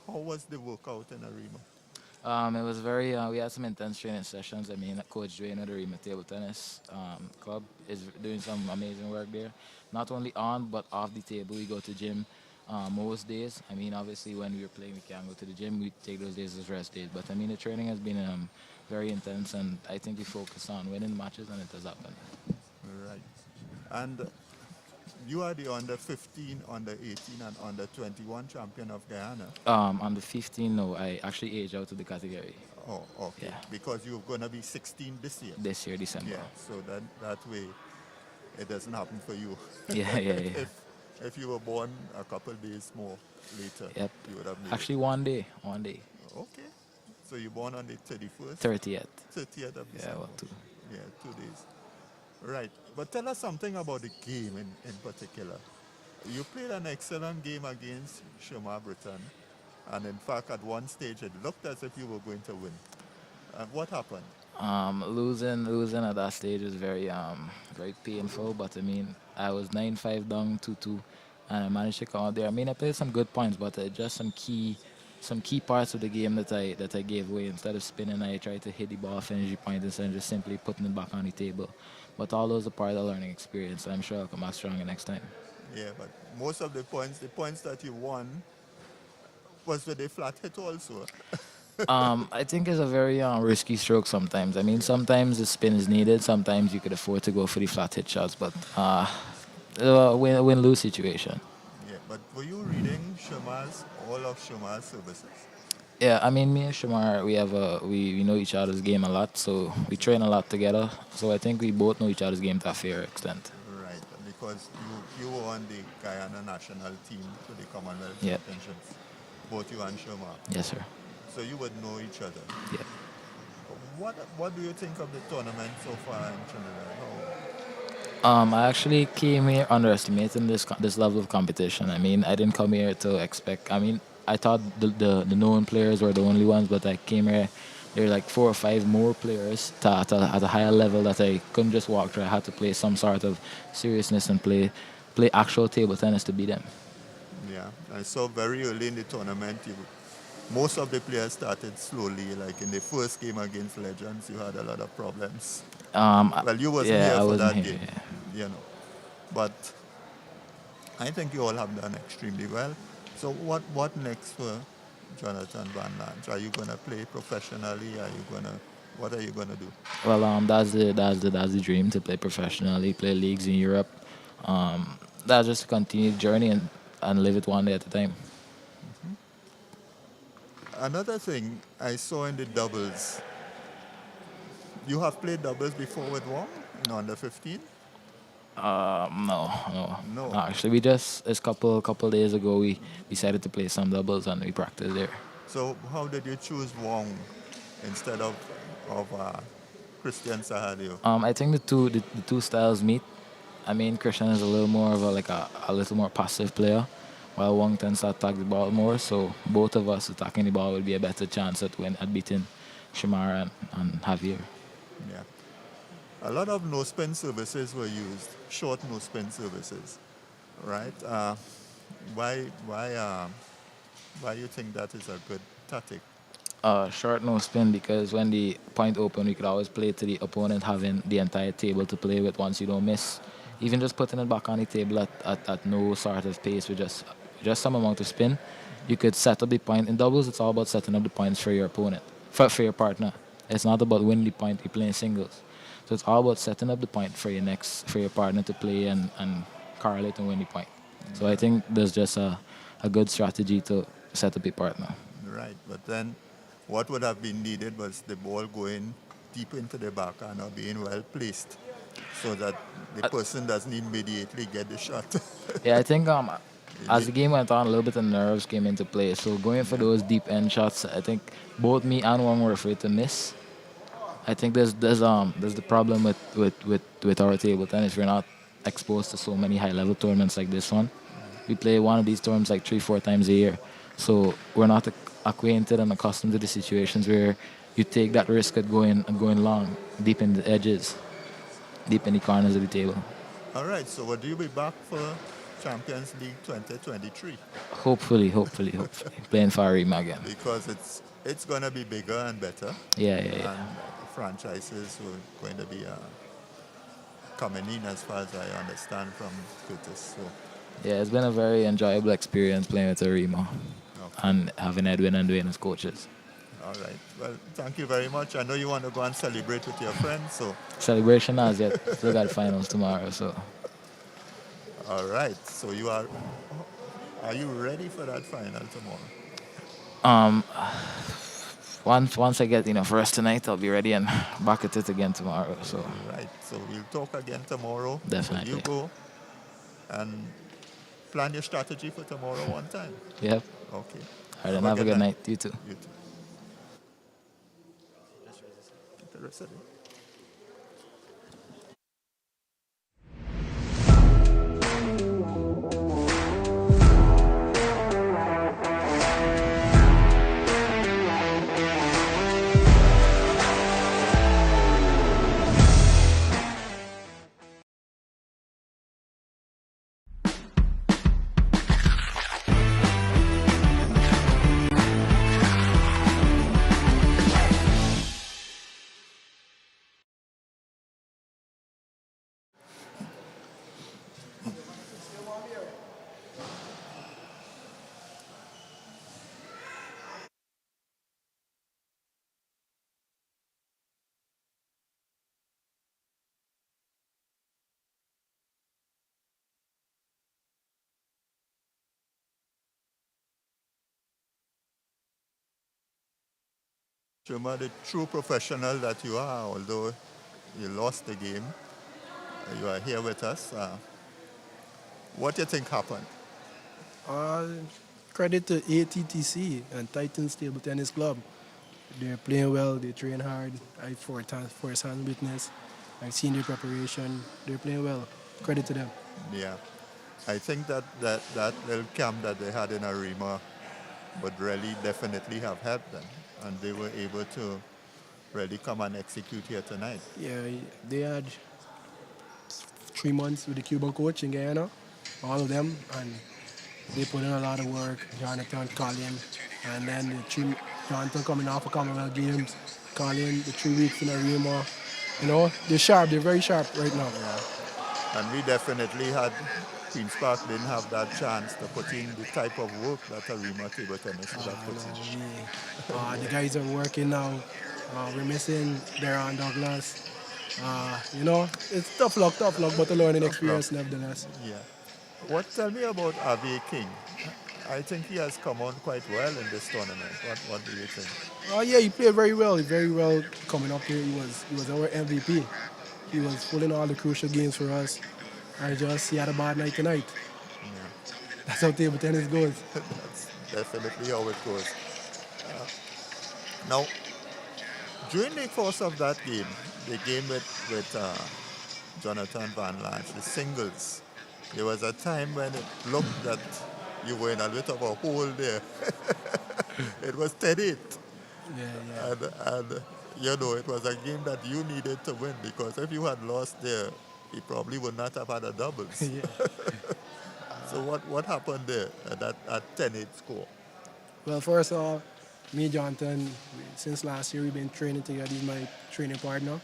how was the workout in Arima? It was very, we had some intense training sessions. I mean, Coach Dwayne of the Rima Table Tennis Club is doing some amazing work there. Not only on, but off the table. We go to gym most days. I mean, obviously, when we were playing, we can't go to the gym. We take those days as rest days. But, I mean, the training has been very intense, and I think we focus on winning matches, and it has happened. Right. And you are the under 15, under 18, and under 21 champion of Guyana. Under 15, no, I actually aged out of the category. Oh, okay. Yeah. Because you're going to be 16 this year. This year, December. Yeah, so that way it doesn't happen for you. Yeah. If you were born a couple days more later, Yep. you would have made Actually, one day. Okay. So you're born on the 31st? 30th. 30th of December. Yeah, well, 2. Yeah, 2 days. Right. But tell us something about the game in particular. You played an excellent game against Shamar Britton. And in fact, at one stage, it looked as if you were going to win. What happened? Losing at that stage was very painful. But I mean, I was 9-5 down, 2-2, and I managed to come out there. I mean, I played some good points, but just some key parts of the game that I gave away. Instead of spinning, I tried to hit the ball, finish the point, instead of just simply putting it back on the table. But all those are part of the learning experience. I'm sure I'll come back stronger next time. Yeah, but most of the points that you won was with a flat hit also. I think it's a very risky stroke sometimes. I mean, sometimes the spin is needed. Sometimes you could afford to go for the flat hit shots, but win-lose situation. Yeah, but were you reading all of Shamar's services? Yeah, I mean, me and Shamar, we know each other's game a lot, so we train a lot together. So I think we both know each other's game to a fair extent. Right, because you were on the Guyana national team for the Commonwealth Yep. Championships, both you and Shamar. Yes, sir. So you would know each other. Yeah. what do you think of the tournament so far in Trinidad? I actually came here underestimating this level of competition. I mean, I didn't come here to expect. I mean, I thought the known players were the only ones, but I came here. There were like 4 or 5 more players at a higher level that I couldn't just walk through. I had to play some sort of seriousness and play actual table tennis to beat them. Yeah, I saw very early in the tournament, most of the players started slowly. Like in the first game against Legends, you had a lot of problems. Um, Well, you wasn't yeah, here I for wasn't that here. game, Yeah. you know. But I think you all have done extremely well. So what next for Jonathan Van Lange? Are you gonna play professionally? What are you gonna do? Well, that's the dream to play professionally, play leagues in Europe. That's just a continued journey and live it one day at a time. Another thing I saw in the doubles, you have played doubles before with Wong in under 15? No, no, No. no. Actually, we just a couple days ago we decided to play some doubles and we practiced there. So how did you choose Wong instead of Christian Sahadio? I think the two styles meet. I mean, Christian is a little more of a little more passive player, while Wong tends to attack the ball more. So both of us attacking the ball would be a better chance at beating Shimara and Javier. Yeah. A lot of no spin services were used, short no spin services, right? Why you think that is a good tactic? Short no spin because when the point open, we could always play to the opponent having the entire table to play with once you don't miss. Even just putting it back on the table at no sort of pace with just some amount of spin, you could set up the point. In doubles, it's all about setting up the points for your opponent, for your partner. It's not about winning the point, you're playing singles. So it's all about setting up the point for your partner to play and correlate and win the point. So I think there's just a good strategy to set up your partner. Right, but then what would have been needed was the ball going deep into the backhand or being well placed so that the person doesn't immediately get the shot. Yeah, I think as the game went on, a little bit of nerves came into play. So going for those deep end shots, I think both me and Wong were afraid to miss. I think there's the problem with our table tennis. We're not exposed to so many high level tournaments like this one. We play one of these tournaments like 3-4 times a year, so we're not acquainted and accustomed to the situations where you take that risk at going long, deep in the edges, deep in the corners of the table. All right, so would you be back for Champions League 2023? Hopefully, playing for Arima again. Because it's going to be bigger and better. Yeah. And franchises are going to be coming in as far as I understand from Curtis. So, Yeah, it's been a very enjoyable experience playing with Arima and having Edwin and Dwayne as coaches. all right. Well, thank you very much. I know you want to go and celebrate with your friends, so Celebration as yet. Still got finals tomorrow, so all right. So are you ready for that final tomorrow? once I get enough rest tonight, I'll be ready and back at it again tomorrow. So Right. So we'll talk again tomorrow. Definitely. So you go and plan your strategy for tomorrow one time. yep. Okay. All right, then have a good night. You too. You too. Interested? Chuma, the true professional that you are, although you lost the game, you are here with us. What do you think happened? Uh, Credit to ATTC and Titans Table Tennis Club. They're playing well. They train hard. I first-hand witness. I've seen their preparation. They're playing well. Credit to them. Yeah. I think that little camp that they had in Arima would really definitely have helped them. And they were able to really come and execute here tonight. Yeah, they had 3 months with the Cuban coach in Guyana, all of them, and they put in a lot of work. Jonathan, Colin, and then Jonathan coming off of Commonwealth Games, Colin, the 3 weeks in Arima. You know, they're sharp. They're very sharp right now. And we definitely had, Queen's Park didn't have that chance to put in the type of work that Arima table tennis would have put in. The guys are working now. We're missing Darren Douglas. You know, it's tough luck, but a learning experience nevertheless. Yeah. Tell me about Avi King. I think he has come on quite well in this tournament. What do you think? Oh yeah, he played very well. Very well coming up here. He was our MVP. He was pulling all the crucial games for us. He had a bad night tonight. Yeah. That's how table tennis goes. That's definitely how it goes. Now, during the course of that game, the game with Jonathan Van Lange, the singles, there was a time when it looked that you were in a bit of a hole there. It was 10-8. Yeah. And you know, it was a game that you needed to win, because if you had lost there, he probably would not have had a doubles. Yeah. So what happened there at that 10-8 score? Well, first off, me and Jonathan, since last year, we've been training together. He's my training partner.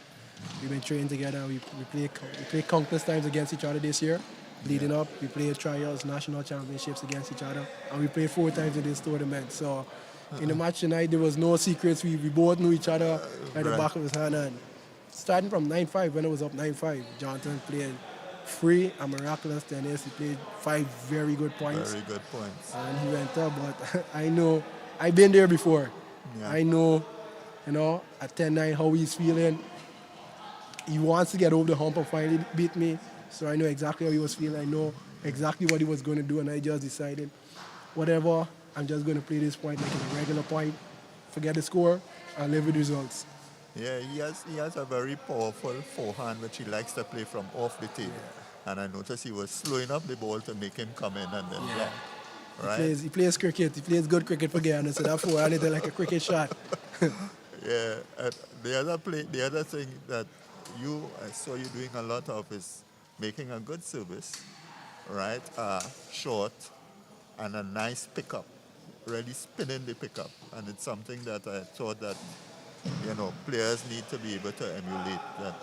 We've been training together. We played countless times against each other this year. Leading up, we played trials, national championships against each other, and we played 4 times in this tournament. So, in the match tonight, there was no secrets. We both knew each other at the back of his hand. And starting from 9-5, when it was up 9-5, Jonathan played free and miraculous tennis. He played 5 very good points. Very good points. And he went up, but I know, I've been there before. Yeah. I know, you know, at 10-9 how he's feeling. He wants to get over the hump and finally beat me. So I know exactly how he was feeling. I know exactly what he was going to do, and I just decided, whatever, I'm just going to play this point like it's a regular point, forget the score, and live with results. Yeah, he has a very powerful forehand which he likes to play from off the table. Yeah. And I noticed he was slowing up the ball to make him come in and then block. Right? He plays cricket. He plays good cricket for Guyana, so that forehand is like a cricket shot. Yeah, and the other thing that I saw you doing a lot of is making a good service, right? Short and a nice pickup, really spinning the pickup. And it's something that I thought that, you know, players need to be able to emulate, that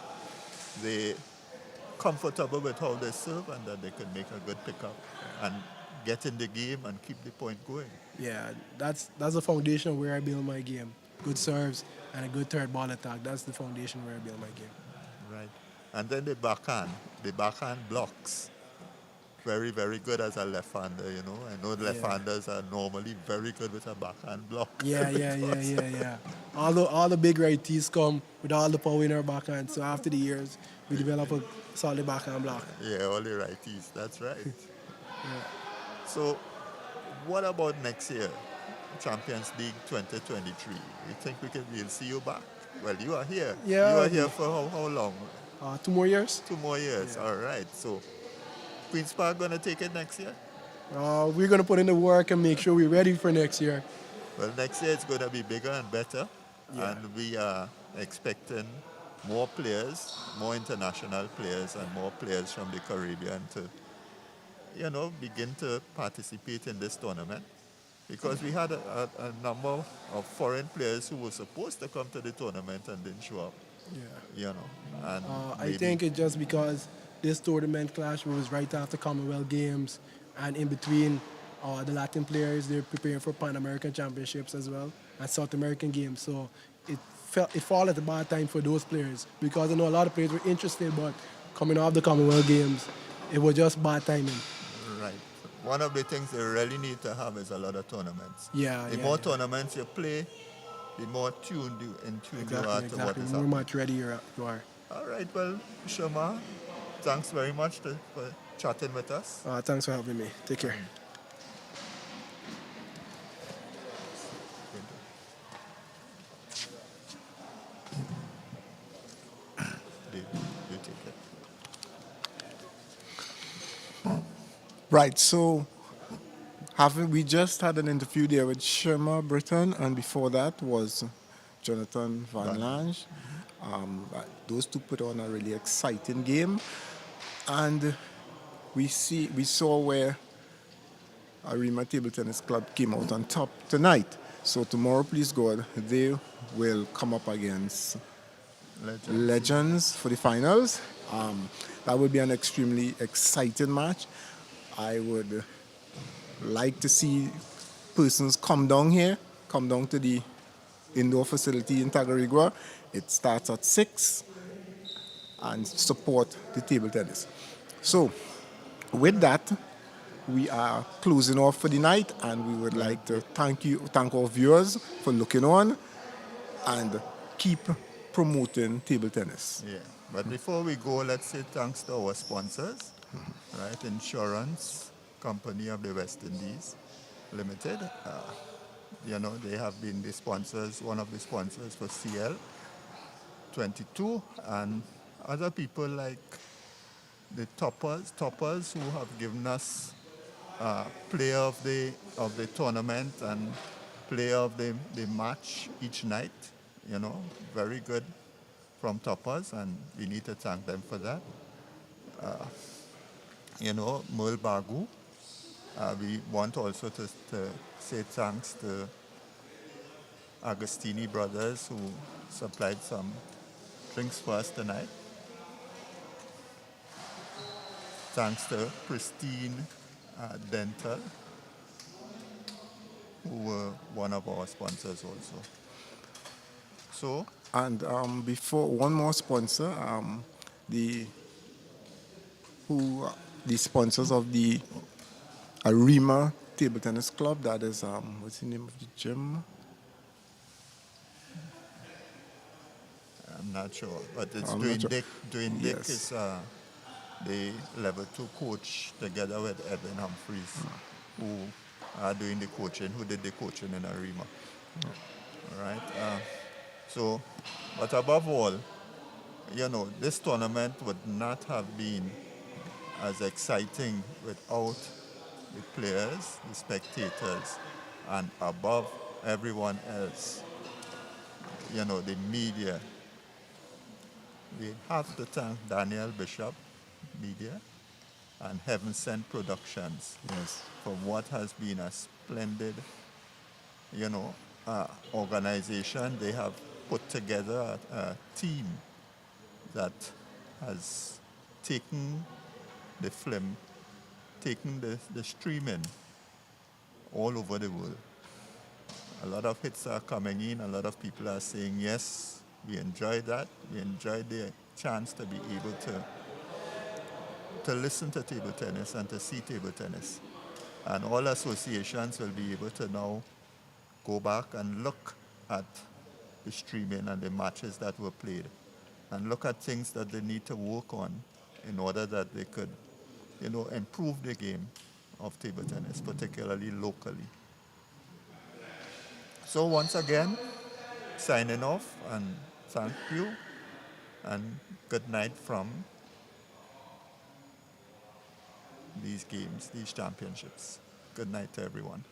they comfortable with how they serve and that they can make a good pickup and get in the game and keep the point going. Yeah, that's the foundation where I build my game. Good serves and a good third ball attack. That's the foundation where I build my game. Right. And then the backhand blocks. Very, very good as a left-hander, you know. I know left-handers are normally very good with a backhand block. Yeah. All the big righties come with all the power in our backhand. So after the years, we develop a solid backhand block. Yeah, all the righties. That's right. So, what about next year? Champions League 2023. You think we'll see you back? Well, you are here. Yeah. You are here for how long? 2 more years. 2 more years. Yeah. All right. So, Queen's Park going to take it next year? We're going to put in the work and make sure we're ready for next year. Well, next year it's going to be bigger and better. Yeah. And we are expecting more players, more international players, and more players from the Caribbean to, you know, begin to participate in this tournament. Because we had a number of foreign players who were supposed to come to the tournament and didn't show up. Yeah. You know, and I think it's just because this tournament clash was right after Commonwealth Games, and in between the Latin players, they're preparing for Pan American Championships as well, and South American Games. So it fall at a bad time for those players, because I know a lot of players were interested, but coming off the Commonwealth Games, it was just bad timing. Right. One of the things they really need to have is a lot of tournaments. The more tournaments you play, the more in tune you are to what is happening. The more much ready you are. All right, well, Shoma, thanks very much for chatting with us. Thanks for having me. Take care. you take it. Right, so we just had an interview there with Sherma Britton, and before that was Jonathan Van Lange. Those two put on a really exciting game, and we saw where Arima Table Tennis Club came out on top tonight. So tomorrow, please God, they will come up against Legends for the finals. That will be an extremely exciting match. I would like to see persons come down to the indoor facility in Tagarigua. It starts at 6 and support the table tennis. So with that, we are closing off for the night, and we would like to thank our viewers for looking on and keep promoting table tennis. Yeah, but before we go, let's say thanks to our sponsors, right? Insurance Company of the West Indies Limited. They have been one of the sponsors for CL 22, and other people like the toppers who have given us player of the tournament and player of the match each night. Very good from toppers, and we need to thank them for that. Merle Bagu. We want also to say thanks to Agostini Brothers, who supplied some drinks for us tonight. Thanks to Pristine Dental, who were one of our sponsors also. So, and before one more sponsor, the sponsors of the Arima Table Tennis Club. That is what's the name of the gym? I'm not sure, but it's Dwayne Dick. Dwayne Dick is the level 2 coach together with Edwin Humphreys, who are doing the coaching, who did the coaching in Arima. All right. But above all, this tournament would not have been as exciting without the players, the spectators, and above everyone else, the media. We have to thank Daniel Bishop Media and Heaven Sent Productions for what has been a splendid, organization. They have put together a team that has taken the film, taken the streaming all over the world. A lot of hits are coming in. A lot of people are saying, yes, we enjoyed that. We enjoyed the chance to be able to listen to table tennis and to see table tennis. And all associations will be able to now go back and look at the streaming and the matches that were played and look at things that they need to work on in order that they could, improve the game of table tennis, particularly locally. So once again, signing off, and thank you, and good night from these games, these championships. Good night to everyone.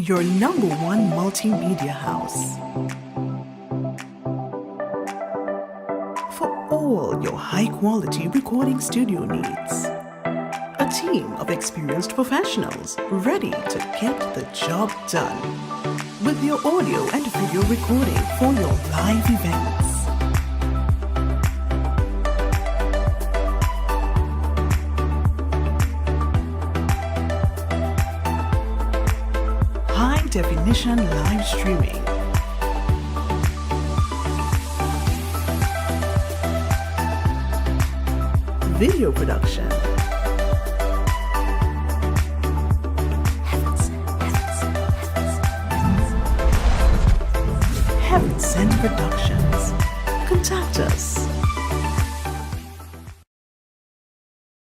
Your number one multimedia house. For all your high-quality recording studio needs. A team of experienced professionals ready to get the job done. With your audio and video recording for your live events. definition live streaming. Video production. Heaven Sent Productions. Contact us